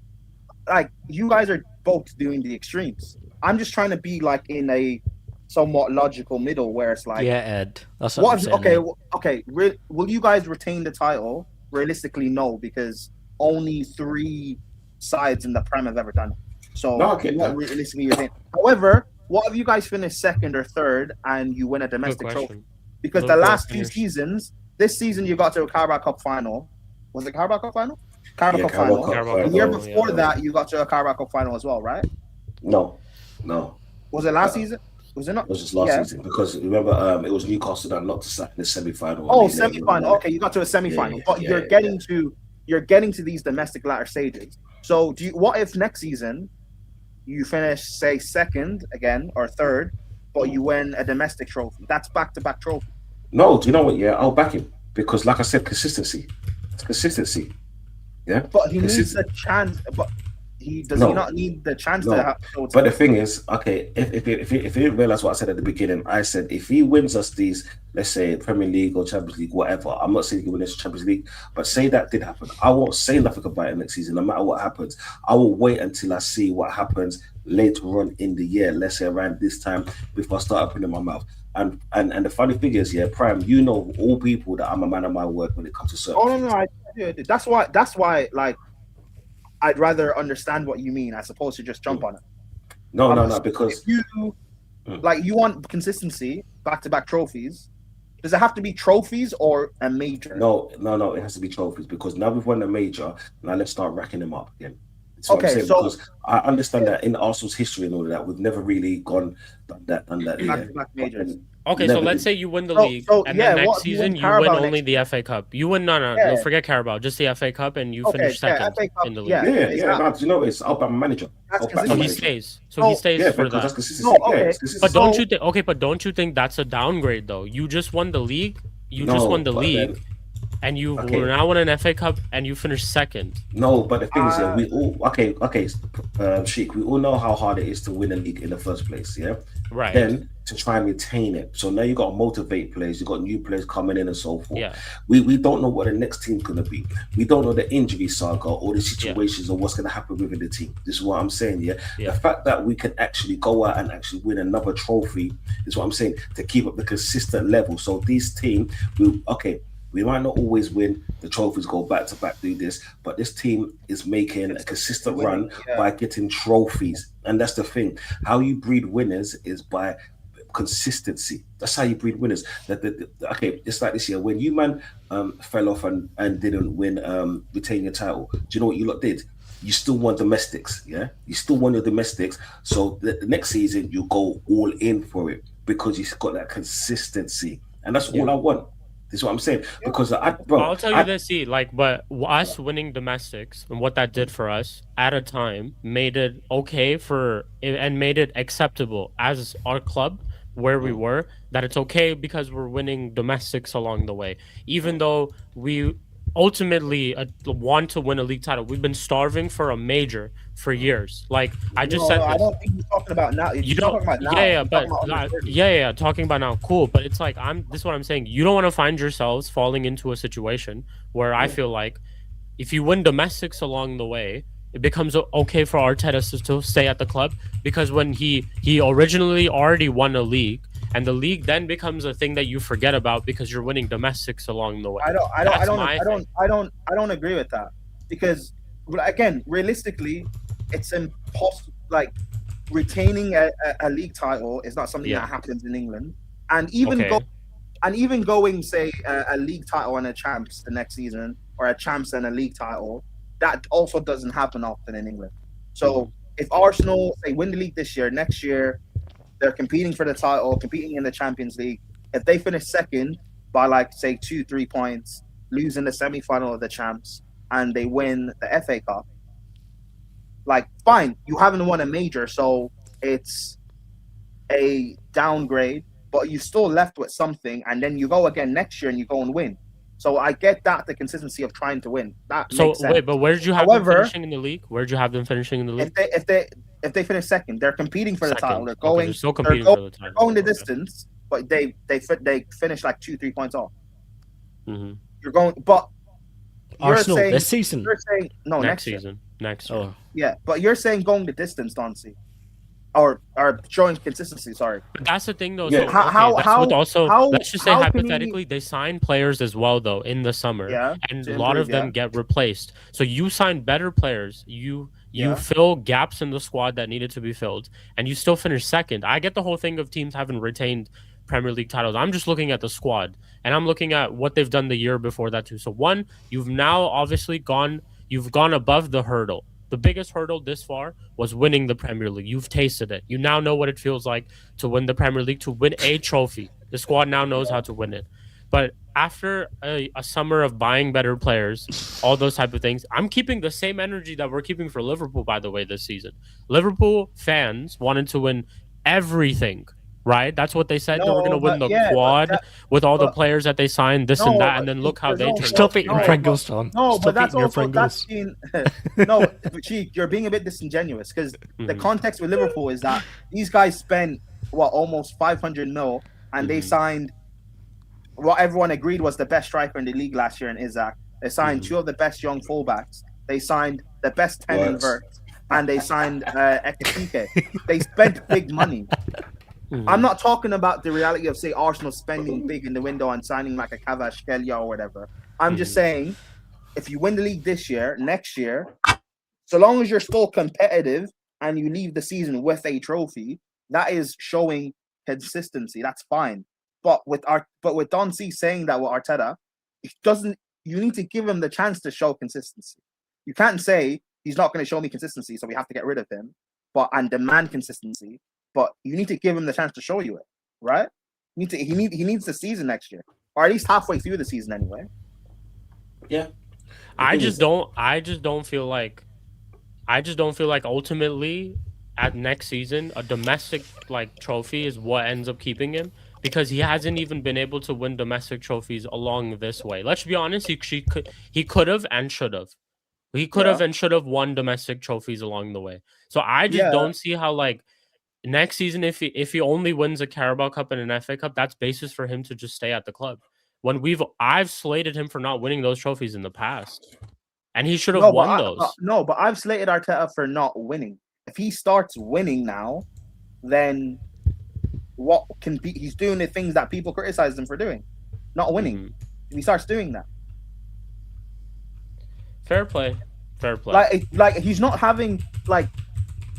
like, you guys are both doing the extremes. I'm just trying to be like in a somewhat logical middle where it's like, Yeah, Ed. That's what I'm saying. okay. Will you guys retain the title? Realistically, no, because only 3 sides in the Prem have ever done it. So realistically, you're saying. However, what if you guys finish second or third and you win a domestic trophy? Because the last 2 seasons, this season you got to a Carabao Cup final. Was it Carabao Cup final? Carabao Cup final. The year before that, you got to a Carabao Cup final as well, right? No. Was it last season? Was it not? It was just last season because remember, it was Newcastle that knocked us out in the semi-final. Oh, semi-final. Okay, you got to a semi-final, but you're getting to these domestic latter stages. So, what if next season you finish, say, second again or third, but you win a domestic trophy? That's back-to-back trophy. No, do you know what? Yeah, I'll back him because, like I said, consistency. It's consistency. Yeah, but he needs a chance. But he not need the chance to have. But the thing is, okay, if you realize what I said at the beginning, I said if he wins us these, let's say Premier League or Champions League, whatever. I'm not saying he wins Champions League, but say that did happen, I won't say nothing about it next season. No matter what happens, I will wait until I see what happens later on in the year. Let's say around this time before I start opening my mouth. And the funny thing is, Prime, you know all people that I'm a man of my word when it comes to certain. Oh no, that's why, like, I'd rather understand what you mean as opposed to just jump on it. No, because if you want consistency, back-to-back trophies. Does it have to be trophies or a major? No, it has to be trophies because now we've won a major. Now let's start racking them up again. Okay, so because I understand that in Arsenal's history and all of that, we've never really done that. Back-to-back majors. Okay, so let's say you win the league, and then next season you win only the FA Cup. You win no, forget Carabao, just the FA Cup, and you finish second in the league. Yeah. No, you know, it's I'll back my manager. So he stays. So he stays for that. That's consistency. But don't you think? Okay, but don't you think that's a downgrade though? You just won the league. And you now won an FA Cup and you finished second. No, but the thing is, we all Shik, we all know how hard it is to win a league in the first place, yeah? Right. Then to try and retain it. So now you got to motivate players, you got new players coming in and so forth. Yeah. We don't know what the next team's gonna be. We don't know the injury saga or the situations or what's gonna happen within the team. This is what I'm saying, yeah? The fact that we can actually go out and actually win another trophy is what I'm saying, to keep up the consistent level. So these teams we might not always win the trophies, go back to back, do this, but this team is making a consistent run by getting trophies. And that's the thing. How you breed winners is by consistency. That's how you breed winners. It's like this year when you fell off and didn't retain your title. Do you know what you lot did? You still won domestics, yeah? You still won your domestics. So the next season you go all in for it because you've got that consistency. And that's all I want. This is what I'm saying. Because I'll tell you this, but us winning domestics and what that did for us at a time made it okay and made it acceptable as our club where we were, that it's okay because we're winning domestics along the way. Even though we ultimately want to win a league title. We've been starving for a major for years. Like I just said, I don't think he's talking about now. You don't. Talking about now. Talking about now. Cool, but it's like this is what I'm saying. You don't want to find yourselves falling into a situation where I feel like if you win domestics along the way, it becomes okay for Arteta to still stay at the club because when he originally already won a league. And the league then becomes a thing that you forget about because you're winning domestics along the way. I don't agree with that because again, realistically, it's impossible. Like retaining a league title is not something that happens in England, and even and even going, say, a league title and a champs the next season, or a champs and a league title, that also doesn't happen often in England. So if Arsenal, say, win the league this year, next year, they're competing for the title, competing in the Champions League. If they finish second by, like, say, 2-3 points, losing the semi-final of the champs, and they win the FA Cup, like, fine, you haven't won a major, so it's a downgrade, but you still left with something, and then you go again next year and you go and win. So I get that, the consistency of trying to win. That makes sense. Wait, but where did you have them finishing in the league? Where did you have them finishing in the league? If they finish second, they're competing for the title. They're Okay, going. they're still competing for the title. They're going the distance, but they finish like 2-3 points off. Mm-hmm. You're going, but you're Arsenal saying, this season. You're saying no next year. season. Next year. Oh, Yeah, but you're saying going the distance, Doncy, or showing consistency. Sorry. But that's the thing, though. Yeah. So, let's just say how can hypothetically, they sign players as well, though, in the summer, Yeah, and to a lot of improve, them get replaced. So you sign better players. You fill gaps in the squad that needed to be filled, and you still finish second. I get the whole thing of teams having retained Premier League titles. I'm just looking at the squad, and I'm looking at what they've done the year before that too. So one, you've now obviously gone above the hurdle. The biggest hurdle this far was winning the Premier League. You've tasted it. You now know what it feels like to win the Premier League, to win a trophy. The squad now knows how to win it. But after a summer of buying better players, all those type of things, I'm keeping the same energy that we're keeping for Liverpool, by the way, this season. Liverpool fans wanted to win everything, right? That's what they said. They were going to win the quad with all the players that they signed, and that, and then look how they turned out. Stop eating Pringles, Tom. No, Stop but that's eating your also Pringles. no, Shik, you're being a bit disingenuous, because the context with Liverpool is that these guys spent almost 500 mil, and they signed what everyone agreed was the best striker in the league last year in Isaac. They signed two of the best young fullbacks. They signed the best 10 in Vert, and they signed Ekitike. They spent big money. I'm not talking about the reality of, say, Arsenal spending big in the window and signing like a Kvaratskhelia or whatever. I'm just saying, if you win the league this year, next year, so long as you're still competitive and you leave the season with a trophy, that is showing consistency. That's fine. But with Don C saying that with Arteta, you need to give him the chance to show consistency. You can't say he's not going to show me consistency, so we have to get rid of him, and demand consistency. But you need to give him the chance to show you it, right? He needs the season next year, or at least halfway through the season anyway. Yeah. I just don't feel like ultimately at next season a domestic trophy is what ends up keeping him, because he hasn't even been able to win domestic trophies along this way. Let's be honest, he could have and should have. He could have and should have won domestic trophies along the way. So I just don't see how next season, if he only wins a Carabao Cup and an FA Cup, that's basis for him to just stay at the club. When I've slated him for not winning those trophies in the past, and he should have won those. But I've slated Arteta for not winning. If he starts winning now, then he's doing the things that people criticize him for doing, not winning. If he starts doing that, fair play. Like he's not having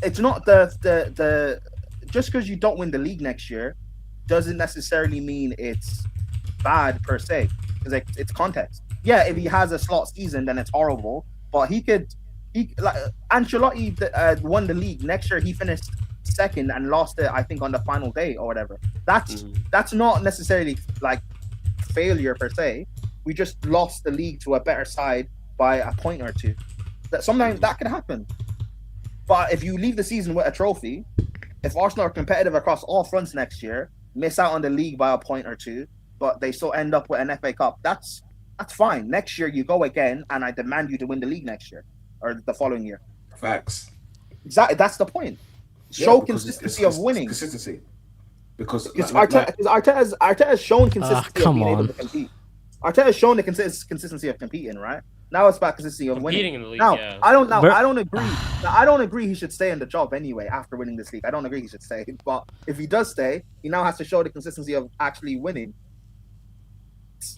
it's not the just because you don't win the league next year doesn't necessarily mean it's bad per se, because it's context. Yeah, if he has a slot season, then it's horrible. But Ancelotti won the league next year. He finished second and lost it, I think, on the final day or whatever. That's not necessarily failure per se. We just lost the league to a better side by a point or two. That sometimes that could happen. But if you leave the season with a trophy, if Arsenal are competitive across all fronts next year, miss out on the league by a point or two, but they still end up with an FA Cup, that's fine. Next year you go again, and I demand you to win the league next year or the following year. Facts. Exactly, that's the point. Show consistency of winning. Consistency. Because Arteta has shown consistency of being able to compete. Arteta has shown the consistency of competing, right? Now it's about consistency of winning. In the league, now, yeah. I don't agree. I don't agree he should stay in the job anyway after winning this league. I don't agree he should stay. But if he does stay, he now has to show the consistency of actually winning.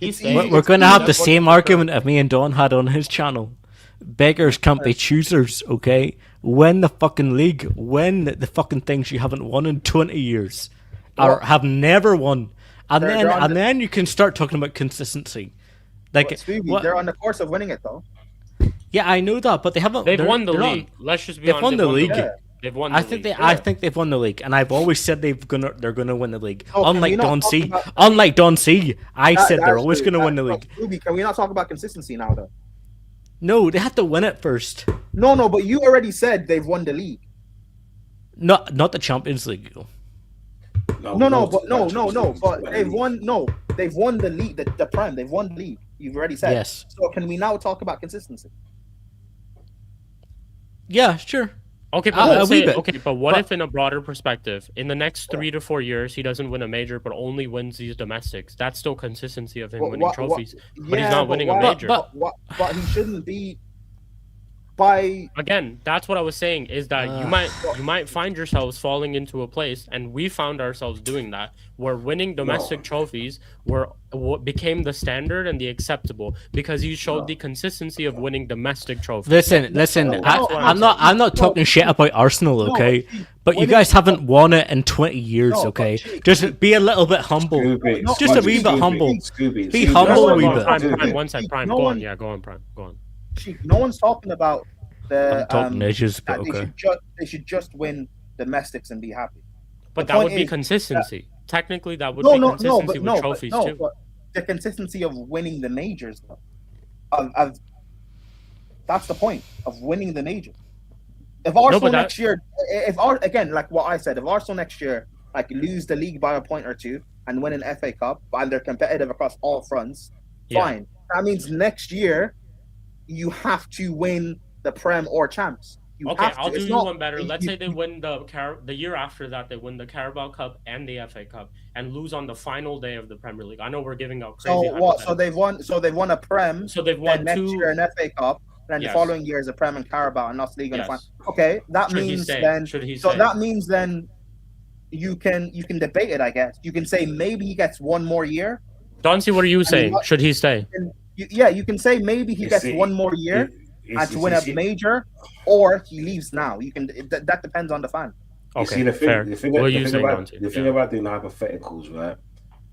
We're going to have the same argument that me and Don had on his channel. Beggars can't be choosers, okay? Win the fucking league. Win the fucking things you haven't won in 20 years. Or have never won. and then you can start talking about consistency. Like, Spooby, they're on the course of winning it though. Yeah, I know that, but they haven't. They've won the league. Let's just be honest. They've won the league. They've won the league. I think they've won the league, and I've always said they're gonna win the league. Oh, Unlike Don C, I said they're always gonna win the league. Spooby, can we not talk about consistency now though? No, they have to win it first. No, but you already said they've won the league. Not the Champions League. But they've won. No, they've won the league, the Prem. They've won the league. You've already said. Yes. So can we now talk about consistency? Yeah, sure. Okay, but what if in a broader perspective, in the next 3 to 4 years, he doesn't win a major, but only wins these domestics? That's still consistency of him winning trophies, but he's not winning a major. But he shouldn't be. Again, that's what I was saying, is that you might find yourselves falling into a place, and we found ourselves doing that, where winning domestic trophies became the standard and the acceptable because you showed the consistency of winning domestic trophies. Listen. I'm not talking shit about Arsenal, okay? But you guys haven't won it in 20 years, okay? Just be a little bit humble. Just a wee bit humble. Be humble a wee bit. Prime, one sec, Prime. Go on, Prime. Go on. No one's talking about the. Measures, but okay. They should just win domestics and be happy. But that would be consistency. Technically, that would be consistency with trophies too. But the consistency of winning the majors, though. That's the point of winning the major. If Arsenal next year, again, like what I said, if Arsenal next year lose the league by a point or two and win an FA Cup and they're competitive across all fronts, fine. That means next year you have to win the Prem or Champs. I'll do you one better. Let's say they win the year after that, they win the Carabao Cup and the FA Cup and lose on the final day of the Premier League. I know we're giving out crazy. So they've won a Prem. So they've won next year an FA Cup. And the following year is a Prem and Carabao and not league and final. Okay, that means then. That means then you can debate it. I guess you can say maybe he gets one more year. Doncy, what are you saying? Should he stay? You can say maybe he gets one more year and to win a major, or he leaves now. You can. That depends on the fan. Okay, the thing about doing hypotheticals, right?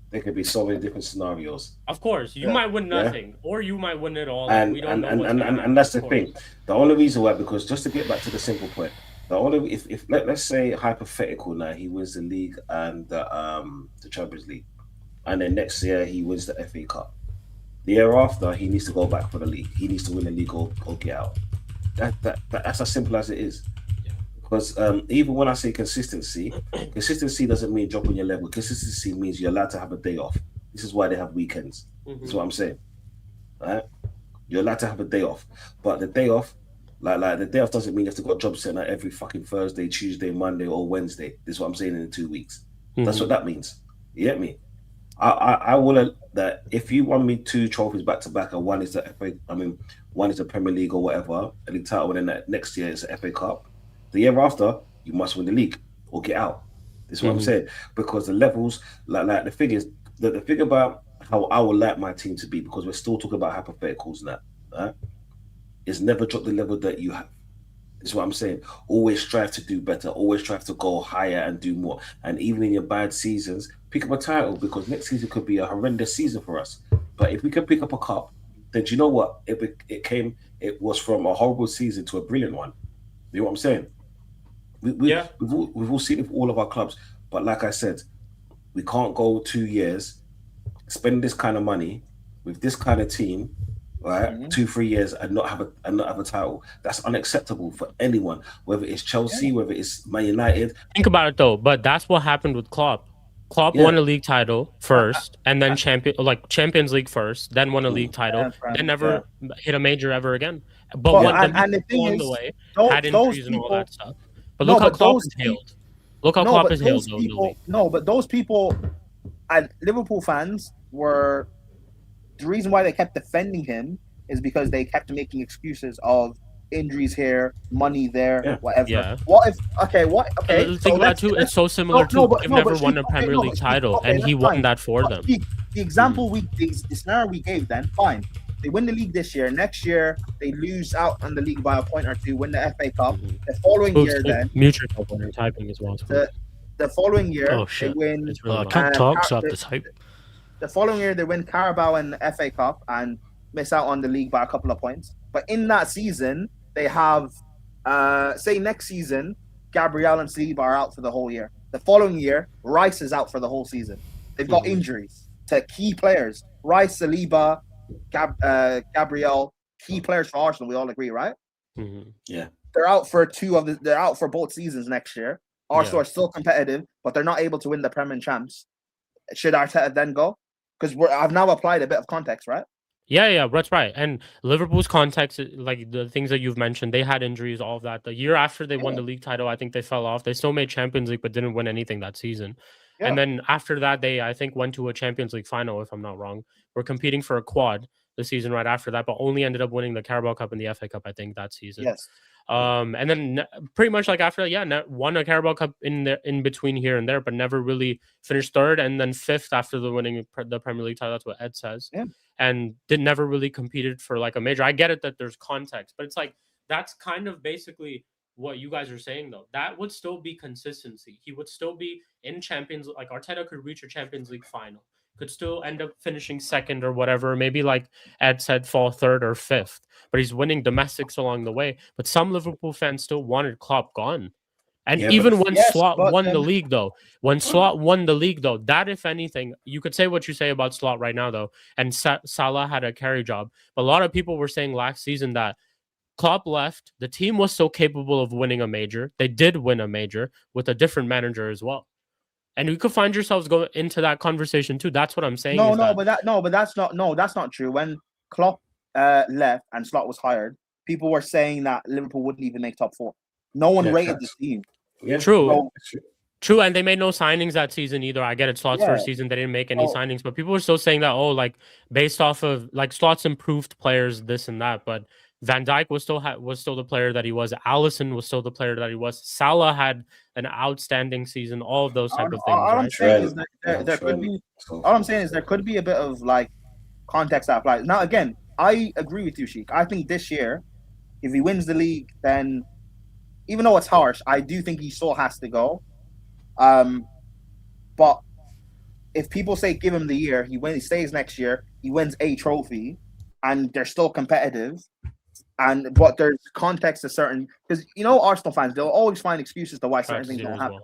There could be so many different scenarios. Of course, you might win nothing, or you might win it all. And we don't know. And that's the thing. The only reason why, because just to get back to the simple point, if let's say hypothetical now, he wins the league and the Champions League, and then next year he wins the FA Cup. The year after, he needs to go back for the league. He needs to win the league or get out. That's as simple as it is. Because even when I say consistency doesn't mean dropping your level. Consistency means you're allowed to have a day off. This is why they have weekends. That's what I'm saying. Right? You're allowed to have a day off. But the day off, like the day off doesn't mean you have to go job center every fucking Thursday, Tuesday, Monday, or Wednesday. This is what I'm saying in 2 weeks. That's what that means. You get me? I will that if you won me 2 trophies back to back, and one is the Premier League or whatever, a league title, and then that next year it's the FA Cup. The year after, you must win the league or get out. This is what I'm saying. Because the levels, like the thing is, the thing about how I would like my team to be, because we're still talking about hypotheticals now, right? Is never drop the level that you have. This is what I'm saying. Always strive to do better. Always strive to go higher and do more. And even in your bad seasons, pick up a title, because next season could be a horrendous season for us. But if we can pick up a cup, then do you know what? It was from a horrible season to a brilliant one. You know what I'm saying? We've all seen it for all of our clubs, but like I said, we can't go 2 years, spend this kind of money with this kind of team, right? 2-3 years and not have a title. That's unacceptable for anyone, whether it's Chelsea, whether it's Man United. Think about it though, but that's what happened with Klopp. Klopp won a league title first, and then Champions League first, then won a league title, then never hit a major ever again. But the thing is, the way, had injuries and all that stuff. But look how Klopp is hailed. Look how Klopp is hailed. No, but those people, and Liverpool fans were, the reason why they kept defending him is because they kept making excuses of injuries here, money there, whatever. Yeah. Think about it too. It's so similar to they've never won a Premier League title, and he won that for them. The example the scenario we gave then, fine. They win the league this year. Next year, they lose out on the league by a point or two, win the FA Cup. The following year, then... Mutual Cup winner typing as well. The following year, Oh they shit! win. It's really I low. can't talk, Car- so I have the, this hype. the following year, they win Carabao and FA Cup and miss out on the league by a couple of points. But in that season, they have, say next season, Gabriel and Saliba are out for the whole year. The following year, Rice is out for the whole season. They've got injuries to key players. Rice, Saliba, Gabriel, key players for Arsenal. We all agree, right? Yeah. They're out for they're out for both seasons next year. Arsenal are still competitive, but they're not able to win the Premier Champs. Should Arteta then go? Because I've now applied a bit of context, right? Yeah, that's right. And Liverpool's context, like the things that you've mentioned, they had injuries, all of that. The year after they won the league title, I think they fell off. They still made Champions League, but didn't win anything that season. Yeah. And then after that, they, I think, went to a Champions League final, if I'm not wrong. We're competing for a quad the season right after that, but only ended up winning the Carabao Cup and the FA Cup, I think, that season. Yes. And then pretty much like after that, won a Carabao Cup in between here and there, but never really finished third, and then fifth after the winning the Premier League title. That's what Ed says. Yeah. And never really competed for like a major. I get it that there's context, but it's like that's kind of basically what you guys are saying though. That would still be consistency. He would still be in Champions, like Arteta could reach a Champions League final, could still end up finishing second or whatever, maybe like Ed said, fall third or fifth, but he's winning domestics along the way. But some Liverpool fans still wanted Klopp gone. And even when Slot won the league, though, that, if anything, you could say what you say about Slot right now, though, and Salah had a carry job. But a lot of people were saying last season that Klopp left, the team was still capable of winning a major. They did win a major with a different manager as well. And you could find yourselves going into that conversation too. That's what I'm saying. But that's not true. When Klopp left and Slot was hired, people were saying that Liverpool wouldn't even make top four. No one rated the team. Yeah. True. True, and they made no signings that season either. I get it. Slot's first season, they didn't make any signings, but people were still saying that, like based off of like Slot's improved players, this and that. But Van Dijk was still the player that he was. Alisson was still the player that he was. Salah had an outstanding season. All of those type of things. All I'm saying is there could be a bit of like context that applies. Now, again, I agree with you, Sheik. I think this year, if he wins the league, then even though it's harsh, I do think he still has to go. But if people say give him the year, he stays next year, he wins a trophy, and they're still competitive. But there's context to certain, because Arsenal fans, they'll always find excuses to why certain things don't happen.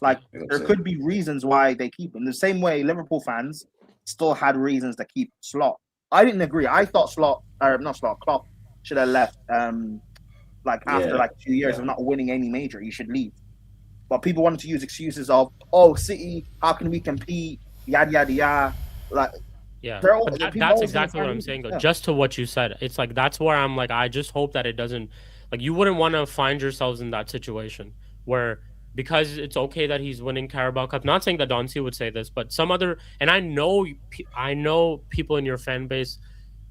Like there could be reasons why they keep him. The same way Liverpool fans still had reasons to keep Slot. I didn't agree. I thought Klopp should have left. After 2 years of not winning any major, he should leave. But people wanted to use excuses of, City, how can we compete? Yada yada yada. That's exactly what I'm saying. Just to what you said, it's like that's where I'm like, I just hope that it doesn't, like, you wouldn't want to find yourselves in that situation where, because it's okay that he's winning Carabao Cup. Not saying that Donsi would say this, but some other, and I know people in your fan base,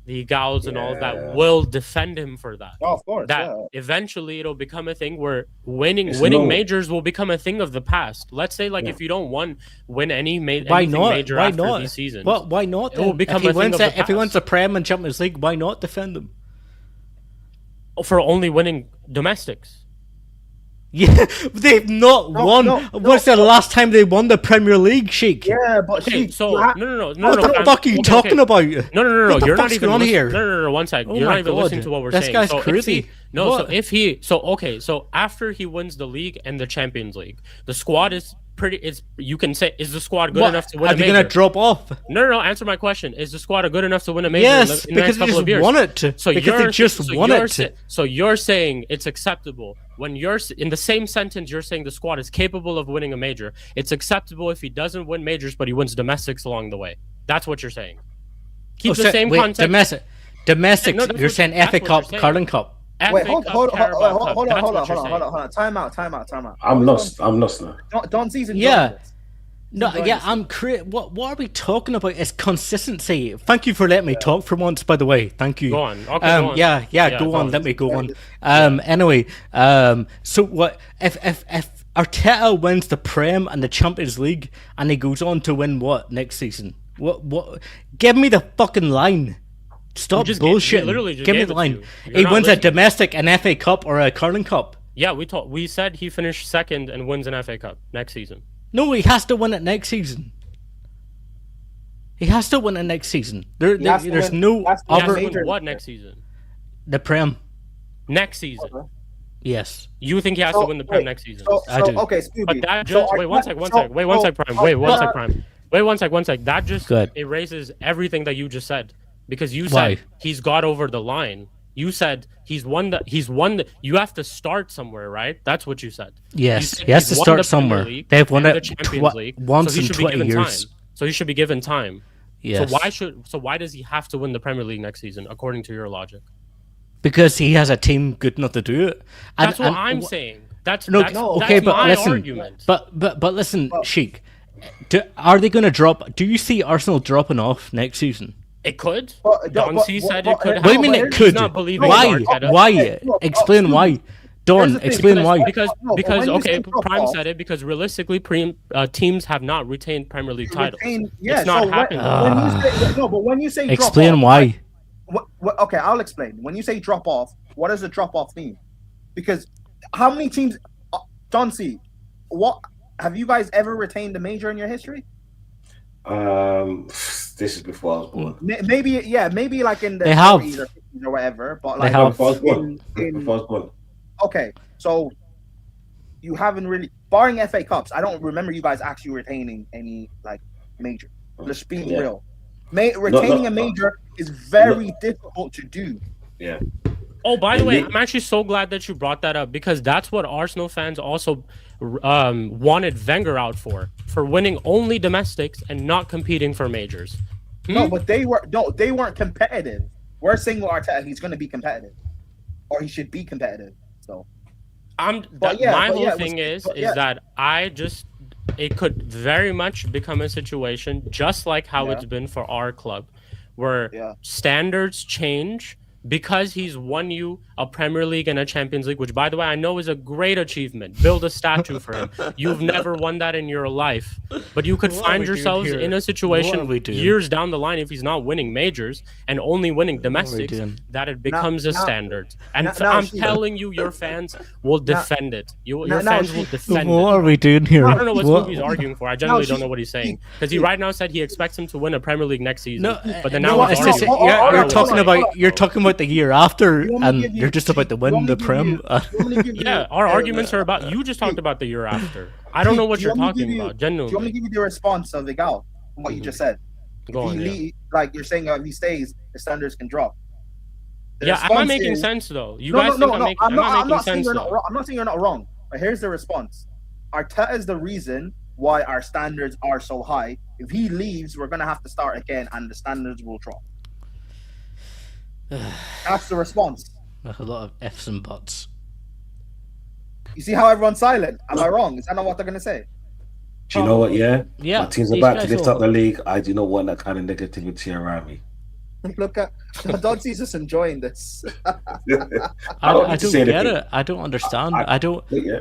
the Gals and all of that, will defend him for that. Oh, of course. Eventually it'll become a thing where winning majors will become a thing of the past. Let's say if you don't win any major after these seasons. Well, why not? It will become a thing of the past. If he wins the Prem and Champions League, why not defend him? For only winning domestics. Yeah, they've not won. What's the last time they won the Premier League, Shik? Yeah, but Sheik, so no. What the fuck are you talking about? No. You're not even on here. No. 1 second. You're not even listening to what we're saying. This guy's crazy. So after he wins the league and the Champions League, the squad is you can say, is the squad good enough to win a major? Are they going to drop off? No. Answer my question. Is the squad good enough to win a major? Yes, in the next couple of years? Won it. So you're saying it's acceptable when you're in the same sentence. You're saying the squad is capable of winning a major. It's acceptable if he doesn't win majors, but he wins domestics along the way. That's what you're saying. Keep the same context. Domestic. You're saying FA Cup, Carling Cup. Wait, hold on. Time out. I'm lost now. Don't season. I'm what are we talking about? It's consistency. Thank you for letting me talk for once, by the way. Thank you. Go on. Okay, go on. Go on. Let me go on. Anyway, so what if Arteta wins the Prem and the Champions League and he goes on to win what next season? What? Give me the fucking line. Stop bullshitting. Give me the line. He wins a domestic, an FA Cup, or a Carling Cup. Yeah, we said he finished second and wins an FA Cup next season. No, he has to win it next season. He has to win it next season. There's no He has to He has other. to major win what this year. next season? The Prem. Next season. Okay. Yes. You think he has to win the Prem next season? I do. Okay, Spooby. But that So just our- wait one sec, so- Prime. Wait one sec, Prime. Wait one sec. That just Go ahead. erases everything that you just said because you Why? said he's got over the line. You said he's won the. You have to start somewhere, right? That's what you said. You Yes. said He has he's to won start the Premier somewhere. League They've won and it the Champions League, once so he in should be 20 given years. time. So he should be given time. Yes. So why does he have to win the Premier League next season, according to your logic? Because he has a team good enough to do it. That's what I'm saying. That's No, that's okay, but my listen, argument. but listen, Sheik. Are they going to drop? Do you see Arsenal dropping off next season? It could. But- Donsi said it could. What do you mean but it here's- could? not believing Why? in Arteta. Why? Explain why. Here's Don, the thing, explain why. Because No, but when you okay, say drop Prime off- said it because realistically, teams have not retained Premier League titles. Yeah, It's not so happening. but when you say drop Explain off, why. Okay, I'll explain. When you say drop off, what does a drop off mean? Because how many teams, John C, what have you guys ever retained a major in your history? This is before I was born. Maybe like in the They have. 40s or 50s or whatever. But They like have. Before I was born. in- Before I was born. okay, so you haven't really, barring FA Cups, I don't remember you guys actually retaining any like major. Just being Yeah. real. Retaining a major is very difficult to do. Yeah. Oh, by the way, Indeed. I'm actually so glad that you brought that up because that's what Arsenal fans also wanted Wenger out for winning only domestics and not competing for majors. No, but they weren't competitive. We're saying with Arteta, he's going to be competitive, or he should be competitive. So, My whole thing is that it could very much become a situation just like how it's been for our club, where standards change because he's won you a Premier League and a Champions League, which, by the way, I know is a great achievement. Build a statue for him. You've never won that in your life. But you could find yourselves in a situation years down the line, if he's not winning majors and only winning domestics, that it becomes a standard. And I'm telling you, your fans will defend it. Your fans will defend it. What are we doing here? I don't know what Spooby's arguing for. I generally don't know what he's saying. Because he right now said he expects him to win a Premier League next season. But then now he's arguing. You're talking about the year after, and you're just about to win the Prem. Yeah, our arguments are about. You just talked about the year after. I don't know what you're talking about. Do you want me to Genuinely, give you the response of Vigal? What you just said? go on. Like you're saying, if he stays, the standards can drop. The Am I response making is- sense though? You No, guys no, think no, I'm not making saying sense you're not though? wrong. I'm not saying you're not wrong. But here's the response: Arteta is the reason why our standards are so high. If he leaves, we're gonna have to start again, and the standards will drop. That's the response. A lot of F's and buts. You see how everyone's silent? Am I wrong? Is that not what they're gonna say? Do you know what? Yeah. Yeah, My team's these about to guys lift all- up the league. I do not want that kind of negativity around me. Look at Dodsy's just enjoying this. I don't need don't to say get anything. it. I don't understand. I don't. Yeah.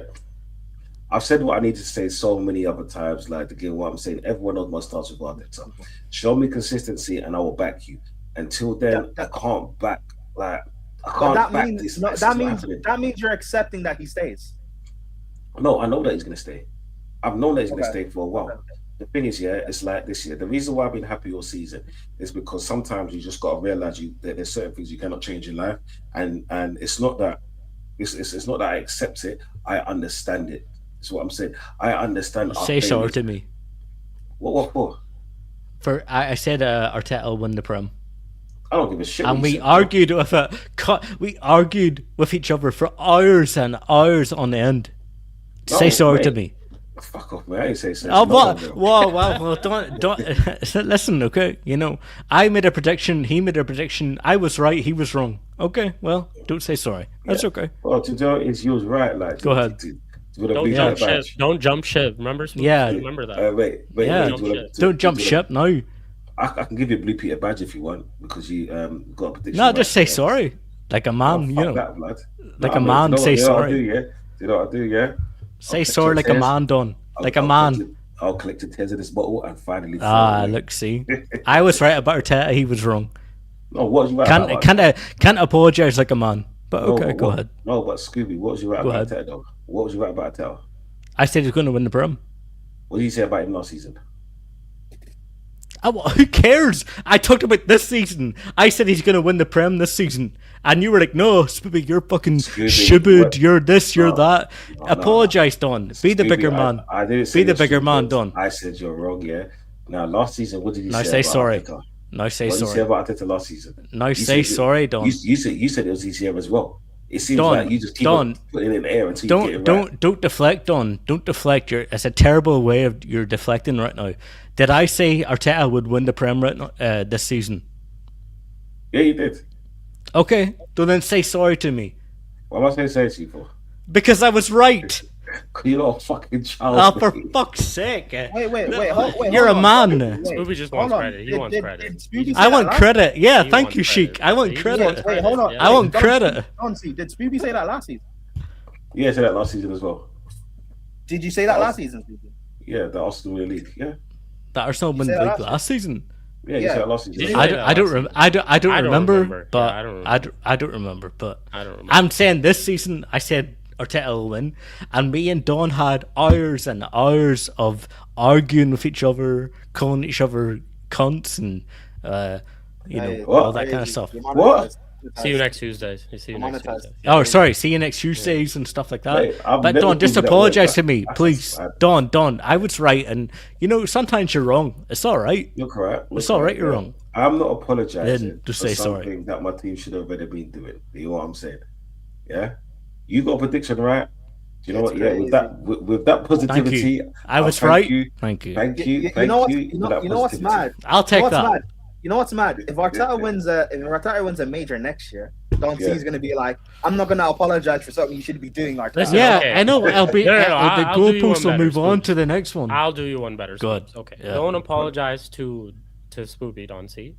I've said what I need to say so many other times, like again, what I'm saying, everyone knows my stance with Arteta. Show me consistency and I will back you. Until then, I can't back I But can't that back means this. no, this that is means happening. that means you're accepting that he stays. No, I know that he's gonna stay. I've known that he's gonna Okay. stay for a while. The thing is, yeah, it's like this year. The reason why I've been happy all season is because sometimes you just gotta realize that there's certain things you cannot change in life, and it's not that it's not that I accept it. I understand it. That's what I'm saying. I understand. our Say sorry failures. to me. What for? I said Arteta will win the Prem, I don't give a shit. and what we you say. argued with we argued with each other for hours and hours on end. Say No, sorry to mate. me. Fuck off, man. I ain't say so. Oh, what? Well, don't listen, okay? You know, I made a prediction. He made a prediction. I was right. He was wrong. Okay, well, don't say sorry. That's okay. Well, to do it, you was right. Like, Go ahead. Don't jump ship. Don't jump ship. Remember? Spooky? Yeah. Remember that. Wait. Yeah. Don't jump ship now. I can give you a Blue Peter badge if you want because you got a prediction. No, right. just say sorry, like a man. You Fuck know, that, blood. like Nah, a mate, man. you know Say what- sorry. You know what I do, yeah? Say sorry like a man, Don. Like a man. I'll collect the tears of this bottle and finally. throw Ah, it away. look, see, I was right about Arteta. He was wrong. No, what was you right about? Can't apologize like a man. But No, okay, but go what- ahead. No, but Scooby, what was you right Go about ahead. Arteta, though? What was you right about Arteta? I said he's going to win the Prem. What did you say about him last season? Who cares? I talked about this season. I said he's going to win the Prem this season. And you were like, no, Spooby, you're fucking shibud. You're this, you're that. Apologise, Don. Be the bigger man. I didn't say Be the bigger man, Don. I said you're wrong, yeah. Now, last season, what did you Now say say about sorry. Arteta? Now say What did you say sorry. about Arteta last season? Now say sorry, Don. You said it was his year as well. It seems Don, like you just keep Don, on putting it in the air until you get it right. Don't deflect, Don. Don't deflect. It's a terrible way of you're deflecting right now. Did I say Arteta would win the Prem right now, this season? Yeah, you did. Okay, so then say sorry to me. What am I saying sorry to you for? Because I was right. You're not a fucking child. Oh, for fuck's sake. Wait, You're a hold man. on. Wait, Spooby just hold wants on. credit. He wants credit. Did Spooby say I that want last- credit. Yeah, He thank wants you, credit. Sheik. I want He credit. wants Wait, hold on. Yeah. I want Don credit. C, did Spooby say that last season? Yeah, I said that last season as well. Did you say that last season, Spooby? Yeah, the Arsenal win the league. Yeah. That Arsenal won said the that league last last season. Yeah, you Yeah. said that last season. Did you I say don't, that I don't, last rem- season? I don't, I don't I don't remember, remember. but Yeah, I don't remember. I don't remember, but I don't remember. I'm saying this season I said Arteta will win, and me and Don had hours and hours of arguing with each other, calling each other cunts, and all that kind of stuff. What? See you next Tuesday. See you next Monetized. Tuesday. Oh, sorry. See you next Tuesdays and stuff like that. Mate, I've but never Don, just called you that apologize word. to me, That's please. bad. Don, I was right, and sometimes you're wrong. It's all right. You're correct. It's all right. You're wrong. I'm not apologizing Then just for say sorry. something that my team should have already been doing. You know what I'm saying? Yeah. You got a prediction, right? Do you know It's what? Yeah, crazy. with that positivity, I was thank right. you. Thank you. Thank you. You Thank know what's, you. you for know, that you know what's positivity. mad? I'll take you know what's that. mad? You know what's mad? If Arteta wins a major next year, Don C is gonna be like, I'm not gonna apologize for something you should be doing, Arteta. Listen, Yeah, okay. I know. I'll be. No, no, no, the I'll do you goalpost one will better, move on Spooky. to the next one. I'll do you one better. Good. Spooks. Okay. Yeah. Don't apologize to Spooby, don't see.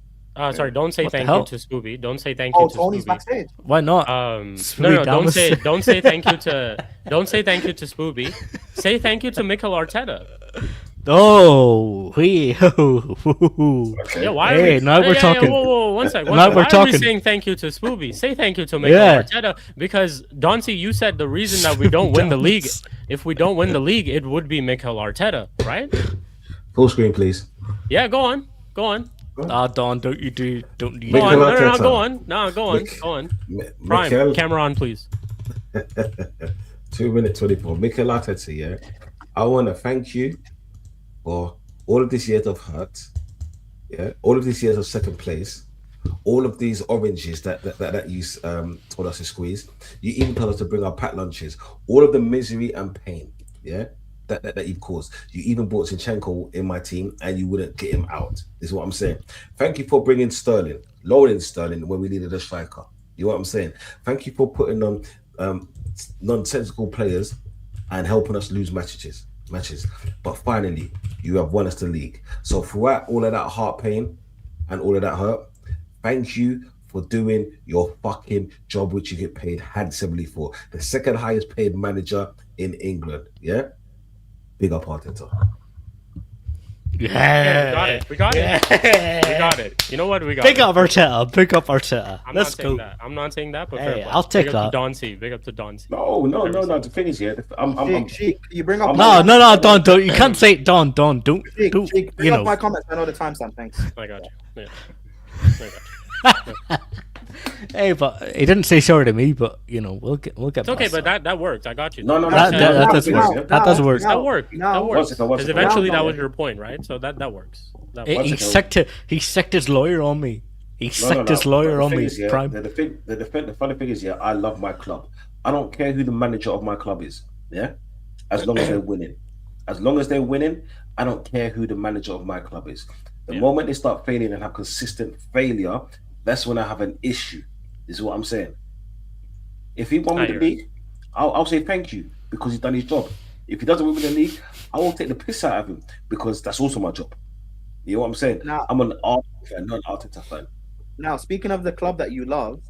Sorry, don't say What the thank hell? you to Spooby. Don't say thank you Oh, to Tony's Spooby. backstage. Why not? No, don't Damas. say thank you to Spooby. Say thank you to Mikel Arteta. Oh, we. Okay. Yeah, why? Hey, are we, now we're talking. Whoa, one second. Now we're Why are we talking. saying thank you to Spooby? Say thank you to Mikel Yeah. Arteta because Dauncey, you said the reason that we don't win the league, Damas. if we don't win the league, it would be Mikel Arteta, right? Full screen, please. Yeah, go on. Don, don't you do? Don't you? Go on. Mikel No, Arteta. go on. No, go on. Mik- Go on. Prime, Mikel, camera on, please. 2:24. Mikel Arteta, yeah. I want to thank you for all of these years of hurt, yeah, all of these years of second place, all of these oranges that you told us to squeeze. You even told us to bring our packed lunches. All of the misery and pain, yeah, that you've caused. You even brought Zinchenko in my team, and you wouldn't get him out. This is what I'm saying. Thank you for bringing Sterling, lowering Sterling when we needed a striker. You know what I'm saying? Thank you for putting on nonsensical players and helping us lose matches. But finally, you have won us the league. So throughout all of that heart pain and all of that hurt, thank you for doing your fucking job, which you get paid handsomely for. The second highest paid manager in England. Yeah? Big up Arteta. Yeah. We got it. Yeah. We got it. You know what? We got Big it. up Arteta. Big up Arteta. not Let's saying go. that. I'm not saying that, but Hey, fair play. I'll take Big up that. to Don C. Big up to Don C. No. The thing is, yeah, I'm Sheik, you bring up. No, Don, don't. You can't say it, Don. Don't. Sheik, Don't. Sheik, bring You up know. my comments. I know the timestamp. Thanks. I got you. Yeah. I got you. Hey, but he didn't say sorry to me. But we'll get. It's okay, but that worked. I got you. No. That does now, work. That does work. That worked. Now, That one works. second, one Because second. eventually Now, that was your point, right? So that works. That works. He sicked his lawyer on me. He sicked his lawyer on me. Prime. The funny thing is, yeah, I love my club. I don't care who the manager of my club is. Yeah, as long as they're winning. As long as they're winning, I don't care who the manager of my club is. The moment they start failing and have consistent failure, that's when I have an issue. This is what I'm saying. If he won with the league, I'll say thank you because he's done his job. If he doesn't win with the league, I will take the piss out of him because that's also my job. You know what I'm saying? Now- I'm an Arsenal fan, not an Arteta fan. Now, speaking of the club that you love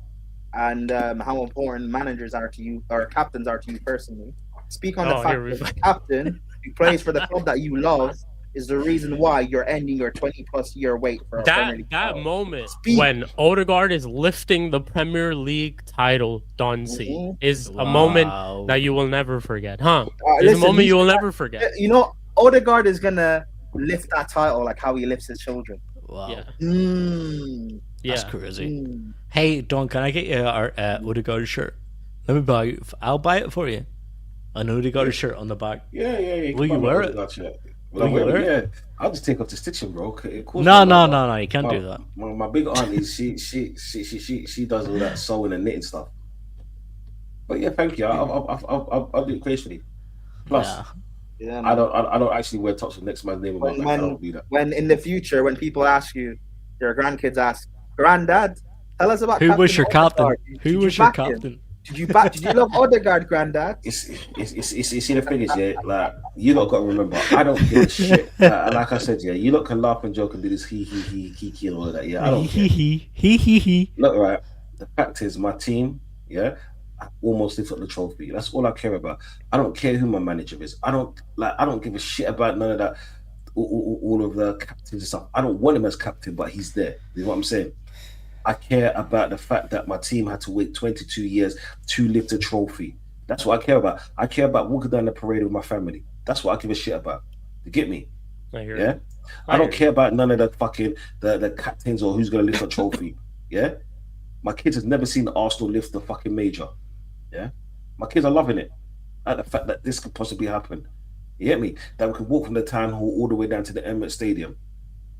and how important managers are to you or captains are to you personally, speak on the Oh, fact here we that go. the captain who plays for the club that you love is the reason why you're ending your 20-plus year wait for a Premier League That title. moment Speak. when Odegaard is lifting the Premier League title, Dauncey, Mhm. is a moment Wow. that you will never forget, huh? It's Listen, a moment he's- you will never forget. You know, Odegaard is gonna lift that title like how he lifts his children. Wow. Yeah. That's Yeah. crazy. Hey, Don, can I get you our Odegaard shirt? Let me buy you. I'll buy it for you. An Odegaard shirt on the back. Yeah. Will you wear it? Will I Will you wear wear it? it? Yeah. I'll just take off the stitching, bro. Of course No, I'm not, no. You can't do that. My big auntie, she does all that sewing and knitting stuff. But yeah, thank you. I'll do it gracefully. Plus, Yeah. Yeah, I don't actually wear tops with next man's name on my back. I don't do that. when in the future, when people ask you, your grandkids ask, Granddad, tell us about Who was your captain? Odegaard. Who Did was you your back him? captain? Did you love Odegaard, Granddad? It's see the thing is, yeah, like you lot got to remember, I don't give a shit. Like I said, yeah, you lot can laugh and joke and do this he and all of that. Yeah, I don't care. He. Look, right. The fact is, my team, yeah, I almost lift up the trophy. That's all I care about. I don't care who my manager is. I don't give a shit about none of that. All of the captains and stuff. I don't want him as captain, but he's there. You know what I'm saying? I care about the fact that my team had to wait 22 years to lift a trophy. That's what I care about. I care about walking down the parade with my family. That's what I give a shit about. You get me? I hear Yeah. you. I don't care about none of the fucking the captains or who's gonna lift a trophy. Yeah. My kids have never seen Arsenal lift the fucking major. Yeah. My kids are loving it. At the fact that this could possibly happen. You get me? That we could walk from the town hall all the way down to the Emirates Stadium.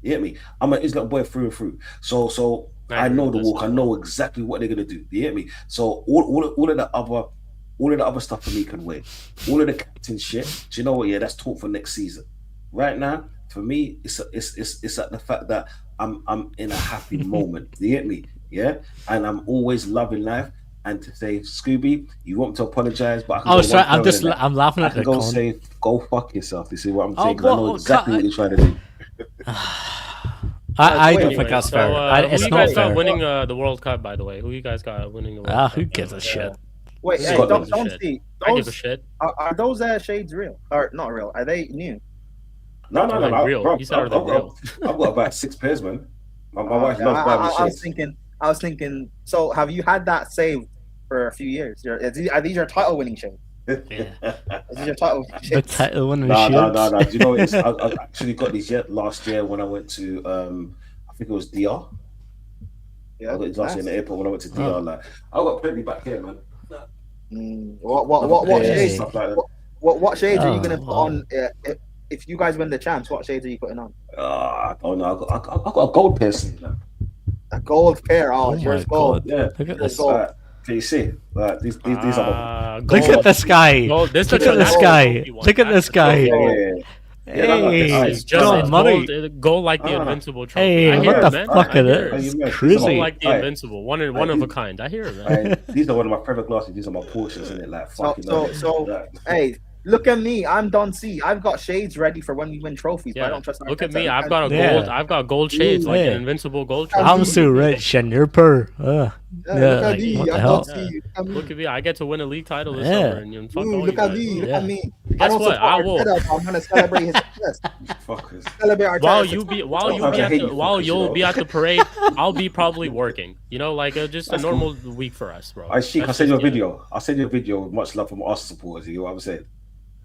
You get me? I'm an Islam boy through and through. So I know the walk. I know exactly what they're gonna do. You get me? So all of the other stuff for me can wait. All of the captain shit. Do you know what? Yeah, that's talk for next season. Right now, for me, it's at the fact that I'm in a happy moment. You get me? Yeah, and I'm always loving life. And to say, Scooby, you want to apologize, but I can sorry. I'm laughing at the go con. say, go fuck yourself. You see what I'm saying? 'Cause I know well, exactly what you're trying to do. I don't Anyway, think that's so, fair. who It's you not guys fair. got winning the World Cup, by the way? Who you guys got winning the World Cup? Who gives a shit? Wait, hey, Scotland. don't see. I give a shit. Are those shades real or not real? Are they new? No. Like real. Bro, You said are they real? I've got about 6 pairs, man. My wife Yeah, loves buying me I was shades. thinking. So, have you had that saved for a few years? Are these your title-winning shades? Yeah. Is this your title-winning The shades? title winning No. shields. Do you know what it is? I actually got these last year when I went to I think it was DR. Yeah, I got these last year in the airport when I went to DR. Oh. Like I got plenty back here, man. What Hey. shades? Stuff like that. What shades are you gonna Oh, put on if you guys win the champs? What shades are you putting on? I don't know. I got a gold pair. A gold pair. Oh Yours my gold. god! Yeah. Look at Yours this. gold. Can you see? These are Look at this guy. Gold. This Look is at the this national guy. trophy one. Look at That's this the guy. trophy. Hey, It's just no it's money. gold like the Ah. Invincible trophy. Hey, I what hear the it, man. fuck I is hear it? it. It's Gold Gold crazy. like the Aye. Invincible. One of a kind. I hear it, man. These are one of my favorite glasses. These are my Porsches, isn't it? Like fucking. So, hey, look at me. I'm Don C. I've got shades ready for when we win trophies. But I Yeah. don't trust. Look at Arteta. me. I've got a Yeah. gold. I've got gold shades like Yeah. an Invincible gold trophy. I'm so rich and you're poor. Look Yeah, at like, me. what the I'm hell? Don C. Look at me. Look at me. I get to win a league title this Yeah. summer, and you fuck Ooh, all look you at guys. me. Look Yeah. at me. Guess I don't what? support I will. Arteta, but I'm gonna celebrate his success. Fuckers. Celebrate Arteta. While you'll be at hate the, you while fuckers, you'll you know. be at the parade, I'll be probably working. You know, like just a That's normal week for us, bro. I Shik, I'll That's send you a just it. video. I'll send you a video with much love from Arsenal supporters. You know what I'm saying?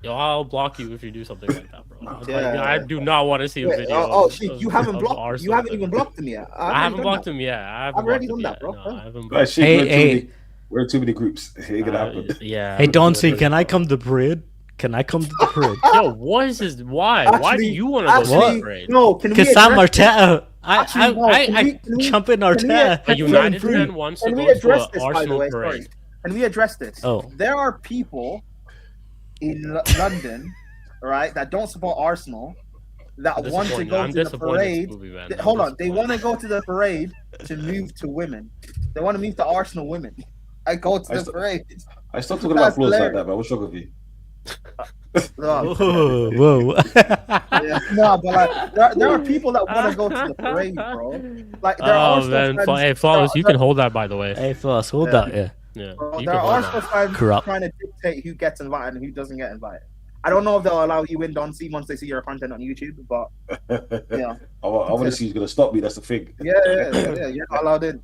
Yo, I'll block you if you do something like that, bro. Like, Yeah. I do not want to see a Wait, video. Shik, you haven't blocked. You haven't even blocked him yet. I haven't blocked him yet. I've already done that, bro. No, I haven't Like, blocked Shik, Hey, we're in too many groups. It ain't gonna happen. Yeah. Hey, I'm Don good C, with can it, I bro. come to the parade? Can I come to the parade? Yo, what is this? Why? Why do Actually- you want to go to the Actually, parade? no. Can we Because Sam address this? Arteta, Actually, no, I can we- jump in can we- Arteta. A United Can we- fan wants to Can we go to address an this, by the Arsenal way? parade. Sorry. Can we address this? Oh. There are people in London, right, that don't support Arsenal, that I'm want to disappointed. go I'm to the disappointed, parade. Spooby, man. They- I'm hold on, they disappointed. want to go to the parade to move to women. They want to move to Arsenal women. I go to I the st- parade. I stopped talking That's about applause like hilarious. that, man. What's wrong with you? Whoa, whoa. Yeah, no, but like, there are people that want to go to the parade, bro. Like there are Oh Arsenal man, fans. hey, Flawless, you can hold that, by the way. Hey, Floss, hold Yeah. that, yeah. Yeah, Bro, you there can are hold Arsenal that. fans Corrupt. trying to dictate who gets invited and who doesn't get invited. I don't know if they'll allow you in Don C once they see your content on YouTube, but yeah, I want to see who's gonna stop me. That's the thing. yeah, you're not allowed in.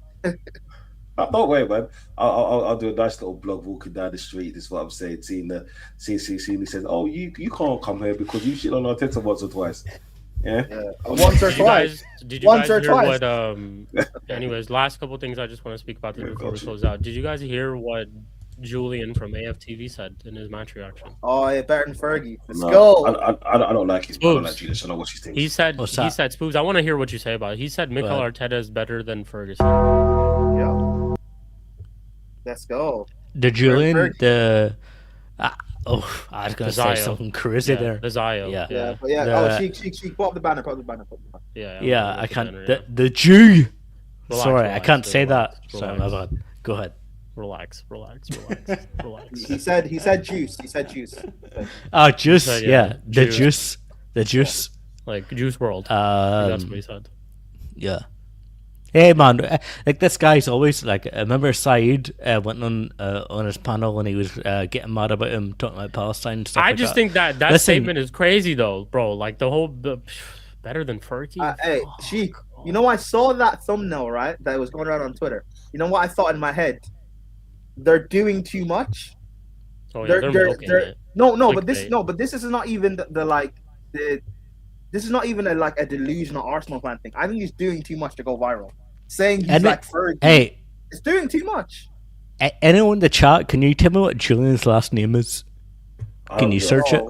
Don't worry, man. I'll do a nice little blog walking down the street. This is what I'm saying. Seeing he says, "Oh, you can't come here because you shit on our Twitter once or twice." Yeah. Once or twice. Did you Once guys or hear twice. what? Anyways, last couple things I just want to speak about this before we close out. Did you guys hear what Julian from AFTV said in his match reaction? Oh, yeah, better than Fergie. Let's go. I don't like it. I don't like Spooks. Julius. I know what she thinks. He said, Spooks, I want to hear what you say about it. He said Mikel Arteta is better than Ferguson. Yeah. Let's go. The Julian, I was gonna say something crazy there. The Zio. Yeah. Shik. Put up the banner. Yeah, I can't. The Jew. Relax, Sorry, I can't say that. Sorry, my bad. Go ahead. Relax. He said juice. Ah, juice. So, yeah, the juice. Like Juice World. That's what he said. Yeah. Hey man, like this guy's always like. I remember Saeed went on his panel and he was getting mad about him talking about Palestine and stuff. I just think that statement is crazy though, bro. Like the whole better than Fergie. Hey, Sheik. You know, I saw that thumbnail right that was going around on Twitter. You know what I thought in my head? They're doing too much. Oh yeah, they're but this is not even this is not even a delusional Arsenal fan thing. I think he's doing too much to go viral. Saying he's like Fergie. Hey, it's doing too much. Anyone in the chat, can you tell me what Julian's last name is? Can you search it?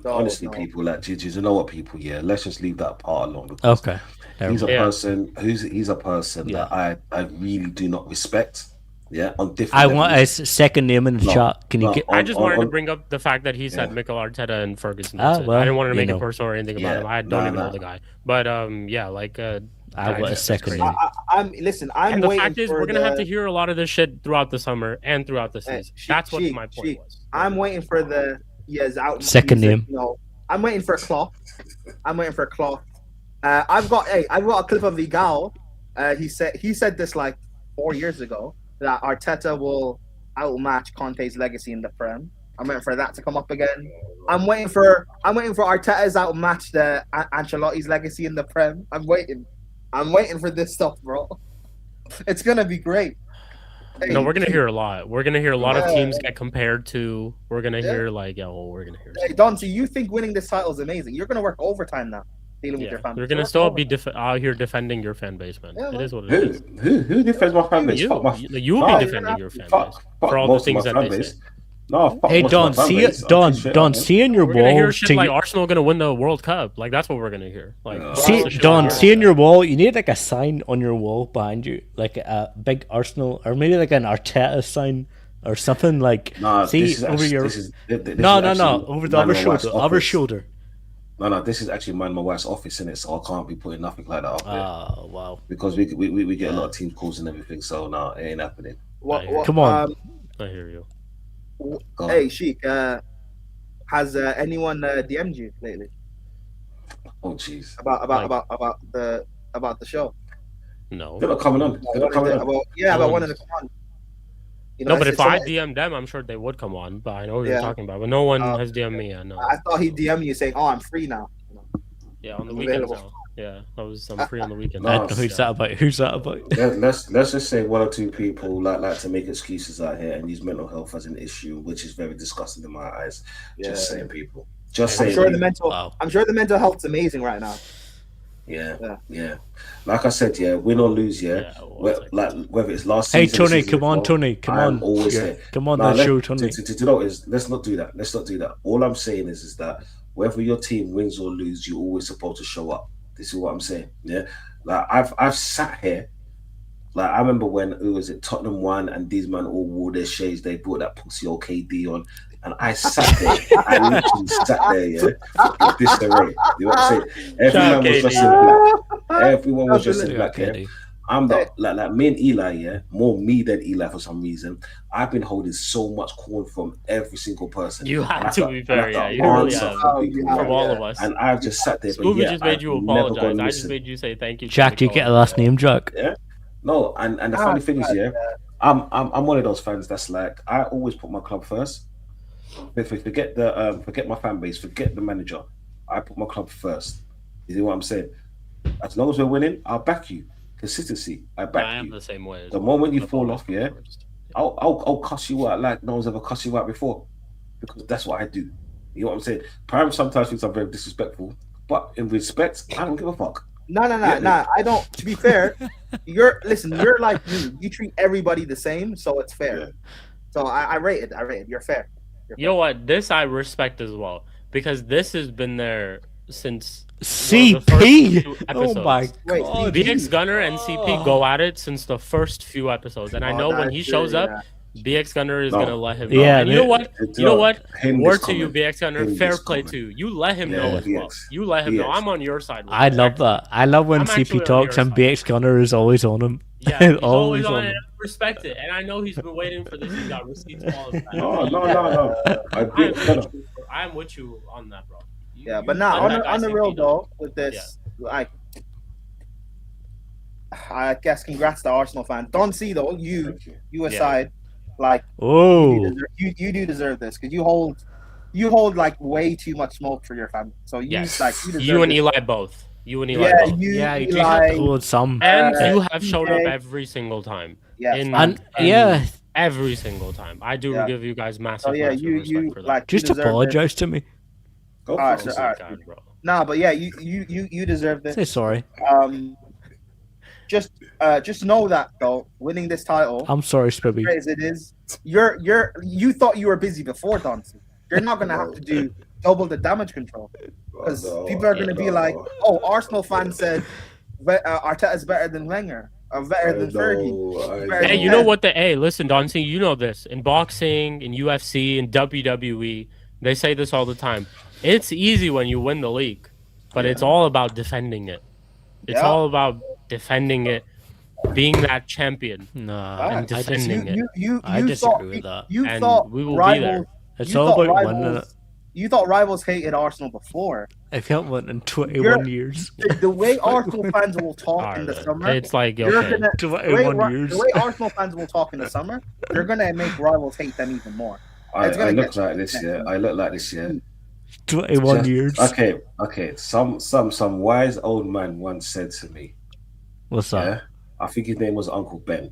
Honestly, people like Gigi, you know what, people? Yeah, let's just leave that part alone. Okay. He's a person. He's a person that I really do not respect. Yeah, on different. I want a second name in the chat. Can you get? I just wanted to bring up the fact that he said Mikel Arteta and Ferguson. I didn't want to make it personal or anything about him. I don't even know the guy, but I want a second name. I'm and the waiting fact is, we're gonna have to hear a lot of this shit throughout the summer and throughout the season. That's what my point was. I'm waiting for the out second name. No, I'm waiting for a cloth. I've got a clip of Vigal. He said this like 4 years ago that Arteta will outmatch Conte's legacy in the Prem. I'm waiting for that to come up again. I'm waiting for Arteta's outmatch the Ancelotti's legacy in the Prem. I'm waiting for this stuff, bro. It's gonna be great. Hey, no, we're gonna hear a lot. We're gonna hear a lot of teams get compared to. We're gonna hear we're gonna hear. Hey, Don, so you think winning this title is amazing? You're gonna work overtime now, dealing with your family. You're gonna still be out here defending your fan base, man. It is what it is. Who defends my fan base? You will be defending your fan base for all the things that they say. No, hey Don, see in your wall. We're gonna hear shit like Arsenal gonna win the World Cup. Like that's what we're gonna hear. Like see in your wall. You need like a sign on your wall behind you, like a big Arsenal, or maybe like an Arteta sign or something. Like over the other shoulder. No, this is actually my wife's office, in it, so I can't be putting nothing like that up there. Oh wow! Because we get a lot of team calls and everything, so no, it ain't happening. Come on, I hear you. Hey, Sheik, has anyone DM'd you lately? Oh, jeez. About the show? No. They're not coming on. About one of the come on. You know, no, but if I DM them, I'm sure they would come on. But I know what you're talking about. But no one has DM'd me yet. No. I thought he DM'd you saying, "Oh, I'm free now." Yeah, on the weekends now. Yeah, I'm free on the weekend. Who's that about? Let's just say one or two people like to make excuses out here and use mental health as an issue, which is very disgusting in my eyes. Just saying, people. I'm sure the mental health's amazing right now. Yeah. Like I said, win or lose, whether it's last season. Hey, Tony, come on, Tony, come on. Always here. Come on, that show, Tony. Let's not do that. All I'm saying is that whether your team wins or lose, you're always supposed to show up. This is what I'm saying. Yeah, like I've sat here. Like I remember when Tottenham won and these men all wore their shades. They brought that pussy old KD on, and I sat there. I literally sat there, with disarray. You know what I'm saying? Everyone was just in black. Everyone was just in black. Yeah? I'm like me and Eli, more me than Eli for some reason. I've been holding so much corn from every single person. You had to be fair, you really have. From all of us. And I've just sat there. Spooby just made you apologize. I just made you say thank you. Jack, do you get a last name, Jack? Yeah. No, and the funny thing is, I'm one of those fans that's like I always put my club first. Forget my fan base, forget the manager. I put my club first. You see what I'm saying? As long as we're winning, I'll back you. Consistency. I I back am you. the same way. The moment you The fall ball off, yeah, first. I'll cuss you out like no one's ever cussed you out before, because that's what I do. You know what I'm saying? Prime sometimes thinks I'm very disrespectful, but in respect, I don't give a fuck. No. I don't. To be fair, you're like me. You treat everybody the same, so it's fair. Yeah. So I rate it. You're fair. You know what? This I respect as well, because this has been there since CP. Oh my Wait, god. BX Gunner and CP go at it since the first few episodes, and I know when he shows up, BX Gunner is gonna let him know. Yeah, and you know what? You know what? Him Word this to you, comment. BX Gunner. Him Fair this play comment. to you. You let him Yeah, know as well. BX. You let him know. BX. I'm on your side. With I that. love that. I love when I'm actually CP on talks your and side. BX Gunner is always on him. Yeah, he's always on on it. him. I respect it, and I know he's been waiting for this. He's got receipts all of that. No. I'm with you on that, bro. Yeah, but now on the real though, with this, like, I guess congrats to Arsenal fan. Don't see though, you aside, like, Oh, you do deserve this because you hold like way too much smoke for your family. So you deserve you and this. Eli both. You and Eli Yeah, both. you just have Eli, to hold some. And you have showed up TJ. every single time. Yes, And yeah, Every single time. I do give you guys massive, Oh yeah, massive you respect for that. like just you deserve apologize to me. Go for Alright, it. sir, alright. God, bro. Nah, but yeah, you deserve this. Say sorry. Just know that though, winning this title, I'm sorry, as Spooby. great as it is, you thought you were busy before dancing. You're not gonna have to do double the damage control because people are gonna be like, "Oh, Arsenal fans said Arteta's better than Wenger, or better than Fergie." Hey, you know what? Hey, listen, Don, you know this. In boxing, in UFC, in WWE, they say this all the time. It's easy when you win the league, but it's all about defending it. It's all about defending it, being that champion. Nah, and defending it. I disagree with that. You And thought we will be rivals. there. It's you all thought about winning it. rivals. You thought rivals hated Arsenal before. I can't win in 21 years. The way Arsenal fans will talk in the summer, It's like, you're okay. gonna, 21 years. the way Arsenal fans will talk in the summer, you're gonna make rivals hate them even more. I It's gonna look get- like this, yeah. I look like this, yeah. 21 years. Okay. Some wise old man once said to me, What's that? yeah, I think his name was Uncle Ben.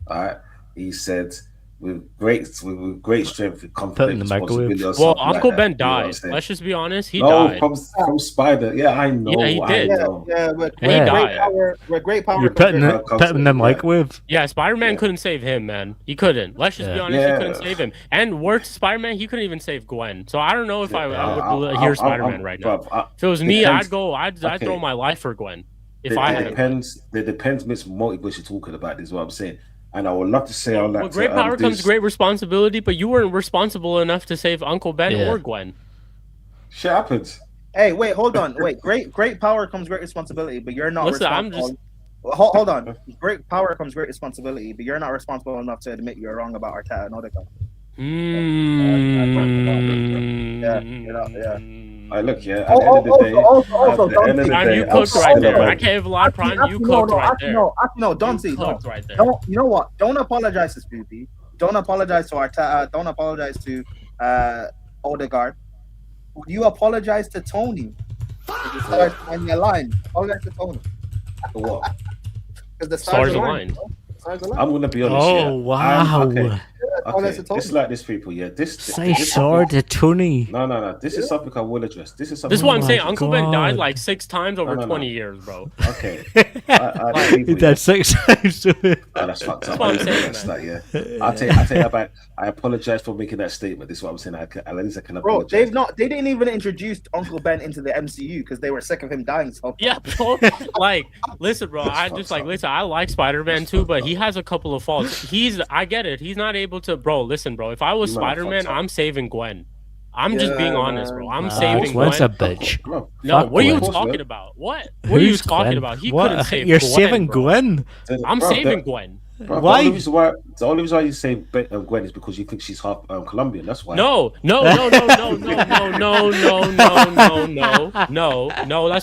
All right, he said, with great strength, it comes Put in great the microwave. responsibility. or Well, something like Uncle that. Ben You know what I'm died. saying? Let's just be honest. He No, died. from Spider. Yeah, I know. Yeah, he did. I know. Yeah, but He great died. power. With great power. You're putting comes it in the microwave. Yeah, Spider-Man Yeah. couldn't save him, man. He couldn't. Let's just be Yeah. honest. Yeah. He couldn't save him. And worse, Spider-Man, he couldn't even save Gwen. So I don't know if I would I- hear I- Spider-Man I'm- right now. bruv, If it was me, depends- I'd throw my life for Gwen. If I had it depends. It depends which multiverse you're talking about. Is what I'm saying. And I would love to say, I'd like With great power comes great responsibility, but you weren't responsible enough to save Uncle Ben Yeah. or Gwen. Shit happens. Hey, wait, hold on. Wait, great power comes great responsibility, but you're not Listen, I'm responsible. Hold on. Great power comes great responsibility, but you're not responsible enough to admit you're wrong about Arteta and Odegaard. Yeah. I look, yeah. At the end of the day, Also, at the end of the Prime, day, you I'm cooked right still there. a I man. can't lie, Prime. You cooked right there. No, don't You see. cooked right there. Don't. You know what? Don't apologize to Spooby. Don't apologize to Arteta. Don't apologize to Odegaard. You apologize to Tony. The stars on your line. Apologize to Tony. For what? Because the Stars stars aligned. I'm gonna be honest. Oh, yeah. wow. Apologize to Tony. It's like this, people. Yeah, this. Say this sorry to Tony. No. This is something I will address. This is something. This is what I'm Oh saying. my Uncle Ben died God. like 6 times over No. 20 years, bro. Okay. He died 6 times. That's fucked up. That's what I'm saying, That's man. that, yeah. I'll tell you about. I apologize for making that statement. This is what I'm saying. At least I can Bro, apologize. they didn't even introduce Uncle Ben into the MCU because they were sick of him dying so Yeah, bro. Like, listen, bro. I just like listen. I like Spider-Man too, but he has a couple of faults. I get it. He's not able to, bro. Listen, bro. If I was You might have Spider-Man, fucked up. I'm saving Gwen. I'm just being Yeah, honest, bro. I'm Nah, saving Gwen's Gwen. a bitch. Bro, No, Fuck what are you Gwen. talking about? What? What are you Who's talking Gwen? about? He What? couldn't save You're Gwen, saving bro. Gwen. I'm bro, saving the- Gwen. bro, Why? The only reason why you say Gwen is because you think she's half Colombian. That's why. No. Let's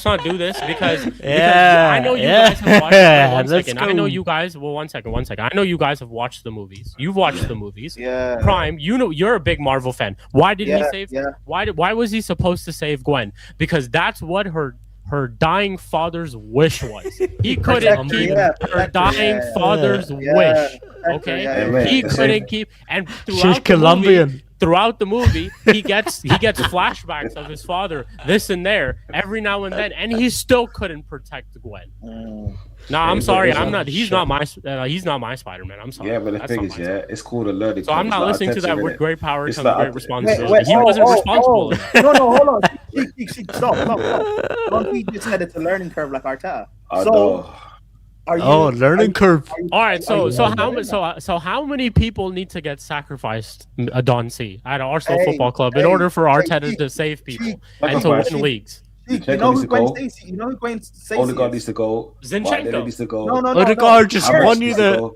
not do this because I know you guys have watched. One let's second. I know go. you guys. Well, one second. I know you guys have watched the movies. You've watched the movies. Yeah. Prime, you know you're a big Marvel fan. Why didn't he Yeah, save? yeah. Why was he supposed to save Gwen? Because that's what her her dying father's wish was. He couldn't keep her dying father's wish. Okay, he couldn't keep. And She's Colombian. Throughout the movie, he gets flashbacks of his father, this and there, every now and then, and he still couldn't protect Gwen. No, I'm sorry, I'm not. He's not my Spider-Man. I'm sorry. Yeah, but the thing is, it's called a learning. So I'm not listening to that. With great power comes great responsibility. Wait, he wasn't responsible. No, hold on. Stop. Don't be just said it's a learning curve like Arteta. Learning curve. All right, so how many people need to get sacrificed, Don C, at Arsenal Football Club in order for Arteta to save people and to win leagues? You know who Gwen Stacy? You know who Gwen Stacy? Odegaard needs to go. Zinchenko needs to go. No. Odegaard just won you the.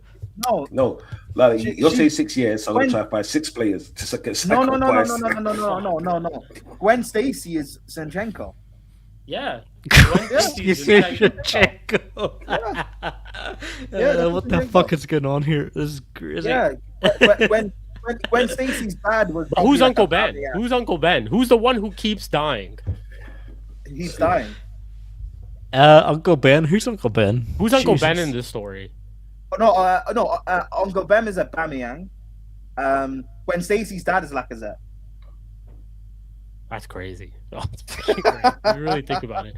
No. Like you're saying 6 years, so I'm gonna try to find 6 players to get sacrificed. No. Gwen Stacy is Zinchenko. Yeah. You say Zinchenko. What the fuck is going on here? This is crazy. Yeah. When Stacy's dad was. Who's Uncle Ben? Who's Uncle Ben? Who's the one who keeps dying? He's dying. Uncle Ben. Who's Uncle Ben? Who's Uncle Ben in this story? Uncle Ben is Aubameyang. When Stacy's dad is Lacazette. That's crazy. If you really think about it.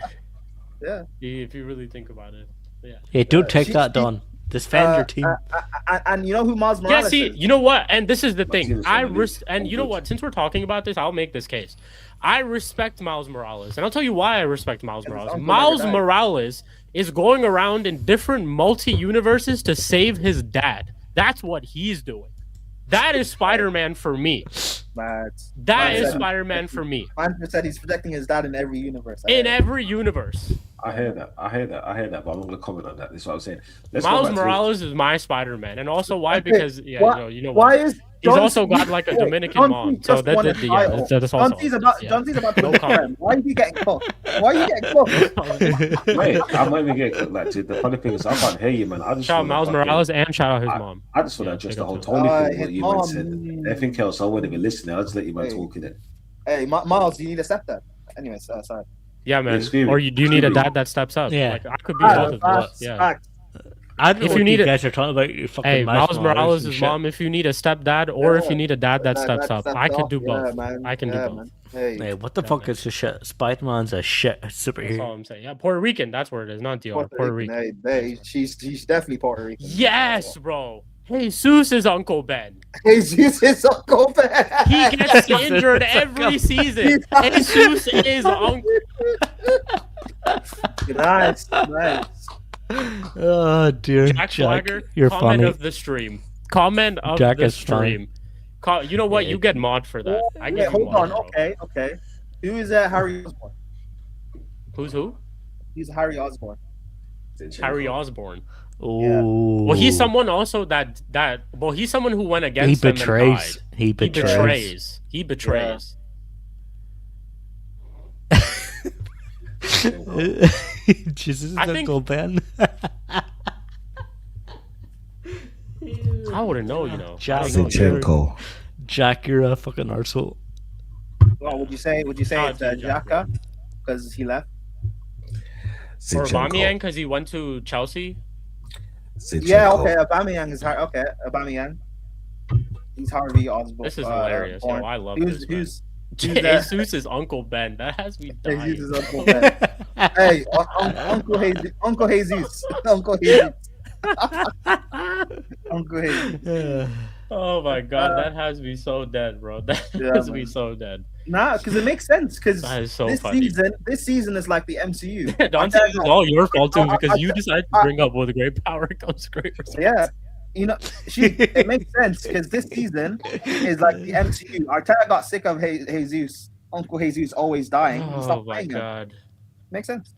Yeah. If you really think about it. Yeah. Hey, don't take that, Don. Defend your team. And you know who Miles Morales is? Yeah, see, you know what? And this is the thing. And you know what? Since we're talking about this, I'll make this case. I respect Miles Morales. And I'll tell you why I respect Miles Morales. Miles Morales is going around in different multi-universes to save his dad. That's what he's doing. That is Spider-Man for me. That is Spider-Man for me. Manfred said he's protecting his dad in every universe. Every universe. I hear that, but I'm not going to comment on that. This is what I'm saying. Miles Morales is my Spider-Man. And also why? Because, you know why is he's also got like a Dominican mom. So that's also. John C's about to no comment. Why are you getting cooked? Wait, I'm not even getting cooked. Like, dude, the funny thing is, I can't hear you, man. I just shout out Miles Morales and shout out his mom. I just want to address the whole Tony thing, what you man said. Everything else, I wouldn't even listening. I'll just let you man talk in it. Hey, Miles, you need a stepdad. Anyways, sorry. Yeah, man. Or do you need a dad that steps up? Yeah. Like, I could be both of them. Yeah. I don't know if you guys are talking about your fucking. Hey, Miles Morales' mom. If you need a stepdad, or if you need a dad that steps up, I could do both. I can do both. Hey, what the fuck is this shit? Spider-Man's a shit superhero. That's all I'm saying. Yeah, Puerto Rican. That's where it is, not DR. Puerto Rican. Hey, she's definitely Puerto Rican. Yes, bro. Jesus is Uncle Ben. Jesus is Uncle Ben. He gets injured every season. Jesus is Uncle. Nice. Oh dear, Jack Swagger, you're comment funny. of the stream. Comment of Jack the stream. You know what? Yeah. You get mod for that. Hold on. Okay. Who is Harry Osborn? Who's who? He's Harry Osborn. Harry Osborn. Oh. Yeah. Well, he's someone also that. Well, he's someone who went against He them betrays. and died. He betrays. He betrays. Jesus is I think- Uncle Ben. I wouldn't know, you know. Zinchenko. Jack, you're a fucking arsehole. Well, would you say it's Xhaka because he left? Or Aubameyang because he went to Chelsea. Zinchenko. Yeah, okay. Aubameyang is okay. Aubameyang. He's Harvey Osborn. This is hilarious. Yo, I love this. Who's Jesus is Uncle Ben. That has me dying. Jesus is Uncle Ben. Hey, Uncle Jesus. Uncle Jesus. Uncle Jesus. Oh my god, that has me so dead, bro. That has me so dead. Nah, because it makes sense. Because That is so funny. This season is like the MCU. Dante, it's all your fault too because you decided to bring up with great power comes great responsibility. Yeah. You know, it makes sense because this season is like the MCU. Arteta got sick of Jesus, Uncle Jesus always dying. He Oh stopped my playing him. god. Makes sense.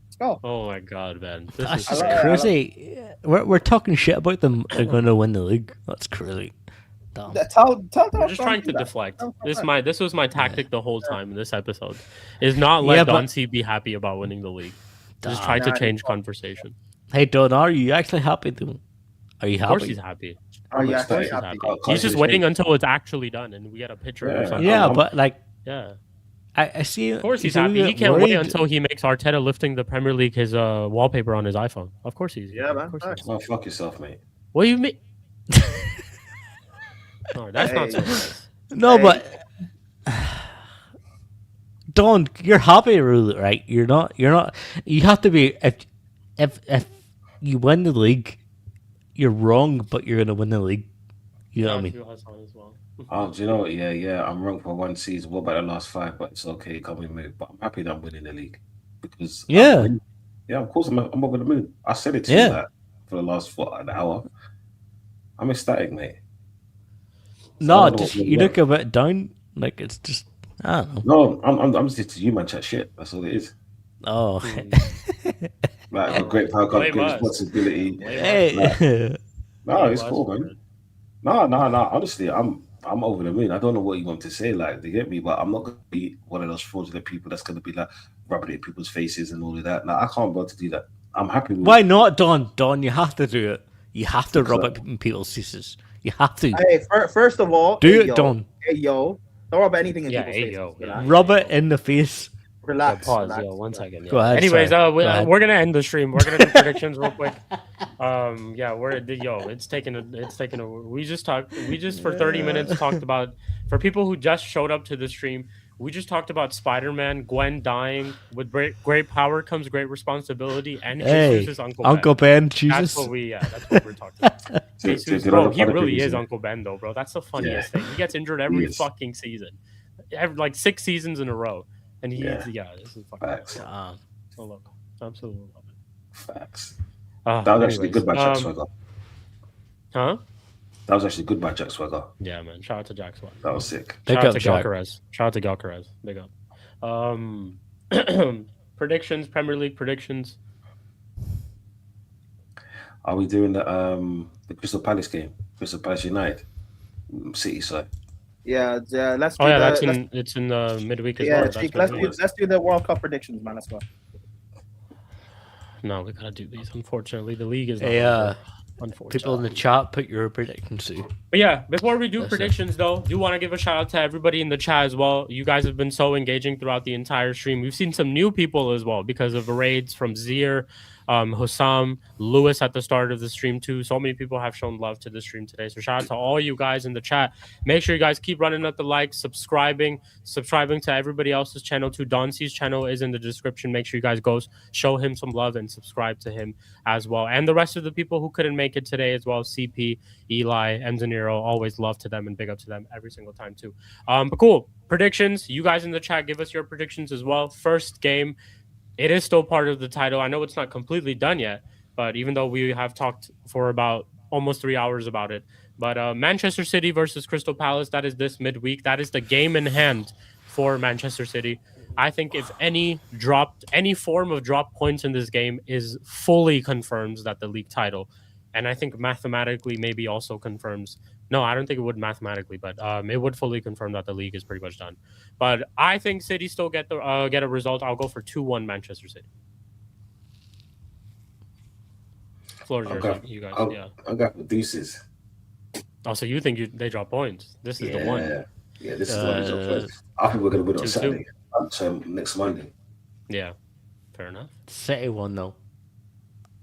Let's go. Oh my god, man. This That's is just I love- crazy. We're talking shit about them. They're going to win the league. That's crazy. Damn. Tell I'm just trying to that. deflect. Tell This was my tactic the whole time in this episode. Is not let Yeah, but- Don C be happy about winning the league. Just try to change conversation. Hey, Don, are you actually happy though? Are you Of course happy? he's happy. Are you Of actually course he's happy? happy. He's just waiting until it's actually done and we get a picture or something. Yeah, but like, Yeah. I see. Of course he's a wee happy. He bit can't wait worried. until he makes Arteta lifting the Premier League his wallpaper on his iPhone. Of course he's. Yeah, man. Of course he is. Oh, fuck yourself, mate. What do you mean? No, that's not so Hey. nice. No, Hey. but Don, you're happy, really, right? You're not. You're not. You have to be. If you win the league, you're wrong, but you're gonna win the league. You know what I mean? Shout out to Hassan as well. Oh, do you know what? Yeah. I'm wrong for one season. What about the last 5? But it's okay. Can't be moved. But I'm happy that I'm winning the league because Yeah. yeah. Of course, I'm over the moon. I said it to Yeah. you like, for the last an hour. I'm ecstatic, mate. So I No, don't know just what you we're look a bit down. Like it's just. I don't know. No, I'm just to you, man. Chat shit. That's all it is. Oh. Like a great power, Blame great us. responsibility. Blame Hey. No, Blame it's us cool, for man. it. No. Honestly, I'm over the moon. I don't know what you want to say, like, to get me, but I'm not gonna be one of those fraudulent people that's gonna be like rubbing it in people's faces and all of that. Like, I can't bother to do that. I'm happy with Why not, Don? Don, you have to do it. You have to rub Because it in people's faces. You have to. Hey, first of all, Do hey, it, yo, Don. Hey, yo. Don't rub anything in Yeah, people's hey, faces. yo, yeah. Relax. Rub it in the face. Relax. Pause, relax, yo, one relax. second. Go yeah. ahead, Anyways, sorry. Go ahead. we're gonna end the stream. We're gonna do predictions real quick. It's taking a. We just for 30 minutes talked about, for people who just showed up to the stream. We just talked about Spider-Man, Gwen dying. With great power comes great responsibility, and Hey, Jesus' Uncle Uncle Ben. Ben, Jesus. That's what we're talking about. Jesus, bro, he really is Uncle Ben, though, bro. That's the funniest thing. He gets injured every is. fucking season, like 6 seasons in a row, and this is fucking. Facts. I love it. Absolutely love it. Facts. That was actually good by Jack Swagger. Huh? That was actually good by Jack Swagger. Yeah, man. Shout out to Jack Swagger. That was sick. Big Shout out up, to Jack. Galcarez. Shout out to Galcarez. Big up. Predictions, Premier League predictions. Are we doing the Crystal Palace game? Crystal Palace United, City side. Yeah. Let's do Oh yeah, the, it's in the midweek as yeah, well. Shik, That's let's do the World Cup predictions, man. Let's go. No, we gotta do these. Unfortunately, the league is not Hey, over. Unfortunately. people in the chat, put your predictions too. But yeah, before we do That's it. predictions, though, do want to give a shout out to everybody in the chat as well. You guys have been so engaging throughout the entire stream. We've seen some new people as well because of raids from Zir, Hossam, Lewis at the start of the stream too. So many people have shown love to the stream today. So shout out to all you guys in the chat. Make sure you guys keep running up the likes, subscribing to everybody else's channel too. Don C's channel is in the description. Make sure you guys go show him some love and subscribe to him as well. And the rest of the people who couldn't make it today as well. CP, Eli, Mdinero, always love to them and big up to them every single time too. But cool. Predictions. You guys in the chat, give us your predictions as well. First game. It is still part of the title. I know it's not completely done yet, but even though we have talked for about almost 3 hours about it. But Manchester City versus Crystal Palace, that is this midweek. That is the game in hand for Manchester City. I think if any form of drop points in this game is fully confirms that the league title, and I think mathematically maybe also confirms. No, I don't think it would mathematically, but it would fully confirm that the league is pretty much done. But I think City still get a result. I'll go for 2-1 Manchester City. Floor is yours, you guys. Yeah. I got the deuces. Oh, so you think they drop points? This is the one. Yeah, this is the one. They drop points. I think we're going to win on 2-2. Saturday. Next Monday. Yeah, fair enough. City 1-0.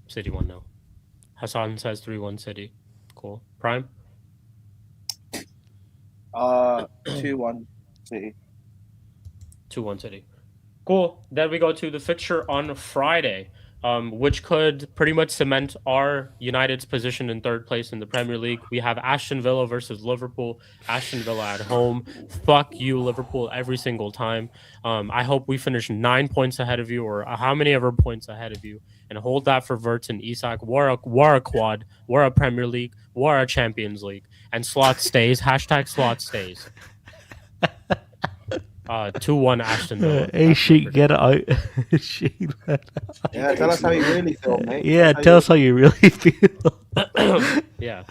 City 1-0. Hassan says 3-1 City. Cool. Prime? 2-1 City. 2-1 City. Cool. Then we go to the fixture on Friday, which could pretty much cement our United's position in third place in the Premier League. We have Aston Villa versus Liverpool. Aston Villa at home. Fuck you, Liverpool, every single time. I hope we finish 9 points ahead of you, or how many ever points ahead of you, and hold that for Verts and Isak. We're a quad. We're a Premier League. We're a Champions League. And slot stays. Hashtag slot stays. 2-1 Aston Villa. Hey, Shik, get it out. Shik, Yeah, tell us how you really feel, mate. yeah, tell us how you really feel. Yeah.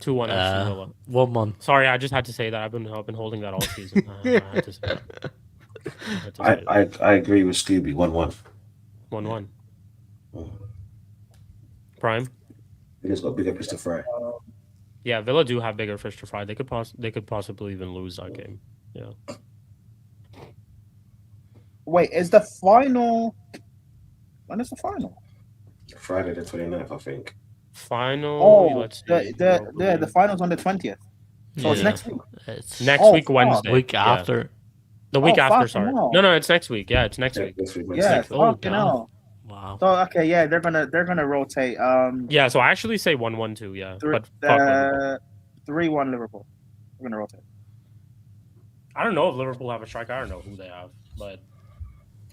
2-1 Aston Villa. 1-1. Sorry, I just had to say that. I've been holding that all season. I had to say that. I agree with Scooby. 1-1. 1-1. Prime. Villa's got bigger fish to fry. Yeah, Villa do have bigger fish to fry. They could possibly even lose that game. Yeah. Wait, is the final? When is the final? Friday the 29th, I think. Final. Let's see. The finals on the 20th. So it's next week. It's Next week, fuck. Wednesday. week Yeah. after. The week after, fucking sorry. hell. No, it's next week. Yeah, it's next week. This week, Yeah, Wednesday. Oh, fucking damn. hell. Wow. So okay, yeah, they're gonna rotate. Yeah, so I actually say 1-1-2. Yeah, but fuck Liverpool. 3-1 Liverpool. We're gonna rotate. I don't know if Liverpool have a striker. I don't know who they have, but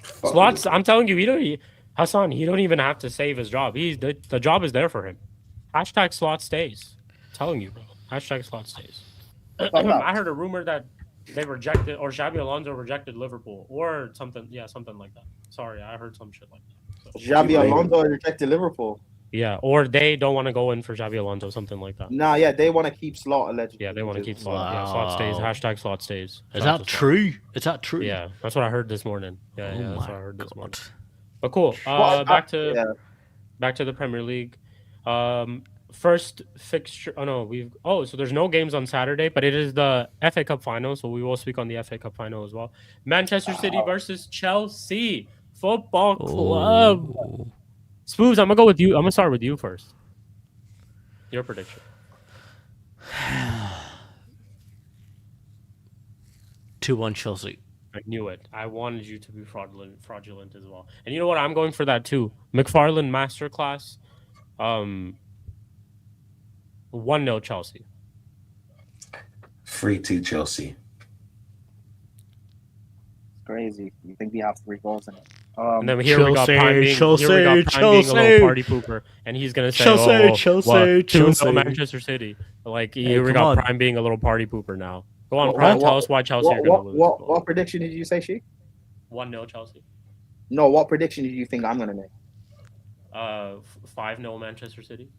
Fuck Slots. Liverpool. I'm telling you, Hassan. He don't even have to save his job. The job is there for him. Hashtag Slot stays. I'm telling you, bro. Hashtag Slot stays. I heard a rumor that they rejected, or Xabi Alonso rejected Liverpool, or something. Yeah, something like that. Sorry, I heard some shit like that. So, Xabi Alonso rejected Liverpool. yeah, or they don't want to go in for Xabi Alonso, something like that. Nah, yeah, they want to keep Slot allegedly. Yeah, they want to keep Slot. Yeah, Slot stays. Wow. Hashtag Slot stays. Is Shout out that to Slot. true? Is that true? Yeah, that's what I heard this morning. Yeah, Oh yeah, that's my what I heard this morning. god. But cool. Well, Back to yeah. back to the Premier League. First fixture. So there's no games on Saturday, but it is the FA Cup final, so we will speak on the FA Cup final as well. Manchester City versus Chelsea Football Club. Oh. Spoobs, I'm gonna go with you. I'm gonna start with you first. Your prediction. 2-1 Chelsea. I knew it. I wanted you to be fraudulent as well. And you know what? I'm going for that too. McFarlane masterclass. 1-0 Chelsea. 3-2 Chelsea. Crazy. You think we have 3 goals in it? And then here we got Prime being a little party pooper, and he's gonna say, Chelsea. 2-0 Manchester City. Like here we got Prime being a little party pooper now. Go on, Prime. Tell us why Chelsea are gonna lose. What prediction did you say, Shik? 1-0 Chelsea. No, what prediction did you think I'm gonna make? 5-0 Manchester City.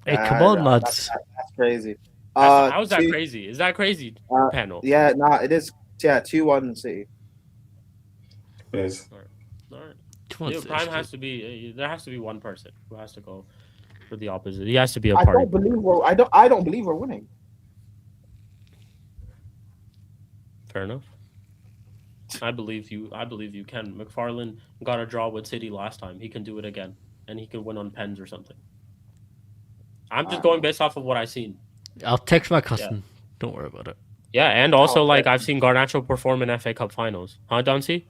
Hey, come on, lads. That's crazy. How's that crazy? Is that crazy? Panel. Yeah, nah, it is. Yeah, 2-1 City. Yes. All right. Dude, Prime has to be. There has to be one person who has to go for the opposite. He has to be a I party. don't believe we're winning. Fair enough. I believe you can. McFarlane got a draw with City last time. He can do it again, and he can win on pens or something. I'm just going based off of what I've seen. I'll text my cousin. Yeah. Don't worry about it. Yeah, and also I've seen Garnacho perform in FA Cup finals. Huh, Doncy?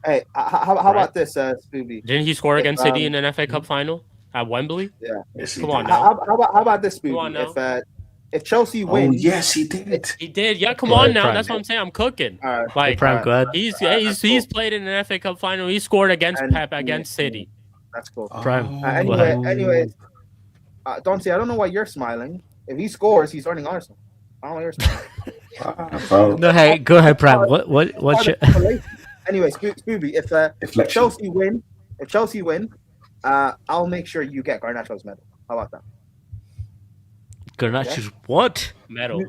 Hey, how about this, Spooby? Didn't he score against City in an FA Cup final at Wembley? Yeah. Yes, Come on now. How about this, Spooby? Come on now. If Chelsea wins, yes, he did. He did. Yeah, come on now. Prime. That's what I'm saying. I'm cooking. Like, Prime, go ahead. He's played in an FA Cup final. He scored against Pep against City. That's cool. Prime. Anyways, Dante, I don't know why you're smiling. If he scores, he's earning Arsenal. I don't know why you're smiling. No, hey, go ahead, Prime. What's your... Anyway, Spooby, if Chelsea win, I'll make sure you get Garnacho's medal. How about that? Garnacho's what? Medal.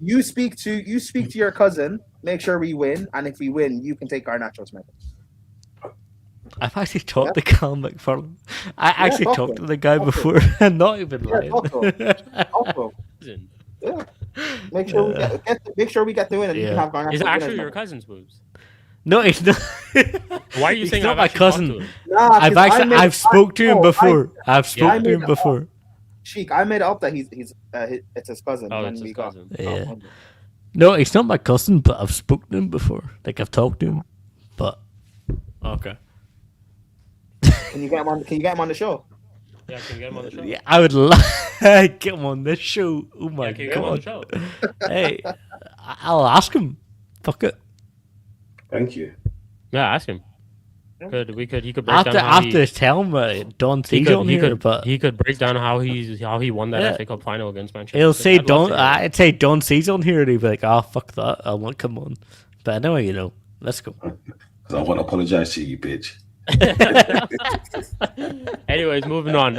You speak to your cousin. Make sure we win, and if we win, you can take Garnacho's medal. I've actually talked to Cal McFarlane. I actually talked to the guy before, and not even lying. Yeah. Make sure we get to win, and you can have Garnacho. Is it actually your cousin's boobs? No, it's not. Why are you saying not my cousin? Nah, I've spoke to him before. I've spoken to him before. Sheik, I made it up that it's his cousin. Oh, it's his cousin. Yeah. No, it's not my cousin, but I've spoken to him before. Like I've talked to him, but okay. Can you get him on the show? Yeah, can you get him on the show? Yeah, I would love to get him on this show. Oh my can you get him on the show? Hey, I'll ask him. Fuck it. Thank you. Yeah, ask him. He could break after down how after tell him Don C's on here, but he could break down how he won that FA Cup final against Manchester. He'll say I'd say Don C's on here, and he'd be like, "Oh fuck that, I won't come on." But anyway, let's go. Because I want to apologize to you, bitch. Anyways, moving on.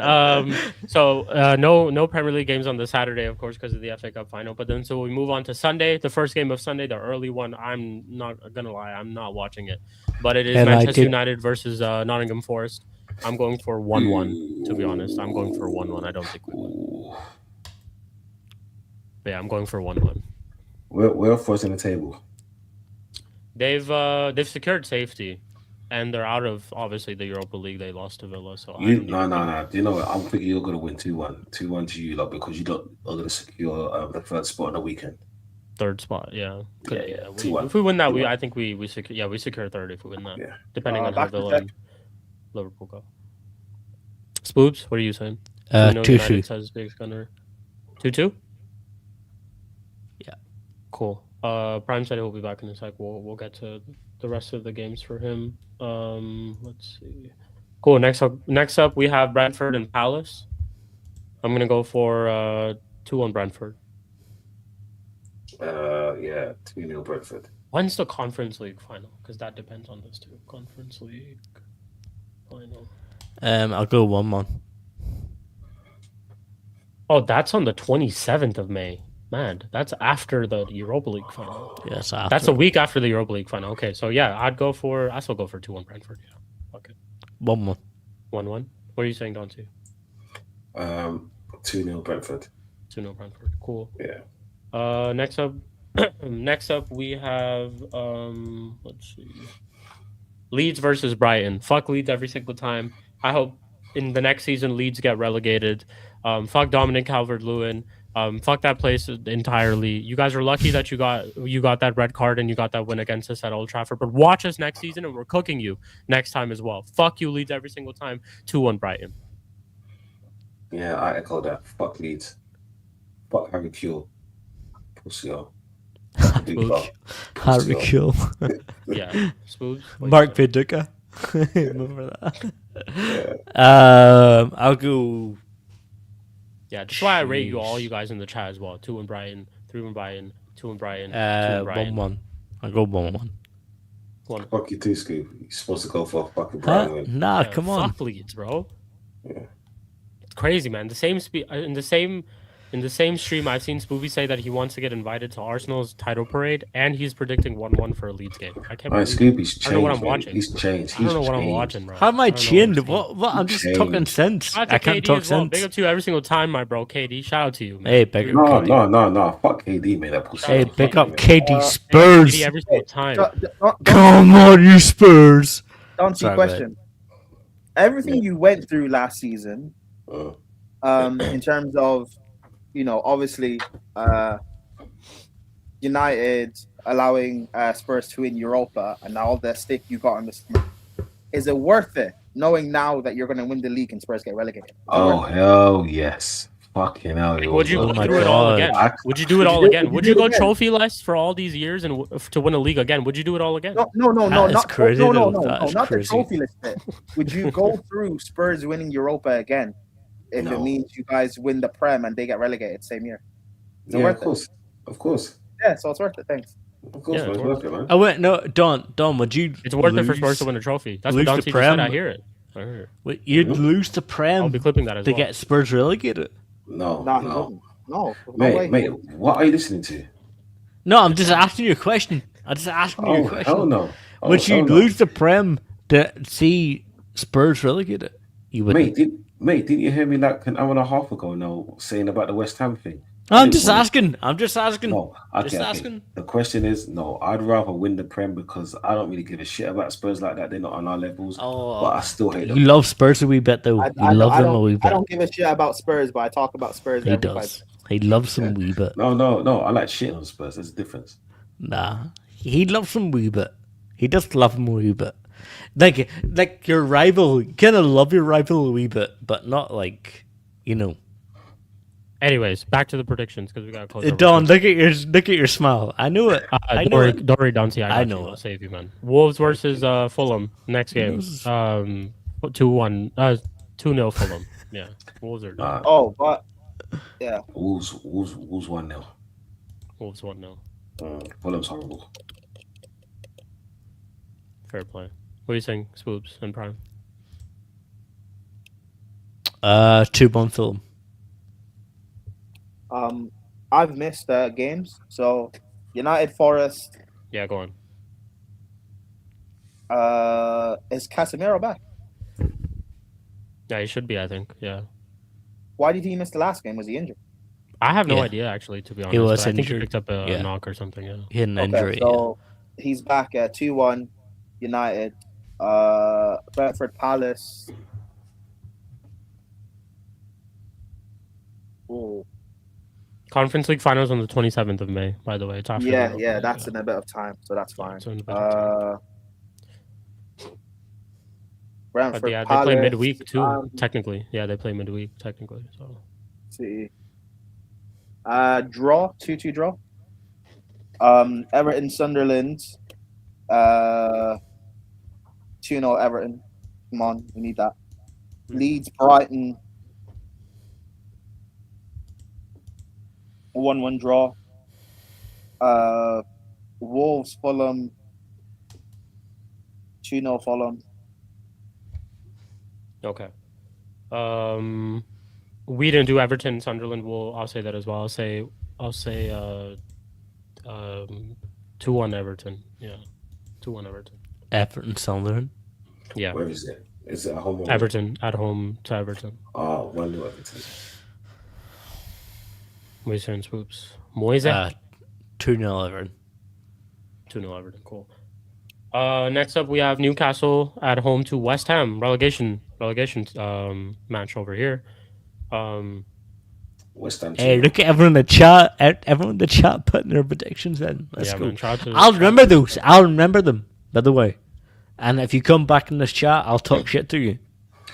So no Premier League games on the Saturday, of course, because of the FA Cup final. But then so we move on to Sunday, the first game of Sunday, the early one. I'm not gonna lie, I'm not watching it, but it is Manchester United versus Nottingham Forest. I'm going for 1-1. To be honest, I'm going for 1-1. I don't think we win. But yeah, I'm going for 1-1. We're first in the table. They've secured safety, and they're out of obviously the Europa League. They lost to Villa, so I You don't no even no think- no. Do you know what? I'm thinking you're gonna win 2-1. 2-1 to you lot because you lot are gonna secure the third spot on the weekend. third spot. Yeah, Yeah. We, 2-1. if we win that, 2-1. I think we secure. Yeah, we secure third if we win that. Yeah. Depending on how back to Villa check. and Liverpool go. Spoobs, what are you saying? 2-0 2-2. United says Big Gunner. 2-2. Yeah. Cool. Prime said he'll be back in a sec. We'll get to the rest of the games for him. Let's see. Cool. Next up we have Brentford and Palace. I'm gonna go for 2-1 Brentford. Yeah. 2-0 Brentford. When's the Conference League final? Because that depends on this too. Conference League final. I'll go 1-1. Oh, that's on the 27th of May. Man, that's after the Europa League final. Yes, after. That's a week after the Europa League final. Okay, so yeah, I still go for 2-1 Brentford. Yeah. Okay. 1-1. 1-1. What are you saying, Dante? 2-0 Brentford. 2-0 Brentford. Cool. Yeah. Next up we have let's see. Leeds versus Brighton. Fuck Leeds every single time. I hope in the next season Leeds get relegated. Fuck Dominic Calvert-Lewin. Fuck that place entirely. You guys are lucky that you got that red card and you got that win against us at Old Trafford. But watch us next season and we're cooking you next time as well. Fuck you, Leeds, every single time. 2-1 Brighton. Yeah, I echo that. Fuck Leeds. Fuck Harry Kewell. Pussy. Harry Kewell. Yeah. Spoobs. Mark Viduka. Remember that? Yeah. I'll go. Yeah, just why I rate you Jeez. all you guys in the chat as well. 2-1 Brighton, 3-1 Brighton, 2-1 Brighton, 2-1 Brighton. 1-1. I'll go 1-1. One. Fuck you too, Scoop. You're supposed to go for a fucking Huh? Brighton win. Nah, Yeah, come on. Fuck Leeds, bro. Yeah. It's crazy, man. In the same stream, I've seen Spooby say that he wants to get invited to Arsenal's title parade, and he's predicting 1-1 for a Leeds game. I can't Alright, believe Scoopy's I don't know what changed. I'm Man. watching. He's changed. I don't know what I'm watching, bro. How am I don't know chinned? I'm seeing. What? I'm just Changed. talking sense. Shout out to I can't KD talk as well. sense. Big up to you every single time, my bro. KD, shout out to you, man. Hey, big up No, KD. no. Fuck KD, man. That pussy. Hey, Shout out pick to up KD, KD Uh, Spurs. KD every single time. Come on, you Spurs. Don't see Sorry, question. Everything you went through last season, in terms of, obviously, United allowing Spurs to win Europa and all the stick you got on the summer, is it worth it knowing now that you're going to win the league and Spurs get relegated? Oh, hell yes. Fucking hell. it Would was you Oh go worth my through it. it all God. again? Would you do it Would you all do- again? would you Would do you it go again? trophy-less for all these years and to win a league again? Would you do it all again? No, That is not crazy, no, though. no, That is not crazy. the trophy list bit. Would you go through Spurs winning Europa again if it No. means you guys win the Prem and they get relegated same year? Is it Yeah, worth of course. Of course. Yeah, so it's worth it. Thanks. Of course, Yeah, man. it's It's worth it, man. I went no, Don. Would you? It's worth it for Spurs lose- to win a trophy. That's lose what the Dante just said. Prem? I hear it. You'd Mhm. lose the Prem I'll be clipping that as to well. get Spurs relegated. No, Nah, he no. wouldn't. No, no way. Mate, what are you listening to? No, I'm just asking you a question. I'm just asking you Oh, a question. hell no. Oh, Would you hell no. lose the Prem to see Spurs relegated? You would. Didn't you hear me like an hour and a half ago now saying about the West Ham thing? I'm just asking. I'm just asking. No, Just asking. The question is, no, I'd rather win the Prem because I don't really give a shit about Spurs like that. They're not on our levels. Oh, But I still hate you them. love Spurs a wee bit though. You love them a wee I bit. don't give a shit about Spurs, but I talk about Spurs He every does. He loves some wee bit. No, I like shit on Spurs. There's a difference. Nah, he loves some wee bit. He does love him a wee bit. Like your rival, you kind of love your rival a wee bit, but not like, you know. Anyways, back to the predictions because we got to close. Don, look at your smile. I knew it. I know it. Don't worry, Dante. I I know know. it. I'll save you, man. Wolves versus Fulham next game. Wolves. 2-1. 2-0 Fulham. Yeah, Wolves are done. Oh, but yeah, Wolves 1-0. Wolves 1-0. Fulham's horrible. Fair play. What are you saying, Spoobs and Prime? 2-1 Fulham. I've missed games, so United Forest. Yeah, go on. Is Casemiro back? Yeah, he should be. I think. Yeah. Why did he miss the last game? Was he injured? I have no Yeah. idea, actually, to be honest. He was but I think he injured. picked up a Yeah. knock or something. Yeah. He had an Okay, injury. so He's back at 2-1 United. Brentford Palace. Ooh. Conference League finals on the 27th of May, by the way. It's after the Europa League, That's in a bit of time, so that's Yeah, fine. it's in a bit of time. Brentford But yeah, Palace. they play midweek too, technically. Yeah, they play midweek, technically. So See. Draw, 2-2 draw. Everton Sunderland. 2-0 Everton. Come on, we need that. Leeds Brighton. 1-1 draw. Wolves Fulham. 2-0 Fulham. okay. We didn't do Everton Sunderland. I'll say that as well. I'll say 2-1 Everton. Yeah. 2-1 Everton. Everton Sunderland. Yeah. Where is it? Is it at home? Or Everton at home to Everton. Oh, 1-0 Everton. Moise and Swoops. Moise? 2-0 Everton. 2-0 Everton. Cool. Next up, we have Newcastle at home to West Ham. Relegation match over here. West Ham. Hey, look at everyone in the chat. Everyone in the chat putting their predictions in. Let's go. Man, I'll remember those. I'll remember them, by the way. And if you come back in this chat, I'll talk shit to you.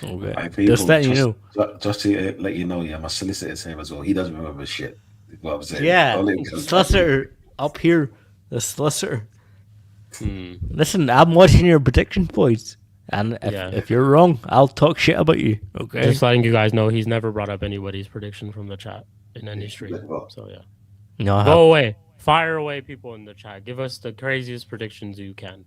Okay. Right, people, Just letting you know. Just to let you know, yeah, my solicitor's here as well. He doesn't remember shit. What I'm saying. Yeah, Don't let him come solicitor up here. The solicitor. Listen, I'm watching your prediction, boys. And if you're wrong, I'll talk shit about you. Okay. Just letting you guys know, he's never brought up anybody's prediction from the chat in any stream. So yeah. No, Go away. Fire away, people in the chat. Give us the craziest predictions you can.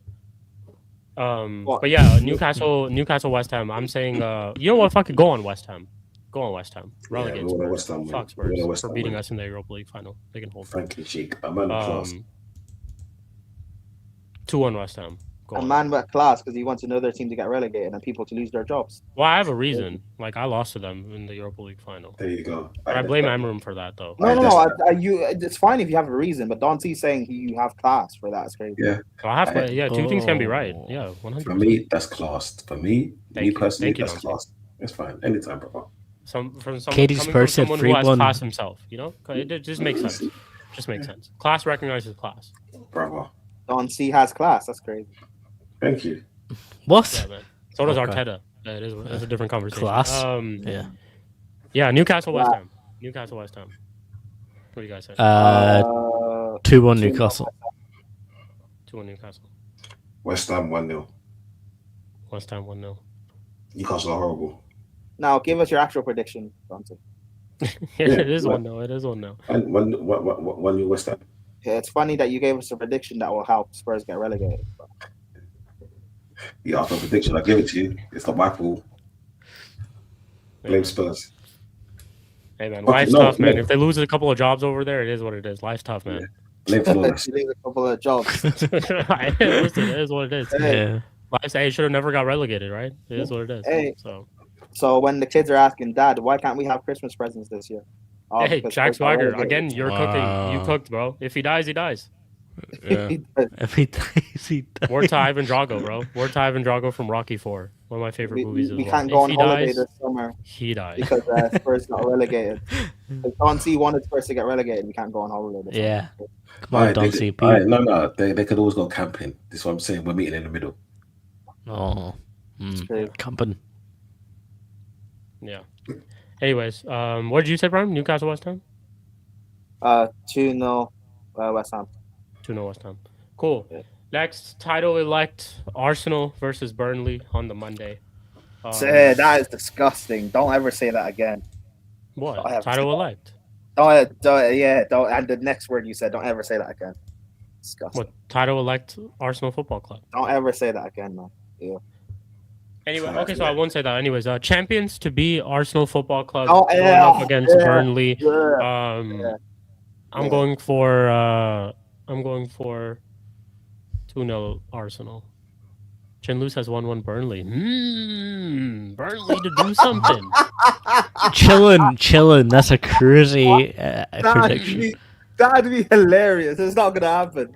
But yeah, Newcastle, West Ham. I'm saying, you know what? Fuck it. Go on West Ham. Go on West Ham. Relegate Spurs. Fuck Spurs for beating us in the Europa League final. They can hold. Thank you, Shik. I'm on the class. 2-1 West Ham. A man with class because he wants another team to get relegated and people to lose their jobs. Well, I have a reason. Like, I lost to them in the Europa League final. There you go. But I blame Amram for that, though. No. It's fine if you have a reason, but Don C's saying you have class for that. It's crazy. Yeah. Two things can be right. Yeah, 100%. For me, that's class. For me, personally, that's class. It's fine. Anytime, bro. Katie's person, someone who has class himself, you know? It just makes sense. Just makes sense. Class recognizes class. Bravo. Don C has class. That's crazy. Thank you. What? Yeah, man. So does Arteta. It's a different conversation. Class. Yeah. Newcastle West Ham. What do you guys say? 2-1 Newcastle. 2-1 Newcastle. West Ham 1-0. West Ham 1-0. Newcastle are horrible. Now give us your actual prediction, Don C. It is 1-0. It is 1-0. And 1-0 West Ham. Yeah, it's funny that you gave us a prediction that will help Spurs get relegated. You asked for a prediction. I give it to you. It's not my fault. Blame Spurs. Hey, man. Life's tough, man. If they lose a couple of jobs over there, it is what it is. Life's tough, man. Yeah. Blame Flawless. You lose a couple of jobs. Listen, it is what it is. Yeah. He should have never got relegated, right? It is what it is. Hey. So when the kids are asking, Dad, why can't we have Christmas presents this year? Hey, Jack Swagger, again, you're cooking. You cooked, bro. If he dies, he dies. Yeah. If he dies, he dies. Word to Ivan Drago, bro. Word to Ivan Drago from Rocky 4. One of my favorite movies as well. We can't go on holiday this summer. He dies. Because Spurs got relegated. If Don C wanted Spurs to get relegated, we can't go on holiday this summer. Come on, Don C. No. They could always go camping. This is what I'm saying. We're meeting in the middle. Oh. Camping. Yeah. Anyways, what did you say, Brian? Newcastle West Ham? 2-0 West Ham. 2-0 West Ham. Cool. Yeah. Next, title elect Arsenal versus Burnley on the Monday. That is disgusting. Don't ever say that again. What? Title elect? Don't. And the next word you said, don't ever say that again. Disgusting. What? Title elect Arsenal Football Club? Don't ever say that again, man. Yeah. Anyway, okay, so I won't say that. Anyways, champions to be Arsenal Football Club going up against Burnley. Yeah. I'm going for 2-0 Arsenal. Chinloose has 1-1 Burnley. Burnley to do something. Chilling. That's a crazy prediction. That'd be hilarious. It's not gonna happen.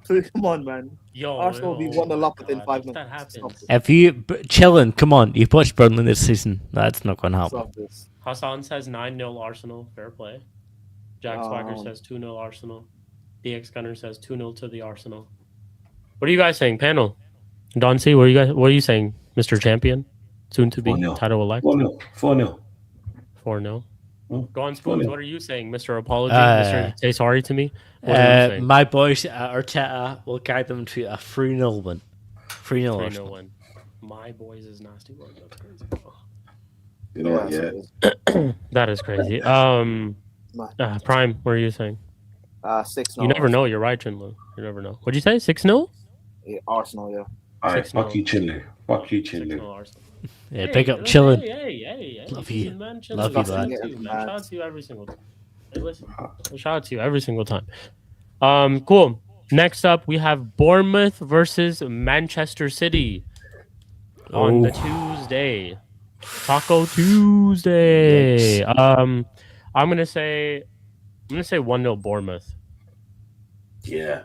Come on, man. Yo, Arsenal will be oh 1-0 my up within God, 5 if minutes. that Stop happens. this. If you chilling, come on, you've watched Burnley this season. That's not going to happen. Stop this. Hassan says 9-0 Arsenal. Fair play. Jack Swagger says 2-0 Arsenal. DX Gunner says 2-0 to the Arsenal. What are you guys saying, panel? Don C, what are you saying, Mr. Champion? Soon to be 4-0. title elect? 4-0. 4-0. 4-0. Mm, Go on, Spoons. 4-0. What are you saying, Mr. Apology? Mr. Say sorry to me? What are you saying? My boys at Arteta will guide them to a 3-0 win. 3-0 3-0 Arsenal. win. My boys is nasty word. That's crazy. You know what? Yeah. That is crazy. Prime, what are you saying? 6-0. You never know. You're right, Chinlu. You never know. What'd you say? 6-0? Yeah, Arsenal, yeah. All right. 6-0. Fuck you, Chinley. Fuck you, 6-0 Chinley. Arsenal. Yeah, big up chilling. Hey. Love Listen, you. man, Love you, Shout out lad. to you, man. Shout out to you every single time. Hey, listen. Shout out to you every single time. Cool. Next up, we have Bournemouth versus Manchester City on the Tuesday. Taco Tuesday. Yikes. I'm gonna say 1-0 Bournemouth. Yeah.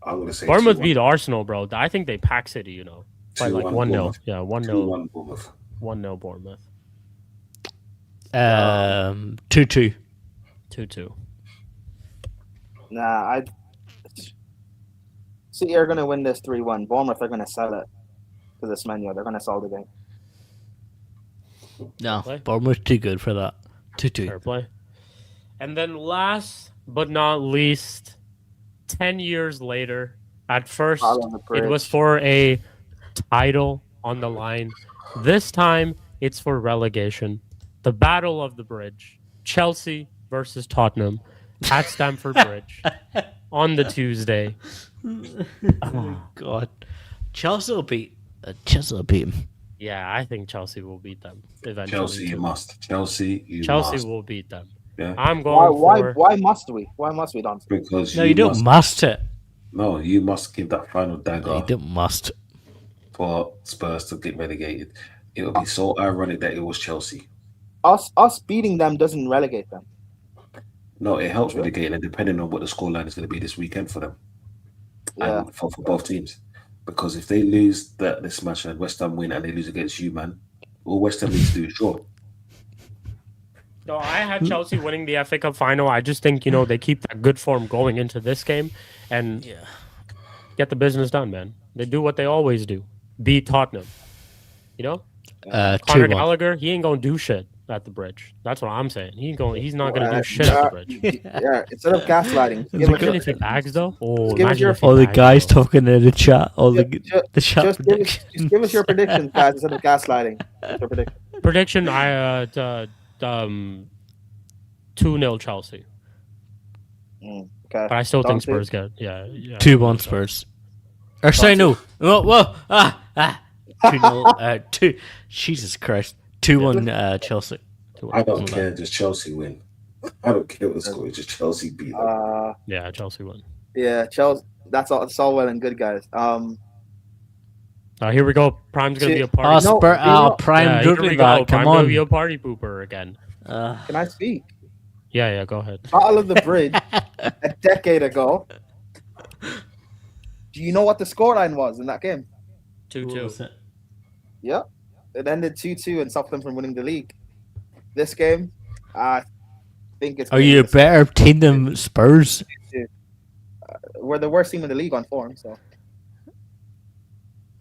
I'm going to say Bournemouth 2-1. beat Arsenal, bro. I think they pack City, you know. By like 2-1 1-0. Bournemouth. Yeah, 1-0. 2-1 Bournemouth. 1-0 Bournemouth. 2-2. 2-2. Nah, City are going to win this 3-1. Bournemouth are going to sell it to this menu. They're going to sell the game. No, Play. Bournemouth too good for that. 2-2. Fair play. And then last but not least, 10 years later, at first, All on the it was bridge. for a title on the line. This time, it's for relegation. The Battle of the Bridge. Chelsea versus Tottenham at Stamford Bridge on the Tuesday. Oh, God. Chelsea will beat him. Yeah, I think Chelsea will beat them eventually. Chelsea, you too. must. Chelsea, you Chelsea must. will beat them. Yeah. I'm going for... Why must we? Why must we, Don? Because No, you don't must it. No, you must give that final dagger No, you don't must. for Spurs to get relegated. It would be so ironic that it was Chelsea. Us beating them doesn't relegate them. No, it helps relegating, and depending on what the scoreline is going to be this weekend for them. Yeah. And for both teams. Because if they lose this match and West Ham win and they lose against you, man, all West Ham needs to do is draw. No, I had Chelsea winning the FA Cup final. I just think, they keep that good form going into this game and get the business done, man. They do what they always do. Beat Tottenham. Conor 2-1. Gallagher, he ain't going to do shit at the bridge. That's what I'm saying. He's not going to do shit at the bridge. Yeah, instead of gaslighting, Imagine if it bags, though. Oh, give us imagine your- if it All the bags, guys though. talking in the chat. All the chat just predictions. give us your predictions, guys, instead of gaslighting. Your prediction. Prediction, 2-0 Chelsea. Okay. But I still Don't think say- Spurs get, 2-1 Spurs. Or sorry, no. Whoa. 2-0. 2. Jesus Christ. 2-1 Chelsea. I don't care, just Chelsea win. I don't care what the score is, just Chelsea beat them. Yeah, Chelsea win. Yeah, Chelsea. That's all well and good, guys. Here we go. Prime's going to be a Oh, party. Prime, Yeah, don't here we do go. that. Prime Come gonna on. be a party pooper again. Can I speak? Yeah, go ahead. Battle of the Bridge a decade ago. Do you know what the scoreline was in that game? 2-2. Yeah. It ended 2-2 and stopped them from winning the league. This game, I think it's... Are you a better team than Spurs? We're the worst team in the league on form, so...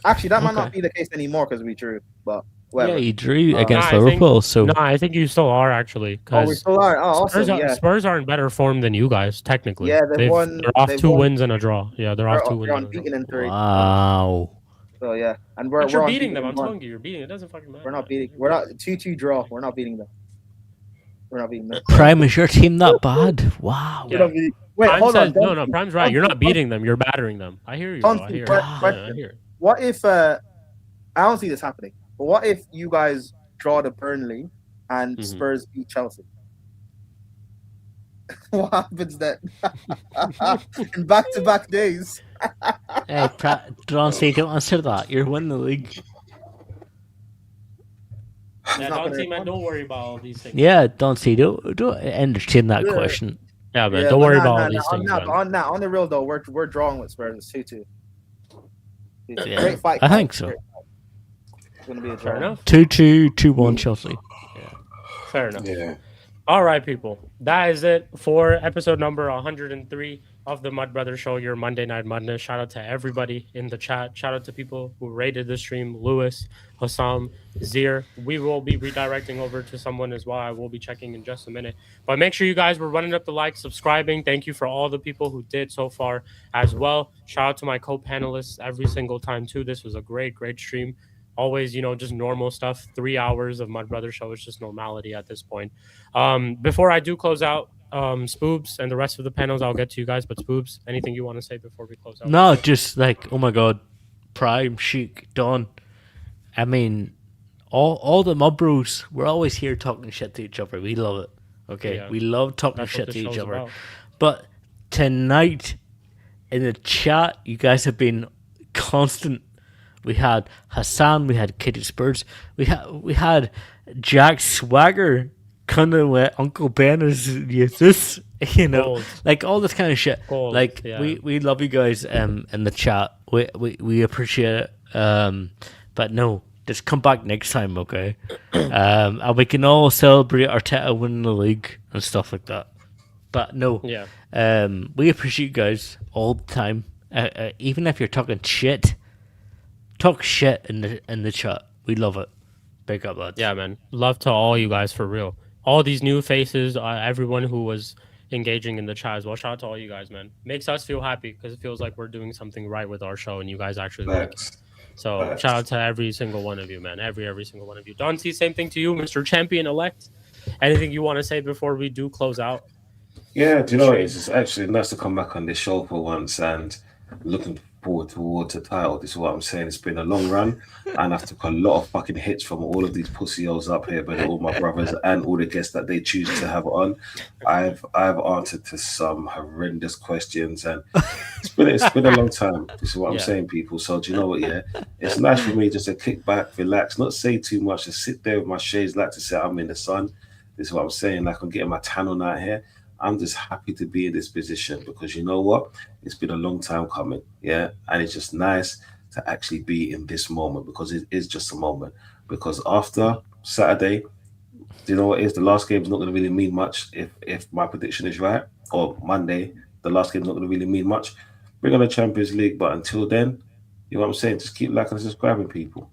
Actually, that might not be the case anymore because we drew, but... Yeah, you drew against No, I think- Liverpool, so... No, I think you still are, actually. Oh, we still are? Oh, Spurs, awesome, yeah. Spurs are in better form than you guys, technically. Yeah, they're off they're off 2 wins and a draw. Yeah, they're off 2 wins They're and a draw. unbeaten in 3. Wow. So, yeah. And we're But you're unbeaten beating them. in I'm 1. telling you, you're beating. It doesn't fucking matter. We're not beating... We're not... 2-2 draw. We're not beating them. We're not beating them. Prime, is your team that bad? Wow. Yeah. We're not beating... Wait, Prime hold says, on. no, Prime's right. You're not beating them. You're battering them. I hear you. Bro. I hear it. Question. I hear it. What if... I don't see this happening. But what if you guys draw to Burnley and Spurs beat Chelsea? What happens then? In back-to-back days. Hey, don't answer that. You're winning the league. Yeah, not gonna don't worry about all these things. Yeah, don't entertain that question. Yeah, man. Don't worry about all these on, things, nah, man. but on the real though, we're drawing with Spurs. It's 2-2. Yeah, Great fight. I guys. think so. It's gonna be a Fair draw. enough. 2-2, 2-1 Chelsea. Fair enough. Yeah. All right, people. That is it for episode number 103 of the Mud Brothers Show, your Monday Night Madness. Shout out to everybody in the chat. Shout out to people who rated the stream. Lewis, Hassam, Zir. We will be redirecting over to someone as well. I will be checking in just a minute. But make sure you guys were running up the likes, subscribing. Thank you for all the people who did so far as well. Shout out to my co-panelists every single time, too. This was a great, great stream. Always, just normal stuff. 3 hours of Mud Brothers Show is just normality at this point. Before I do close out, Spoobs and the rest of the panels, I'll get to you guys. But Spoobs, anything you want to say before we close out? No, just like, oh my god, Prime, Shik, Don. I mean, all the Mud Bros, we're always here talking shit to each other. We love it. Okay, Yeah. we love talking That's shit what to the each show's other. about. But tonight in the chat, you guys have been constant. We had Hassan, we had Kitty Spurs, we had Jack Swagger, kind of with Uncle Ben is this, Gold. like all this kind of shit. Gold, Like yeah. we love you guys in the chat. We appreciate it. But no, just come back next time, okay? And we can all celebrate Arteta winning the league and stuff like that. But no, Yeah. we appreciate you guys all the time. Even if you're talking shit. Talk shit in the chat. We love it. Big up, lads. Yeah, man. Love to all you guys for real. All these new faces, everyone who was engaging in the chat as well. Shout out to all you guys, man. Makes us feel happy because it feels like we're doing something right with our show and you guys actually like it. Facts. So Facts. shout out to every single one of you, man. Every single one of you. Don C, same thing to you, Mr. Champion Elect. Anything you want to say before we do close out? Yeah, do you know what it is? It's actually nice to come back on this show for once and looking forward towards the title. This is what I'm saying. It's been a long run and I've took a lot of fucking hits from all of these pussy-os up here, but all my brothers and all the guests that they choose to have on. I've answered to some horrendous questions and it's been a long time. This is what I'm saying, people. So do you know what? Yeah, it's nice for me just to kick back, relax, not say too much, just sit there with my shades, like to say I'm in the sun. This is what I'm saying. Like I'm getting my tan on out here. I'm just happy to be in this position because you know what? It's been a long time coming, yeah? And it's just nice to actually be in this moment because it is just a moment. Because after Saturday, do you know what it is? The last game is not going to really mean much if my prediction is right. Or Monday, the last game is not going to really mean much. Bring on the Champions League, but until then, you know what I'm saying? Just keep liking and subscribing, people.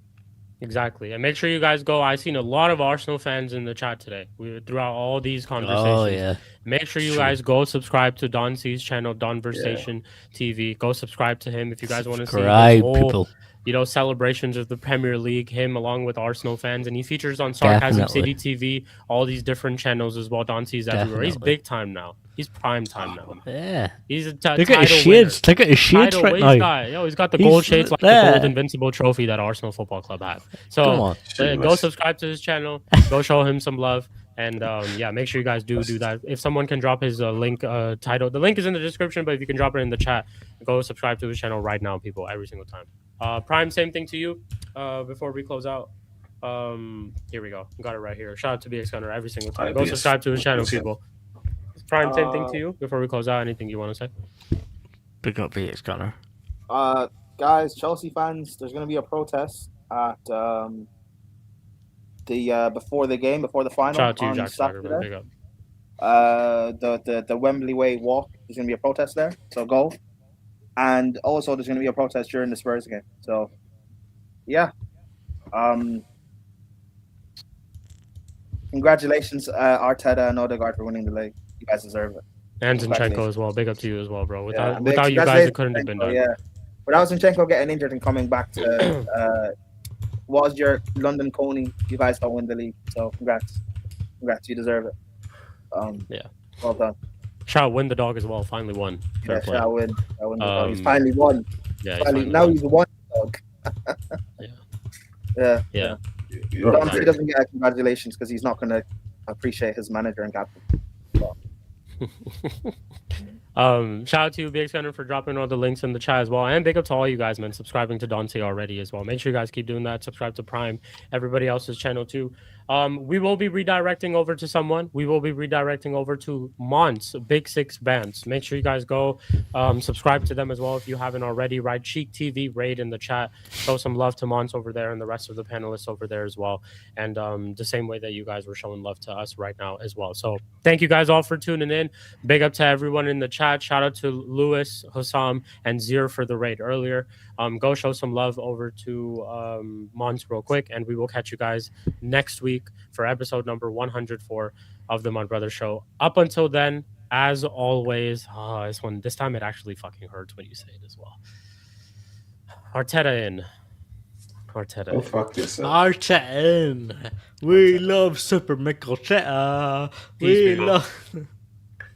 Exactly. And make sure you guys go. I've seen a lot of Arsenal fans in the chat today. Throughout all these conversations. Oh, yeah. Make sure you guys go subscribe to Don C's channel, Donversation TV. Go subscribe to him if you guys want to see his whole, people. Celebrations of the Premier League, him along with Arsenal fans. And he features on Sarcasm Definitely. City TV, all these different channels as well. Don C's everywhere. He's Definitely. big time now. He's prime time now. Yeah. He's a Look at his title shades. winner. Look at his shades Title right wins now. guy. Yo, he's got the He's gold shades like there. the gold invincible trophy that Arsenal Football Club have. Come So on. go subscribe to his channel. Go show him some love. And make sure you guys do that. If someone can drop his link title, the link is in the description, but if you can drop it in the chat, go subscribe to his channel right now, people, every single time. Prime, same thing to you. Before we close out, here we go. Got it right here. Shout out to BX Gunner every single time. Go BX. subscribe to his channel, Yes, yeah. people. Prime, same thing to you. Before we close out, anything you want to say? Big up VX Gunner. Guys, Chelsea fans, there's going to be a protest at before the final Shout out to you, on Jack Swagger, man. Saturday. Big up. The Wembley Way walk. There's going to be a protest there, so go. And also, there's going to be a protest during the Spurs game. So, yeah. Congratulations, Arteta and Odegaard for winning the league. You guys deserve it. And Zinchenko as well. Big up to you as well, bro. Yeah, Without you guys, it couldn't have been done. Yeah. Without Zinchenko getting injured and coming back to was your London Coney, you guys don't win the league. So congrats. You deserve it. Well done. Shout win the dog as well. Finally won. Fair play. Shall win. The dog. He's finally won. Yeah, Now he's won dog. Yeah. Yeah. You're Don right. C doesn't get a congratulations because he's not going to appreciate his manager and captain. Shout out to you, Big Scanner, for dropping all the links in the chat as well. And big up to all you guys, man, subscribing to Dante already as well. Make sure you guys keep doing that. Subscribe to Prime, everybody else's channel too. We will be redirecting over to someone. We will be redirecting over to Monts, Big Six Bands. Make sure you guys go subscribe to them as well if you haven't already. Right, Shik TV, raid in the chat. Show some love to Monts over there and the rest of the panelists over there as well. And the same way that you guys were showing love to us right now as well. So thank you guys all for tuning in. Big up to everyone in the chat. Shout out to Lewis, Hussam, and Zir for the raid earlier. Go show some love over to Monts real quick, and we will catch you guys next week for episode number 104 of the Mud Brothers Show. Up until then, as always, this time it actually fucking hurts when you say it as well. Arteta in. Arteta. Oh, fuck yourself. Arteta in. We love Super Mikel Arteta. Peace, We people. love.